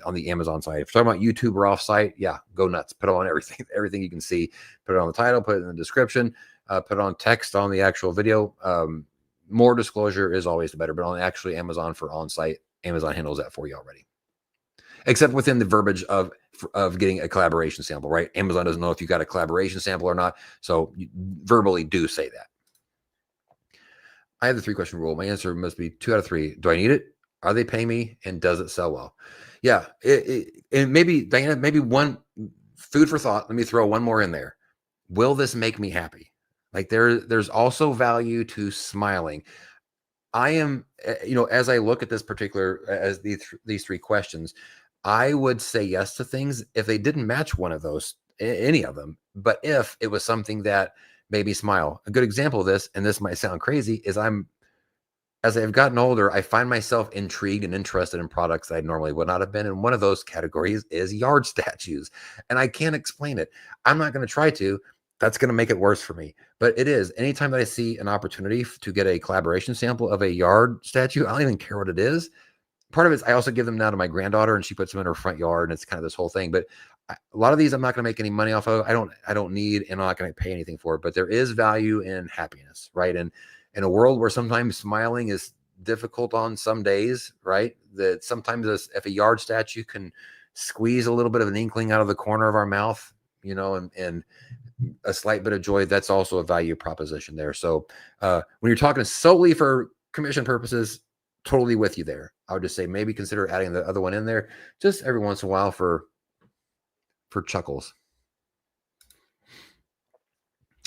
[SPEAKER 1] on the Amazon side. If you're talking about YouTube or off-site, yeah, go nuts. Put it on everything you can see. Put it on the title, put it in the description, put it on text on the actual video. More disclosure is always the better, but on actually Amazon for on-site, Amazon handles that for you already. Except within the verbiage of getting a collaboration sample, right? Amazon doesn't know if you got a collaboration sample or not. So you verbally do say that. I have the 3-question rule. My answer must be 2 out of 3. Do I need it? Are they paying me? And does it sell well? Yeah. And maybe, Diana, maybe one food for thought. Let me throw one more in there. Will this make me happy? Like there's also value to smiling. I am, as I look at this as these 3 questions, I would say yes to things if they didn't match one of those, any of them. But if it was something that made me smile, a good example of this, and this might sound crazy, is as I've gotten older, I find myself intrigued and interested in products that I normally would not have been. And one of those categories is yard statues. And I can't explain it. I'm not going to try to. That's going to make it worse for me. But it is. Anytime that I see an opportunity to get a collaboration sample of a yard statue, I don't even care what it is. Part of it is I also give them now to my granddaughter, and she puts them in her front yard, and it's kind of this whole thing. But a lot of these I'm not going to make any money off of. I don't need, and I'm not going to pay anything for it. But there is value in happiness, right? And in a world where sometimes smiling is difficult on some days, right? That sometimes if a yard statue can squeeze a little bit of an inkling out of the corner of our mouth, and a slight bit of joy, that's also a value proposition there. So when you're talking solely for commission purposes, totally with you there. I would just say maybe consider adding the other one in there just every once in a while for chuckles.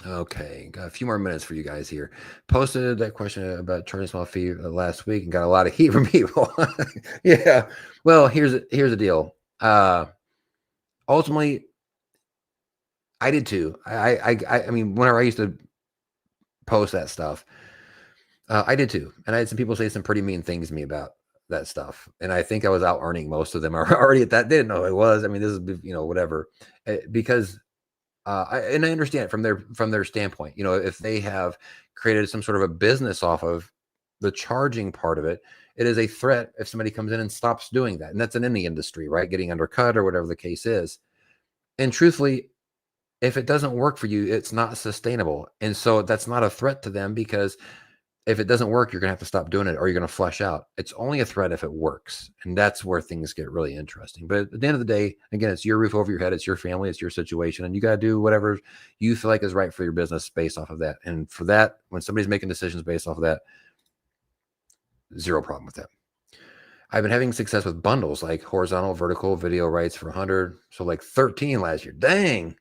[SPEAKER 1] Okay, got a few more minutes for you guys here. Posted that question about charging a small fee last week and got a lot of heat from people. Yeah. Well, here's the deal. Ultimately, I did too. I mean, whenever I used to post that stuff, I did too. And I had some people say some pretty mean things to me about that stuff. And I think I was out earning most of them already at that. They didn't know who it was. I mean, this is, whatever, because I understand from their standpoint, if they have created some sort of a business off of the charging part of it, it is a threat if somebody comes in and stops doing that. And that's in any industry, right? Getting undercut or whatever the case is. And truthfully, if it doesn't work for you, it's not sustainable. And so that's not a threat to them, because if it doesn't work, you're going to have to stop doing it, or you're going to flush out. It's only a threat if it works. And that's where things get really interesting. But at the end of the day, again, it's your roof over your head. It's your family. It's your situation. And you got to do whatever you feel like is right for your business based off of that. And for that, when somebody's making decisions based off of that, zero problem with that. I've been having success with bundles like horizontal, vertical video rights for 100. So like 13 last year. Dang.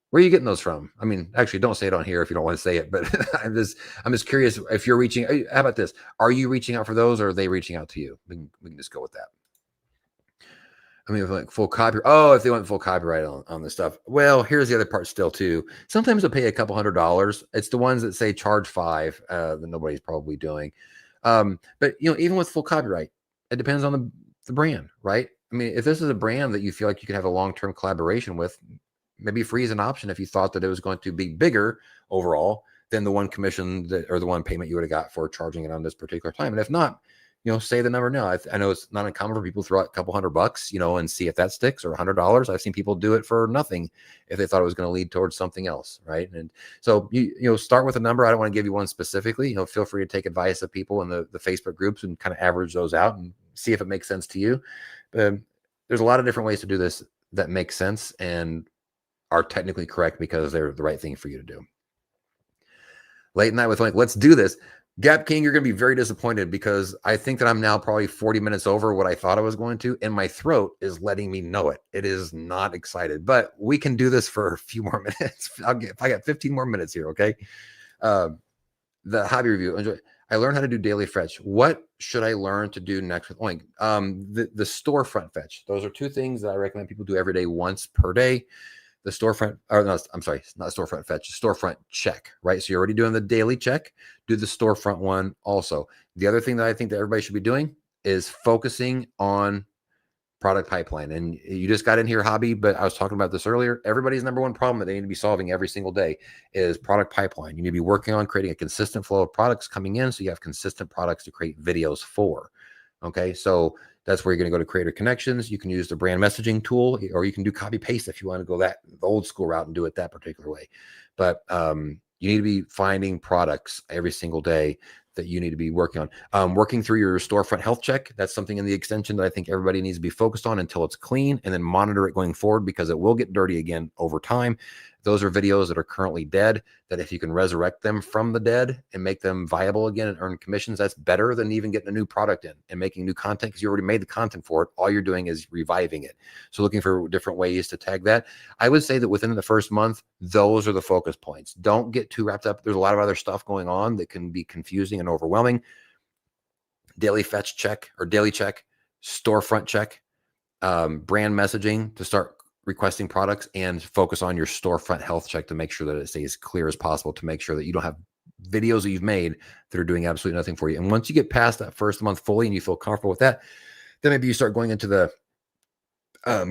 [SPEAKER 1] Where are you getting those from? I mean, actually, don't say it on here if you don't want to say it, but I'm just curious if you're reaching. How about this? Are you reaching out for those, or are they reaching out to you? We can just go with that. I mean, like full copyright. Oh, if they want full copyright on this stuff. Well, here's the other part still too. Sometimes they'll pay a couple $100s. It's the ones that say charge $5 that nobody's probably doing. But even with full copyright, it depends on the brand, right? I mean, if this is a brand that you feel like you could have a long-term collaboration with, maybe freeze an option if you thought that it was going to be bigger overall than the one commission that, or the one payment you would have got for charging it on this particular time. And if not, say the number now. I know it's not uncommon for people to throw out a couple $100, and see if that sticks, or $100. I've seen people do it for nothing if they thought it was going to lead towards something else, right? And so you start with a number. I don't want to give you one specifically. Feel free to take advice of people in the Facebook groups and kind of average those out and see if it makes sense to you. There's a lot of different ways to do this that make sense and are technically correct because they're the right thing for you to do. Late night with Oink. Let's do this. Gap King, you're going to be very disappointed because I think that I'm now probably 40 minutes over what I thought I was going to, and my throat is letting me know it. It is not excited, but we can do this for a few more minutes. I got 15 more minutes here, okay? The hobby review. Enjoy. I learned how to do daily fetch. What should I learn to do next with Oink? The storefront fetch. Those are two things that I recommend people do every day, once per day. The storefront, or no, I'm sorry, not storefront fetch, storefront check, right? So you're already doing the daily check, do the storefront one also. The other thing that I think that everybody should be doing is focusing on product pipeline. And you just got in here, hobby, but I was talking about this earlier. Everybody's number one problem that they need to be solving every single day is product pipeline. You need to be working on creating a consistent flow of products coming in so you have consistent products to create videos for. Okay, so that's where you're going to go to creator connections. You can use the brand messaging tool, or you can do copy paste if you want to go the old school route and do it that particular way. But you need to be finding products every single day that you need to be working on. Working through your storefront health check. That's something in the extension that I think everybody needs to be focused on until it's clean, and then monitor it going forward because it will get dirty again over time. Those are videos that are currently dead, that if you can resurrect them from the dead and make them viable again and earn commissions, that's better than even getting a new product in and making new content because you already made the content for it. All you're doing is reviving it. So looking for different ways to tag that. I would say that within the first month, those are the focus points. Don't get too wrapped up. There's a lot of other stuff going on that can be confusing and overwhelming. Daily fetch check or daily check, storefront check, brand messaging to start requesting products, and focus on your storefront health check to make sure that it stays clear as possible, to make sure that you don't have videos that you've made that are doing absolutely nothing for you. And once you get past that first month fully and you feel comfortable with that, then maybe you start going into the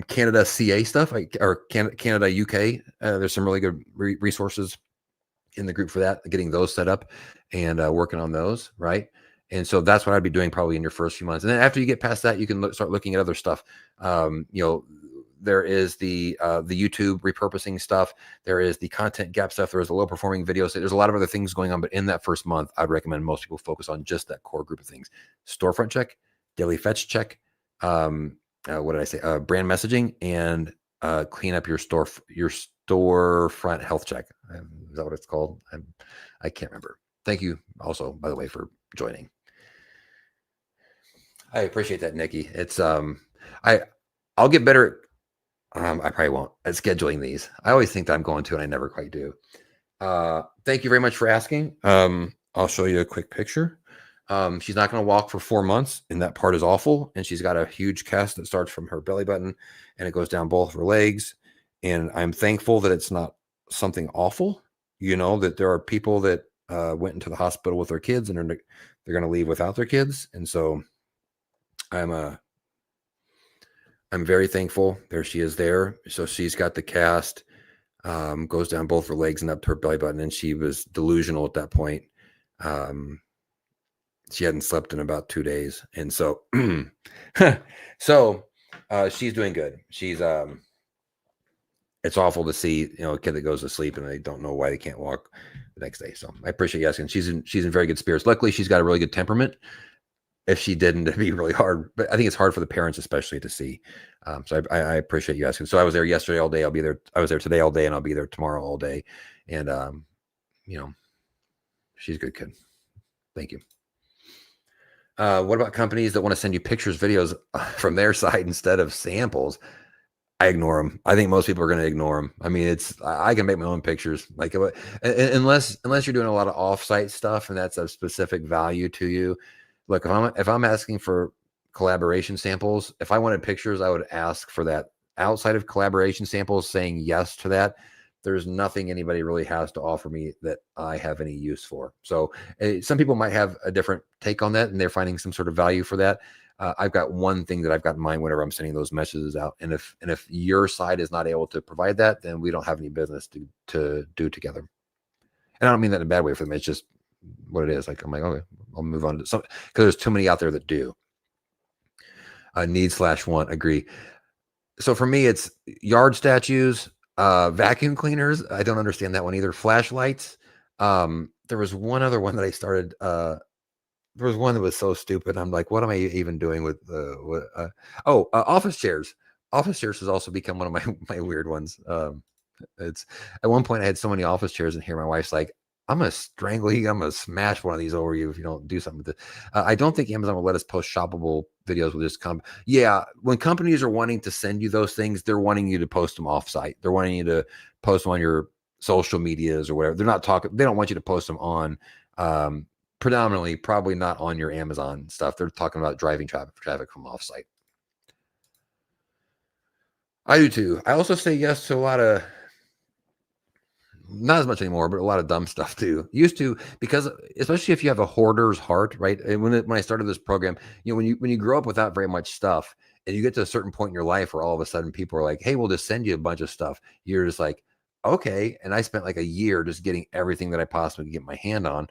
[SPEAKER 1] Canada CA stuff, or Canada UK. There's some really good resources in the group for that, getting those set up and working on those, right? And so that's what I'd be doing probably in your first few months. And then after you get past that, you can start looking at other stuff. There is the YouTube repurposing stuff. There is the content gap stuff. There is the low performing videos. There's a lot of other things going on, but in that first month, I'd recommend most people focus on just that core group of things. Storefront check, daily fetch check, what did I say? Brand messaging, and clean up your storefront health check. Is that what it's called? I can't remember. Thank you also, by the way, for joining. I appreciate that, Nikki. It's I'll get better at I probably won't at scheduling these. I always think that I'm going to, and I never quite do. Thank you very much for asking. I'll show you a quick picture. She's not going to walk for 4 months, and that part is awful. And she's got a huge cast that starts from her belly button and it goes down both of her legs. And I'm thankful that it's not something awful, that there are people that went into the hospital with their kids and they're going to leave without their kids. And so I'm very thankful. There she is there. So she's got the cast, goes down both her legs and up to her belly button. And she was delusional at that point. She hadn't slept in about 2 days. And so, she's doing good. She's, it's awful to see, a kid that goes to sleep and they don't know why they can't walk the next day. So I appreciate you asking. She's in very good spirits. Luckily, she's got a really good temperament. If she didn't, it'd be really hard. But I think it's hard for the parents, especially, to see. So I appreciate you asking. So I was there yesterday all day. I'll be there. I was there today all day, and I'll be there tomorrow all day. And she's a good kid. Thank you. What about companies that want to send you pictures, videos from their side instead of samples? I ignore them. I think most people are going to ignore them. I mean, I can make my own pictures, like unless you're doing a lot of offsite stuff and that's of specific value to you. Look, if I'm asking for collaboration samples, if I wanted pictures, I would ask for that. Outside of collaboration samples, saying yes to that, there's nothing anybody really has to offer me that I have any use for. So some people might have a different take on that, and they're finding some sort of value for that. I've got one thing that I've got in mind whenever I'm sending those messages out, and if your side is not able to provide that, then we don't have any business to do together. And I don't mean that in a bad way for them. It's just what it is. Like I'm like, okay, I'll move on to some because there's too many out there that do. Need/want, agree. So for me, it's yard statues, vacuum cleaners. I don't understand that one either. Flashlights. There was one other one that I started. There was one that was so stupid. I'm like, what am I even doing with office chairs? Office chairs has also become one of my my weird ones. It's at one point I had so many office chairs in here. My wife's like, I'm gonna strangle you. I'm gonna smash one of these over you if you don't do something with it. I don't think Amazon will let us post shoppable videos with this Yeah, when companies are wanting to send you those things, they're wanting you to post them offsite. They're wanting you to post them on your social medias or whatever. They're not talking. They don't want you to post them on. Predominantly, probably not on your Amazon stuff. They're talking about driving traffic from offsite. I do too. I also say yes to a lot of not as much anymore, but a lot of dumb stuff too. Used to because especially if you have a hoarder's heart, right? And when I started this program, when you grow up without very much stuff, and you get to a certain point in your life where all of a sudden people are like, "Hey, we'll just send you a bunch of stuff." You're just like, "Okay." And I spent like a year just getting everything that I possibly could get my hand on.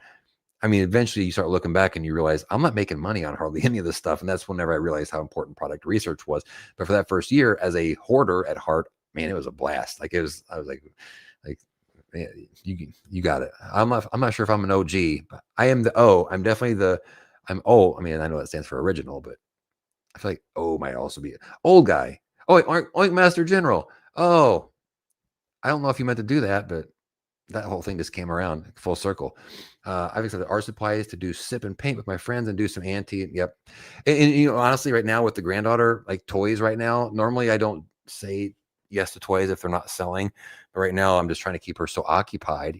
[SPEAKER 1] I mean, eventually you start looking back and you realize I'm not making money on hardly any of this stuff. And that's whenever I realized how important product research was. But for that first year as a hoarder at heart, man, it was a blast. Like I was like, yeah, you got it. I'm not sure if I'm an OG, but I am the O. I'm definitely I'm O. I mean, I know that stands for original, but I feel like O might also be old guy. Oh, wait, Oink Master General. Oh, I don't know if you meant to do that, but that whole thing just came around full circle. I've accepted art supplies to do sip and paint with my friends and do some antique. Yep. And honestly, right now with the granddaughter, like toys right now, normally I don't say yes to toys if they're not selling. But right now I'm just trying to keep her so occupied,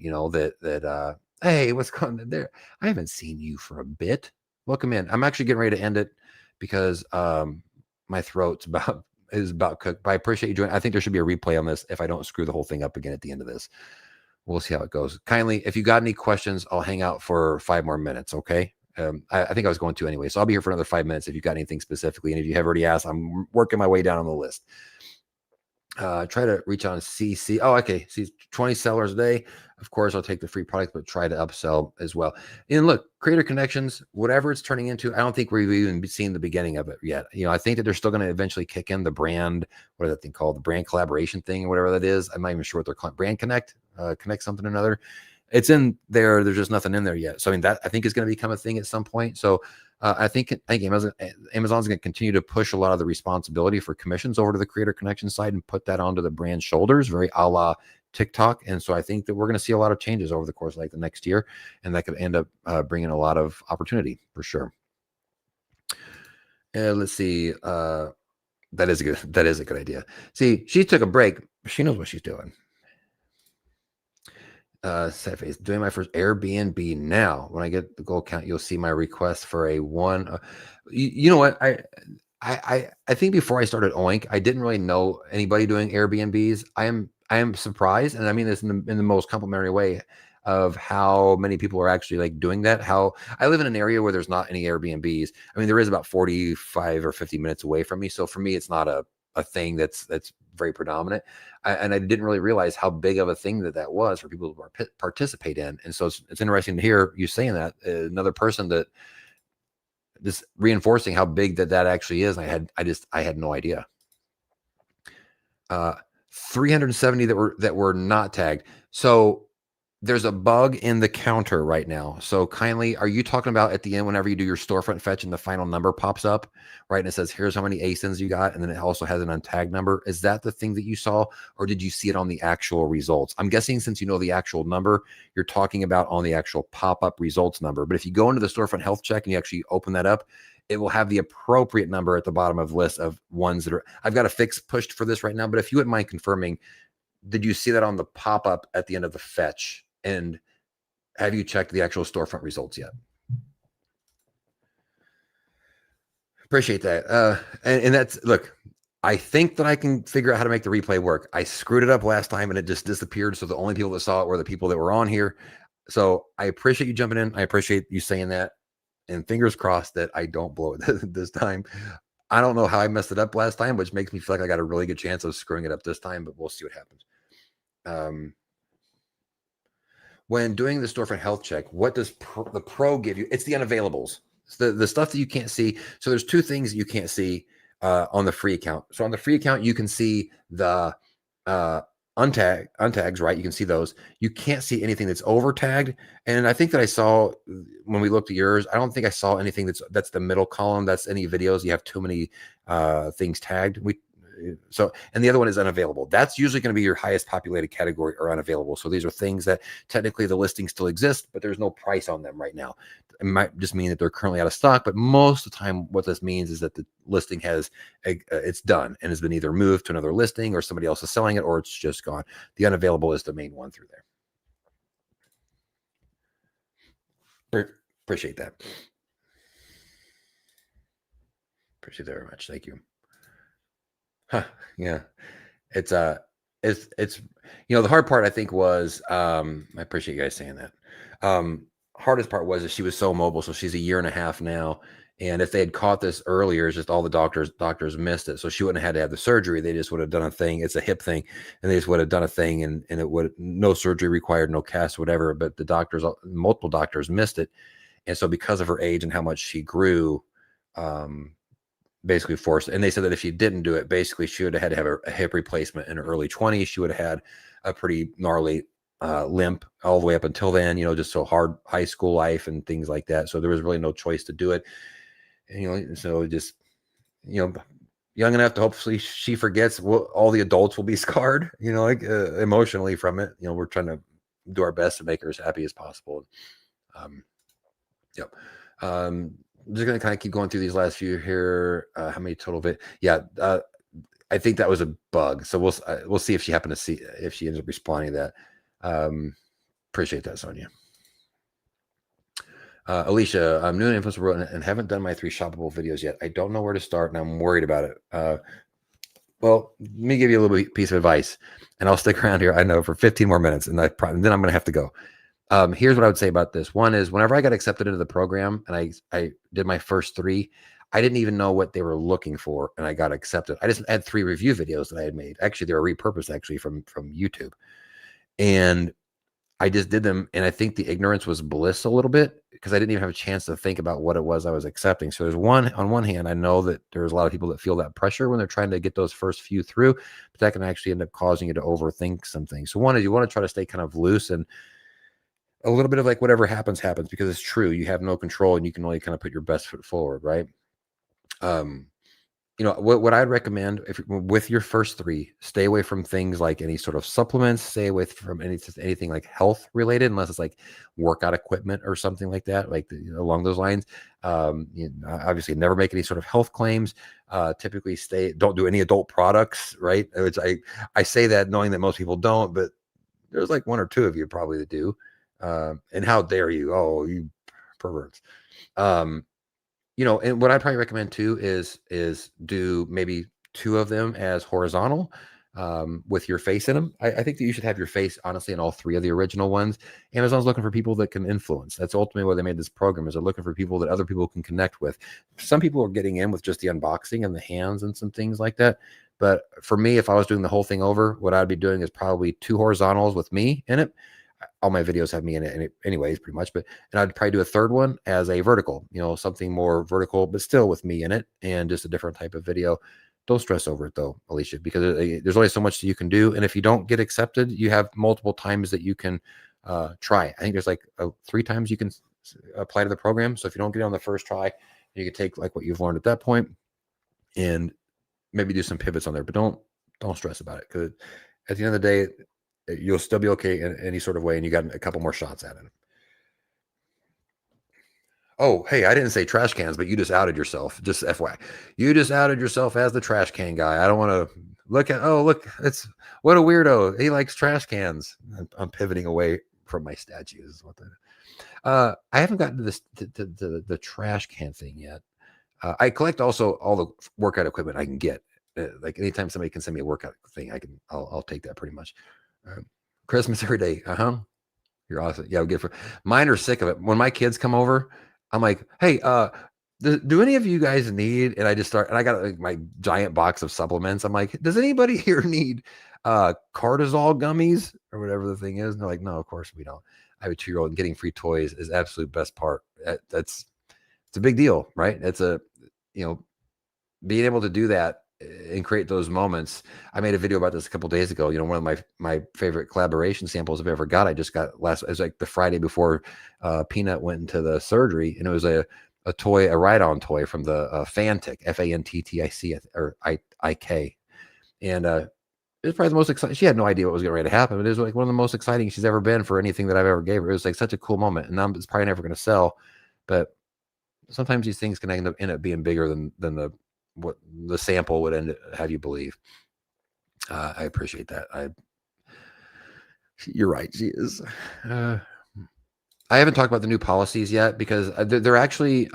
[SPEAKER 1] hey, what's going on there? I haven't seen you for a bit. Welcome in. I'm actually getting ready to end it because my throat's about cooked. But I appreciate you joining. I think there should be a replay on this if I don't screw the whole thing up again at the end of this. We'll see how it goes. Kindly, if you got any questions, I'll hang out for 5 more minutes. Okay. I think I was going to anyway. So I'll be here for another 5 minutes if you got anything specifically. And if you have already asked, I'm working my way down on the list. Try to reach on CC. Oh, okay. See 20 sellers a day. Of course, I'll take the free product, but try to upsell as well. And look, creator connections, whatever it's turning into, I don't think we've even seen the beginning of it yet. I think that they're still going to eventually kick in the brand, what is that thing called? The brand collaboration thing, or whatever that is. I'm not even sure what they're calling brand connect, connect something or another. It's in there. There's just nothing in there yet. So I mean, that I think is going to become a thing at some point. So I think Amazon's going to continue to push a lot of the responsibility for commissions over to the creator connection side and put that onto the brand's shoulders, very a la TikTok. And so I think that we're going to see a lot of changes over the course of like the next year, and that could end up bringing a lot of opportunity for sure. Let's see. That is a good idea. See, she took a break. She knows what she's doing. Sad face. Doing my first Airbnb now. When I get the goal count, you'll see my request for a one. You know what? I think before I started Oink, I didn't really know anybody doing Airbnbs. I am surprised, and I mean this in the most complimentary way, of how many people are actually like doing that. How I live in an area where there's not any Airbnbs. I mean, there is about 45 or 50 minutes away from me, so for me, it's not a thing that's very predominant. And I didn't really realize how big of a thing that was for people to participate in. And so it's interesting to hear you saying that. Another person that just reinforcing how big that actually is. I had no idea. 370 that were not tagged. So there's a bug in the counter right now. So kindly, are you talking about at the end whenever you do your storefront fetch and the final number pops up, right? And it says, here's how many ASINs you got. And then it also has an untagged number. Is that the thing that you saw, or did you see it on the actual results? I'm guessing since you know the actual number, you're talking about on the actual pop-up results number. But if you go into the storefront health check and you actually open that up, it will have the appropriate number at the bottom of the list of ones that are, I've got a fix pushed for this right now, but if you wouldn't mind confirming, did you see that on the pop-up at the end of the fetch? And have you checked the actual storefront results yet? Appreciate that. And that's, look, I think that I can figure out how to make the replay work. I screwed it up last time and it just disappeared. So the only people that saw it were the people that were on here. So I appreciate you jumping in. I appreciate you saying that. And fingers crossed that I don't blow it this time. I don't know how I messed it up last time, which makes me feel like I got a really good chance of screwing it up this time, but we'll see what happens. When doing the storefront health check, what does the pro give you? It's the unavailables. It's the stuff that you can't see. So there's two things you can't see on the free account. So on the free account, you can see the untags, right? You can see those. You can't see anything that's over tagged. And I think that I saw when we looked at yours, I don't think I saw anything that's the middle column. That's any videos. You have too many things tagged. And the other one is unavailable. That's usually going to be your highest populated category or unavailable. So these are things that technically the listing still exists, but there's no price on them right now. It might just mean that they're currently out of stock, but most of the time what this means is that the listing it's done and has been either moved to another listing or somebody else is selling it or it's just gone. The unavailable is the main one through there. Appreciate that. Appreciate that very much. Thank you. Huh, yeah. It's the hard part I think was I appreciate you guys saying that. Hardest part was that she was so mobile. So she's a year and a half now. And if they had caught this earlier, it's just all the doctors missed it. So she wouldn't have had to have the surgery. They just would have done a thing. It's a hip thing. And they just would have done a thing and it would no surgery required, no cast, whatever. But multiple doctors missed it. And so because of her age and how much she grew, basically forced. And they said that if she didn't do it, basically she would have had to have a hip replacement in her early 20s. She would have had a pretty gnarly limp all the way up until then, just so hard high school life and things like that. So there was really no choice to do it. And, so just, young enough to hopefully she forgets all the adults will be scarred, emotionally from it. We're trying to do our best to make her as happy as possible. Yep. I'm just going to kind of keep going through these last few here. How many total Yeah. I think that was a bug. So we'll see if she happened to see, if she ends up responding to that. Appreciate that, Sonia. Alicia, I'm new in influencer world and haven't done my 3 shoppable videos yet. I don't know where to start and I'm worried about it. Well, let me give you a little piece of advice and I'll stick around here. I know for 15 more minutes and then I'm going to have to go. Here's what I would say about this. One is whenever I got accepted into the program and I did my first 3, I didn't even know what they were looking for and I got accepted. I just had 3 review videos that I had made. Actually, they were repurposed actually from YouTube. And I just did them. And I think the ignorance was bliss a little bit because I didn't even have a chance to think about what it was I was accepting. So on one hand, I know that there's a lot of people that feel that pressure when they're trying to get those first few through, but that can actually end up causing you to overthink some things. So one is you want to try to stay kind of loose and a little bit of like whatever happens because it's true. You have no control and you can only kind of put your best foot forward. Right. What I'd recommend with your first 3, stay away from things like any sort of supplements, stay away from anything like health related, unless it's like workout equipment or something like that, like along those lines. Obviously never make any sort of health claims. Typically don't do any adult products, right? Which I say that knowing that most people don't, but there's like 1 or 2 of you probably that do. And how dare you? Oh, you perverts. And what I'd probably recommend too is do maybe 2 of them as horizontal with your face in them. I think that you should have your face honestly in all 3 of the original ones. Amazon's looking for people that can influence. That's ultimately why they made this program, is they're looking for people that other people can connect with. Some people are getting in with just the unboxing and the hands and some things like that. But for me, if I was doing the whole thing over, what I'd be doing is probably 2 horizontals with me in it. All my videos have me in it anyways, pretty much, and I'd probably do a 3rd one as a vertical, something more vertical, but still with me in it and just a different type of video. Don't stress over it though, Alicia, because there's only so much that you can do. And if you don't get accepted, you have multiple times that you can try. I think there's like 3 times you can apply to the program. So if you don't get it on the first try, you can take like what you've learned at that point and maybe do some pivots on there, but don't stress about it. Because at the end of the day, you'll still be okay in any sort of way, and you got a couple more shots at it. Oh, hey, I didn't say trash cans, but you just outed yourself. Just FYI, you just outed yourself as the trash can guy. I don't want to look, it's what a weirdo. He likes trash cans. I'm pivoting away from my statues. I haven't gotten to this to the trash can thing yet. I collect also all the workout equipment I can get. Like anytime somebody can send me a workout thing, I'll take that pretty much. Christmas every day. You're awesome. Yeah, good for mine are sick of it. When my kids come over, I'm like, hey, do any of you guys need? And I just start, and I got like my giant box of supplements. I'm like, does anybody here need cortisol gummies or whatever the thing is? And they're like, no, of course we don't. I have a 2-year-old, and getting free toys is absolute best part. It's a big deal, right? It's you know, being able to do that and create those moments. I made a video about this a couple of days ago. One of my favorite collaboration samples I've ever got. I just got it was like the Friday before Peanut went into the surgery, and it was a toy, a ride-on toy from the Fantic, Fanttic, or IK, and it was probably the most exciting. She had no idea what was going to happen, but it was like one of the most exciting she's ever been for anything that I've ever gave her. It was like such a cool moment, and it's probably never going to sell, but sometimes these things can end up being bigger than what the sample would have you believe. I appreciate that. You're right. She is. I haven't talked about the new policies yet because they're actually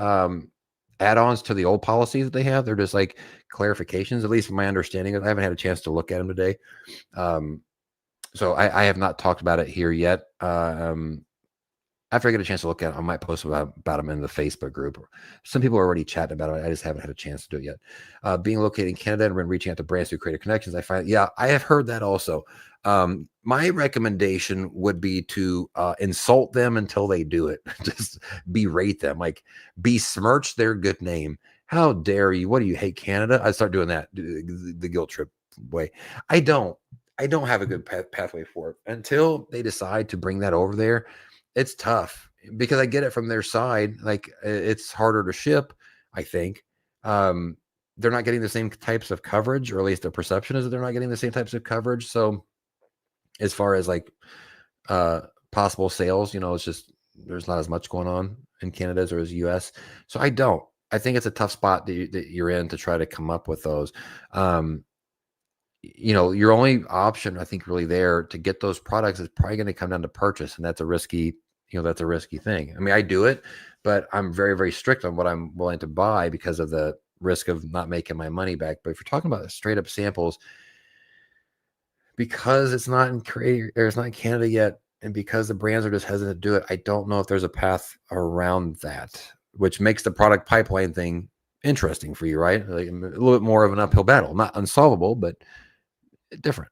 [SPEAKER 1] add-ons to the old policies that they have. They're just like clarifications, at least from my understanding. I haven't had a chance to look at them today. So I have not talked about it here yet. After I get a chance to look at it, I might post about them in the Facebook group. Some people are already chatting about it. I just haven't had a chance to do it yet. Being located in Canada and reaching out to brands through creative connections, I have heard that also. My recommendation would be to insult them until they do it. Just berate them, like besmirch their good name. How dare you? What do you hate Canada? I start doing that, the guilt trip way. I don't have a good pathway for it until they decide to bring that over there. It's tough because I get it from their side. Like it's harder to ship, I think. They're not getting the same types of coverage, or at least the perception is that they're not getting the same types of coverage. So as far as like possible sales, it's just, there's not as much going on in Canada as there is US. So I think it's a tough spot that you're in to try to come up with those. Your only option, I think, really there to get those products is probably going to come down to purchase. And that's a risky thing. I mean, I do it, but I'm very, very strict on what I'm willing to buy because of the risk of not making my money back. But if you're talking about straight up samples, because it's not in Canada yet, and because the brands are just hesitant to do it, I don't know if there's a path around that, which makes the product pipeline thing interesting for you, right? Like a little bit more of an uphill battle, not unsolvable, but different.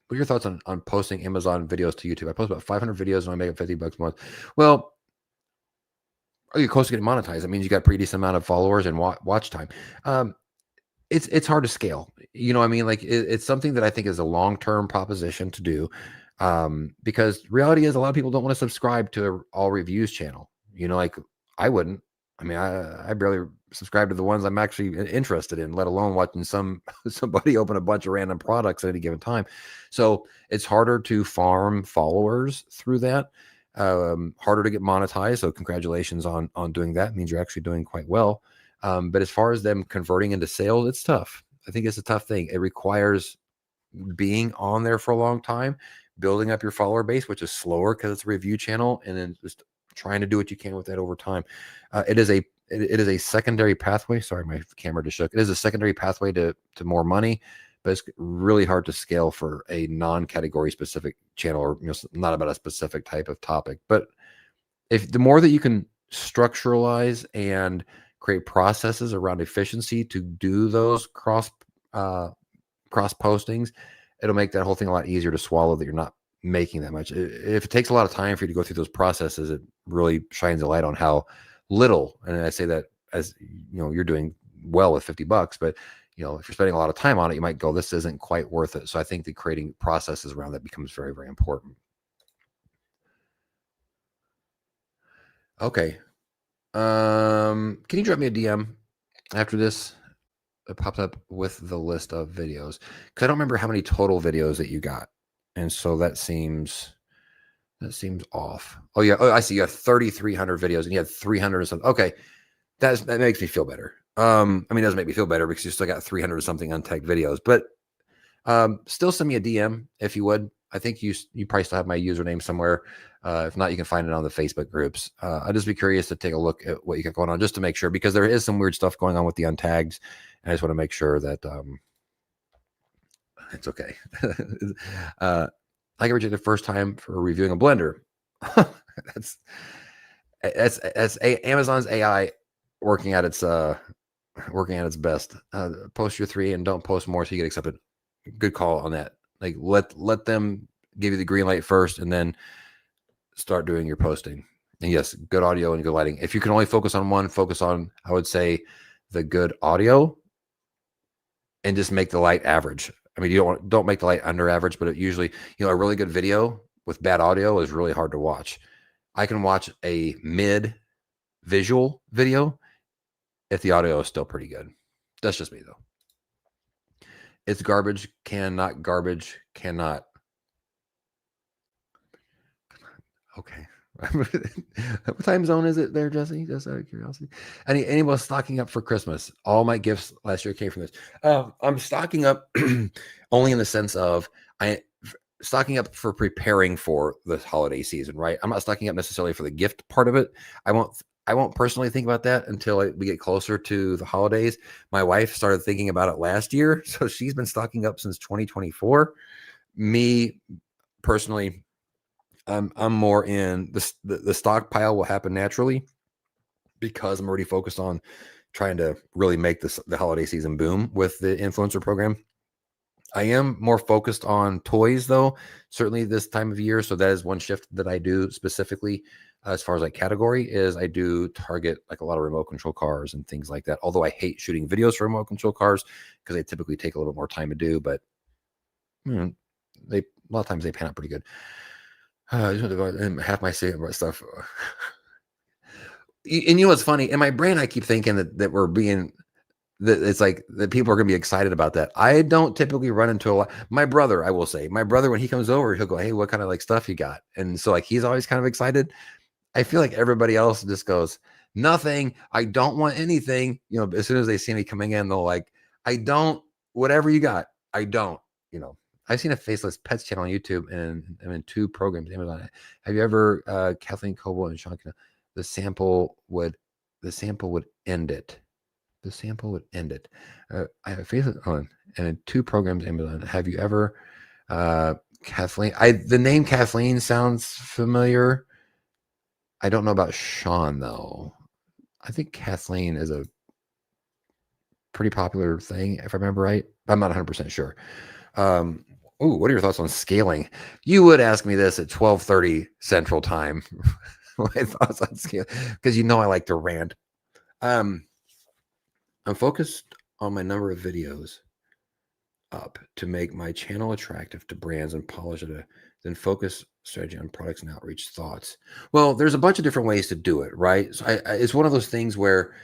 [SPEAKER 1] What are your thoughts on posting Amazon videos to YouTube? I post about 500 videos and I make $50 a month. Well, are you close to getting monetized? That means you got a pretty decent amount of followers and watch time. It's hard to scale. You know what I mean? Like it's something that I think is a long-term proposition to do. Because reality is a lot of people don't want to subscribe to an all reviews channel. Like I wouldn't. I mean, I barely subscribe to the ones I'm actually interested in, let alone watching somebody open a bunch of random products at any given time. So it's harder to farm followers through that. Harder to get monetized. So congratulations on doing that. It means you're actually doing quite well. But as far as them converting into sales, it's tough. I think it's a tough thing. It requires being on there for a long time, building up your follower base, which is slower because it's a review channel, and then just trying to do what you can with that over time. It is a secondary pathway. Sorry, my camera just shook. It is a secondary pathway to more money, but it's really hard to scale for a non-category specific channel, or not about a specific type of topic. But if the more that you can structuralize and create processes around efficiency to do those cross postings, it'll make that whole thing a lot easier to swallow, that you're not making that much. If it takes a lot of time for you to go through those processes, it really shines a light on how little, and I say that as you're doing well with $50, but if you're spending a lot of time on it, you might go, this isn't quite worth it. So I think that creating processes around that becomes very, very important. Okay. Can you drop me a DM after this? It popped up with the list of videos, because I don't remember how many total videos that you got, and so that seems off. Oh yeah, I see. You have 3,300 videos, and you had 300 or something. Okay, that makes me feel better. I mean, it doesn't make me feel better because you still got 300 or something untagged videos, but still send me a DM if you would. I think you probably still have my username somewhere. If not, you can find it on the Facebook groups. I'd just be curious to take a look at what you got going on just to make sure, because there is some weird stuff going on with the untags. And I just want to make sure that it's okay. I got rejected the first time for reviewing a blender. that's Amazon's AI working at its best. Post your 3 and don't post more so you get accepted. Good call on that. Like let them give you the green light first and then start doing your posting. And yes, good audio and good lighting. If you can only focus on one, focus on, I would say, the good audio and just make the light average. I mean, don't make the light under average, but it usually, a really good video with bad audio is really hard to watch. I can watch a mid visual video if the audio is still pretty good. That's just me though. It's garbage can, not garbage cannot. Okay. What time zone is it there, Jesse? Just out of curiosity. Anyone stocking up for Christmas? All my gifts last year came from this. I'm stocking up only in the sense of stocking up for preparing for the holiday season, right? I'm not stocking up necessarily for the gift part of it. I won't personally think about that until we get closer to the holidays. My wife started thinking about it last year, so she's been stocking up since 2024. Me personally, I'm more in the stockpile will happen naturally because I'm already focused on trying to really make the holiday season boom with the influencer program. I am more focused on toys though, certainly this time of year. So that is one shift that I do specifically as far as like category is I do target like a lot of remote control cars and things like that. Although I hate shooting videos for remote control cars because they typically take a little bit more time to do, but a lot of times they pan out pretty good. I just want to go and half my stuff. And you know what's funny? In my brain, I keep thinking that we're being that it's like that people are going to be excited about that. I don't typically run into a lot. My brother, I will say, when he comes over, he'll go, "Hey, what kind of like stuff you got?" And so like he's always kind of excited. I feel like everybody else just goes, "Nothing. I don't want anything." As soon as they see me coming in, they'll like, "I don't. Whatever you got, I don't." I've seen a faceless pets channel on YouTube, and I'm in 2 programs. Amazon. Have you ever Kathleen Coble and Sean? The sample would end it. The sample would end it. I have a faceless on and in 2 programs. Amazon. Have you ever Kathleen? The name Kathleen sounds familiar. I don't know about Sean though. I think Kathleen is a pretty popular thing, if I remember right. I'm not 100% sure. What are your thoughts on scaling? You would ask me this at 12:30 Central Time. My thoughts on scaling, because I like to rant. I'm focused on my number of videos up to make my channel attractive to brands and polish it, then focus strategy on products and outreach thoughts. Well, there's a bunch of different ways to do it, right? So it's one of those things where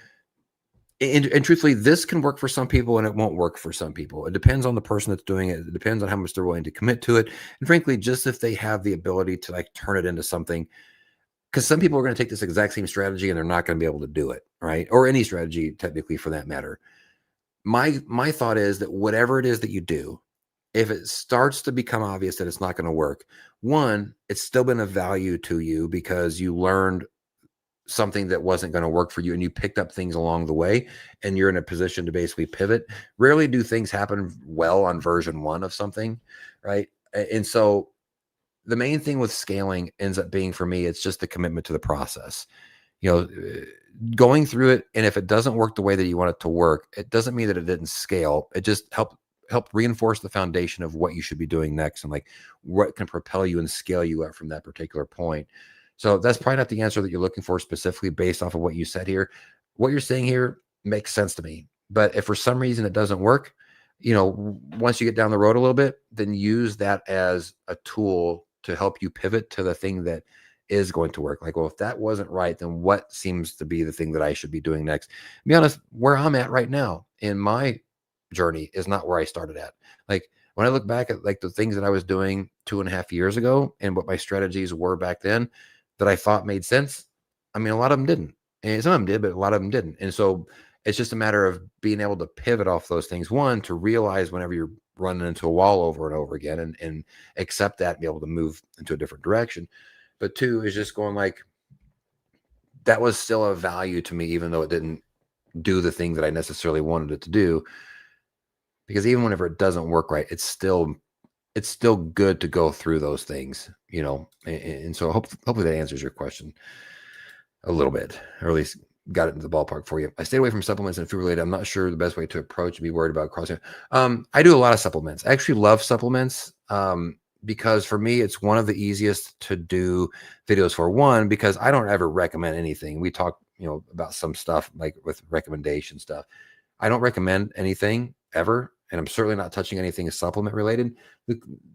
[SPEAKER 1] and truthfully, this can work for some people and it won't work for some people. It depends on the person that's doing it. It depends on how much they're willing to commit to it. And frankly, just if they have the ability to like turn it into something, because some people are going to take this exact same strategy and they're not going to be able to do it, right? Or any strategy technically for that matter. My thought is that whatever it is that you do, if it starts to become obvious that it's not going to work, one, it's still been of value to you because you learned something that wasn't going to work for you and you picked up things along the way and you're in a position to basically pivot. Rarely do things happen well on version 1 of something, right? And so the main thing with scaling ends up being, for me, it's just the commitment to the process. Going through it, and if it doesn't work the way that you want it to work, it doesn't mean that it didn't scale. It just help reinforce the foundation of what you should be doing next and like what can propel you and scale you up from that particular point. So that's probably not the answer that you're looking for specifically based off of what you said here. What you're saying here makes sense to me. But if for some reason it doesn't work, once you get down the road a little bit, then use that as a tool to help you pivot to the thing that is going to work. Like, well, if that wasn't right, then what seems to be the thing that I should be doing next? To be honest, where I'm at right now in my journey is not where I started at. Like when I look back at like the things that I was doing 2.5 years ago and what my strategies were back then that I thought made sense, I mean, a lot of them didn't. And some of them did, but a lot of them didn't. And so it's just a matter of being able to pivot off those things. One, to realize whenever you're running into a wall over and over again, and accept that and be able to move into a different direction. But two is just going like, that was still a value to me, even though it didn't do the thing that I necessarily wanted it to do. Because even whenever it doesn't work right, it's still good to go through those things, and so hopefully that answers your question a little bit, or at least got it into the ballpark for you. I stayed away from supplements and food related. I'm not sure the best way to approach and be worried about crossing. I do a lot of supplements. I actually love supplements, because for me, it's one of the easiest to do videos for. One, because I don't ever recommend anything. We talk, about some stuff like with recommendation stuff. I don't recommend anything ever, and I'm certainly not touching anything supplement related.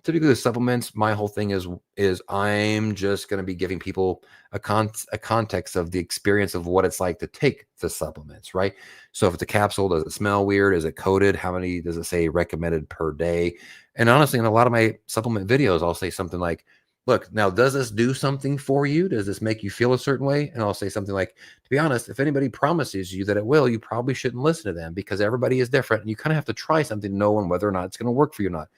[SPEAKER 1] Typically, the supplements, my whole thing is I'm just going to be giving people a context of the experience of what it's like to take the supplements, right? So if it's a capsule, does it smell weird? Is it coated? How many does it say recommended per day? And honestly, in a lot of my supplement videos, I'll say something like, look, now, does this do something for you? Does this make you feel a certain way? And I'll say something like, to be honest, if anybody promises you that it will, you probably shouldn't listen to them, because everybody is different. And you kind of have to try something to know whether or not it's going to work for you or not.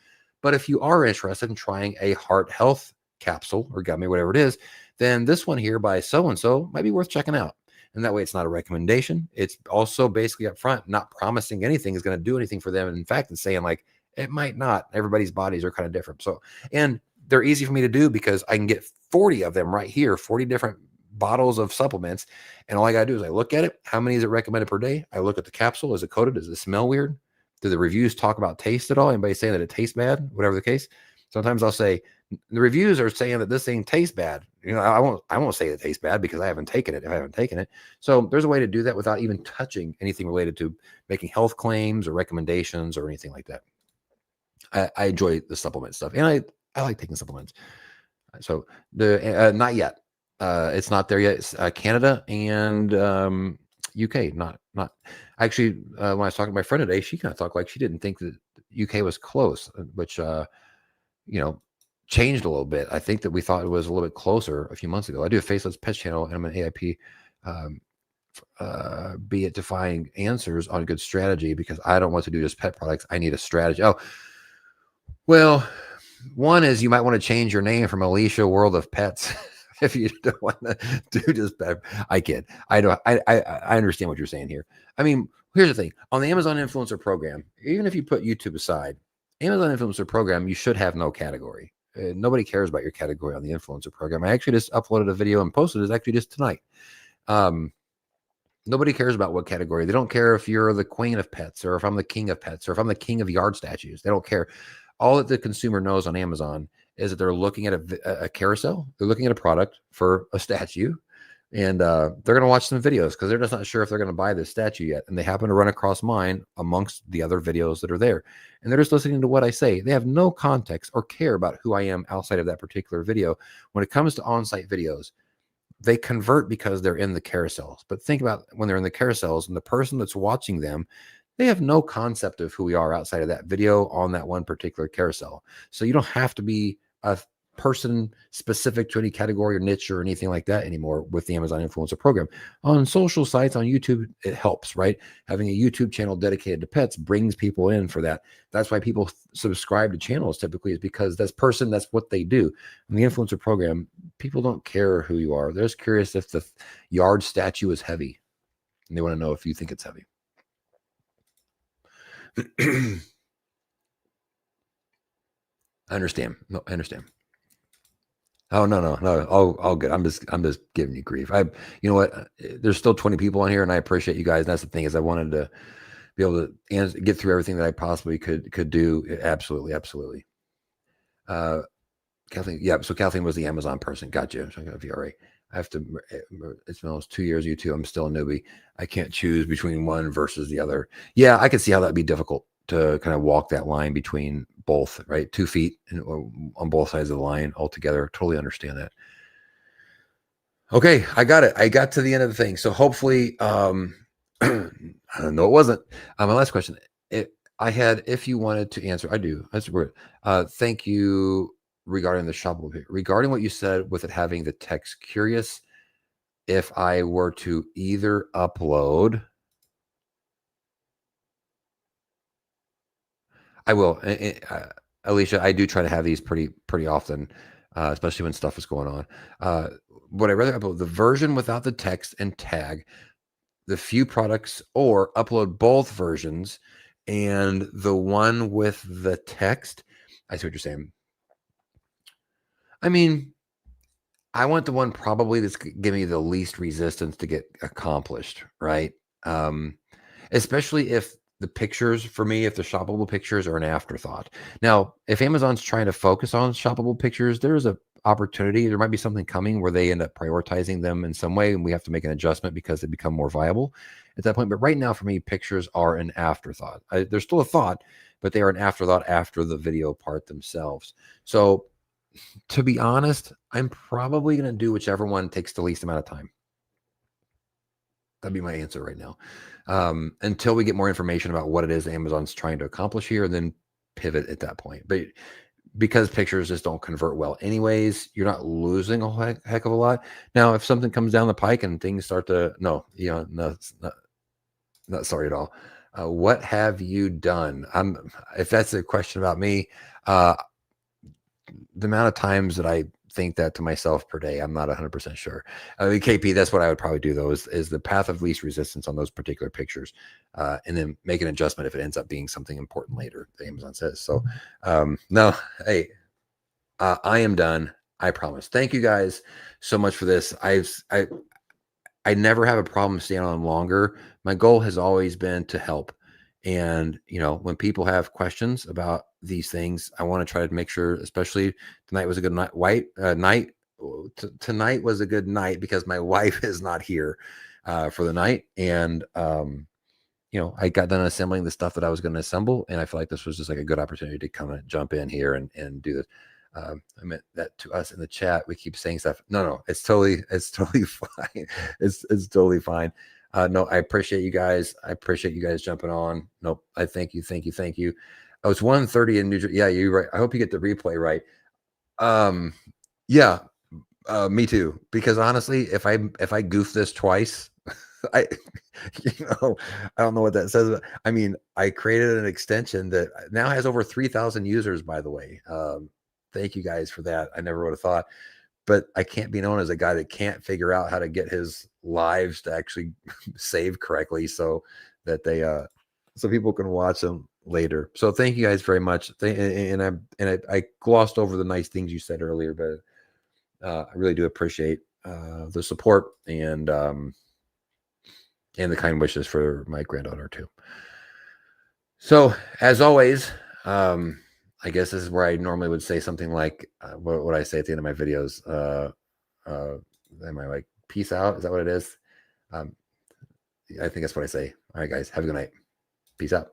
[SPEAKER 1] But if you are interested in trying a heart health capsule or gummy, whatever it is, then this one here by so-and-so might be worth checking out. And that way it's not a recommendation. It's also basically up front, not promising anything is going to do anything for them. And in fact, it's saying like, it might not. Everybody's bodies are kind of different. So, and they're easy for me to do because I can get 40 of them right here, 40 different bottles of supplements. And all I got to do is I look at it. How many is it recommended per day? I look at the capsule. Is it coated? Does it smell weird? Do the reviews talk about taste at all? Anybody saying that it tastes bad? Whatever the case. Sometimes I'll say the reviews are saying that this thing tastes bad. I won't say it tastes bad because I haven't taken it if I haven't taken it. So there's a way to do that without even touching anything related to making health claims or recommendations or anything like that. I enjoy the supplement stuff, and I like taking supplements. So the not yet. It's not there yet. It's Canada and UK. Not actually. When I was talking to my friend today, she kind of talked like she didn't think that UK was close, which changed a little bit. I think that we thought it was a little bit closer a few months ago. I do a Faceless Pets channel, and I'm an AIP. Be it to find answers on good strategy, because I don't want to do just pet products. I need a strategy. Oh, well, one is you might want to change your name from Alicia World of Pets if you don't want to do just pet. I kid. I don't. I understand what you're saying here. I mean, here's the thing: on the Amazon Influencer Program, even if you put YouTube aside, Amazon Influencer Program, you should have no category. Nobody cares about your category on the Influencer Program. I actually just uploaded a video and posted it actually just tonight. Nobody cares about what category. They don't care if you're the queen of pets or if I'm the king of pets or if I'm the king of yard statues. They don't care. All that the consumer knows on Amazon is that they're looking at a carousel. They're looking at a product for a statue, and they're going to watch some videos because they're just not sure if they're going to buy this statue yet. And they happen to run across mine amongst the other videos that are there. And they're just listening to what I say. They have no context or care about who I am outside of that particular video. When it comes to on-site videos, they convert because they're in the carousels. But think about when they're in the carousels and the person that's watching them, they have no concept of who we are outside of that video on that one particular carousel. So you don't have to be a person specific to any category or niche or anything like that anymore with the Amazon Influencer Program. On social sites, on YouTube, it helps, right? Having a YouTube channel dedicated to pets brings people in for that. That's why people subscribe to channels typically, is because that's what they do. In the Influencer Program, people don't care who you are. They're just curious if the yard statue is heavy, and they want to know if you think it's heavy. I understand. No, I understand. Oh, no. All good. I'm just giving you grief. You know what? There's still 20 people on here, and I appreciate you guys. And that's the thing, is I wanted to be able to get through everything that I possibly could do. Absolutely. Kathleen. Yeah. So Kathleen was the Amazon person. Gotcha. So I got VRA. I have to, it's been almost 2 years, YouTube. I'm still a newbie. I can't choose between one versus the other. Yeah. I could see how that'd be difficult to kind of walk that line between both, right? 2 feet on both sides of the line altogether. Totally understand that. Okay. I got it. I got to the end of the thing. So hopefully, I don't know. It wasn't my last question. I had, if you wanted to answer, I do. That's weird. Thank you. Regarding the shoppable, regarding what you said with it having the text, curious if I were to either upload. I will. Alicia, I do try to have these pretty often, especially when stuff is going on. Uh, what I rather upload the version without the text and tag, the few products, or upload both versions and the one with the text. I see what you're saying. I mean, I want the one probably that's give me the least resistance to get accomplished, right? Um, Especially if the pictures for me, if the shoppable pictures are an afterthought. Now, if Amazon's trying to focus on shoppable pictures, there's a opportunity. There might be something coming where they end up prioritizing them in some way, and we have to make an adjustment because they become more viable at that point. But right now, for me, pictures are an afterthought. They're still a thought, but they are an afterthought after the video part themselves. So, to be honest, I'm probably going to do whichever one takes the least amount of time. That'd be my answer right now. Until we get more information about what it is Amazon's trying to accomplish here, and then pivot at that point. But because pictures just don't convert well anyways, you're not losing a heck of a lot. Now, if something comes down the pike and things start to, no, no, it's not sorry at all. What have you done? If that's a question about me, uh, the amount of times that I think that to myself per day, I'm not 100% sure. I mean, KP, that's what I would probably do though, is the path of least resistance on those particular pictures, and then make an adjustment if it ends up being something important later, Amazon says. So, no, hey, I am done. I promise. Thank you guys so much for this. I never have a problem staying on longer. My goal has always been to help. And, when people have questions about these things, I want to try to make sure, especially tonight was a good night. Tonight was a good night because my wife is not here for the night. And, I got done assembling the stuff that I was going to assemble. And I feel like this was just like a good opportunity to come and jump in here and do this. I meant that to us in the chat. We keep saying stuff. No, it's totally fine. It's totally fine. No, I appreciate you guys. I appreciate you guys jumping on. Nope. I thank you. Oh, it's 1:30 in New Jersey. Yeah, you're right. I hope you get the replay right. Yeah, me too. Because honestly, if I goof this twice, I, I don't know what that says. But I mean, I created an extension that now has over 3,000 users, by the way. Thank you guys for that. I never would have thought, but I can't be known as a guy that can't figure out how to get his lives to actually save correctly so that so people can watch them later. So thank you guys very much. I glossed over the nice things you said earlier, but I really do appreciate the support and the kind wishes for my granddaughter too. So as always, I guess this is where I normally would say something like what I say at the end of my videos. Am I like peace out? Is that what it is? I think that's what I say. All right, guys, have a good night. Peace out.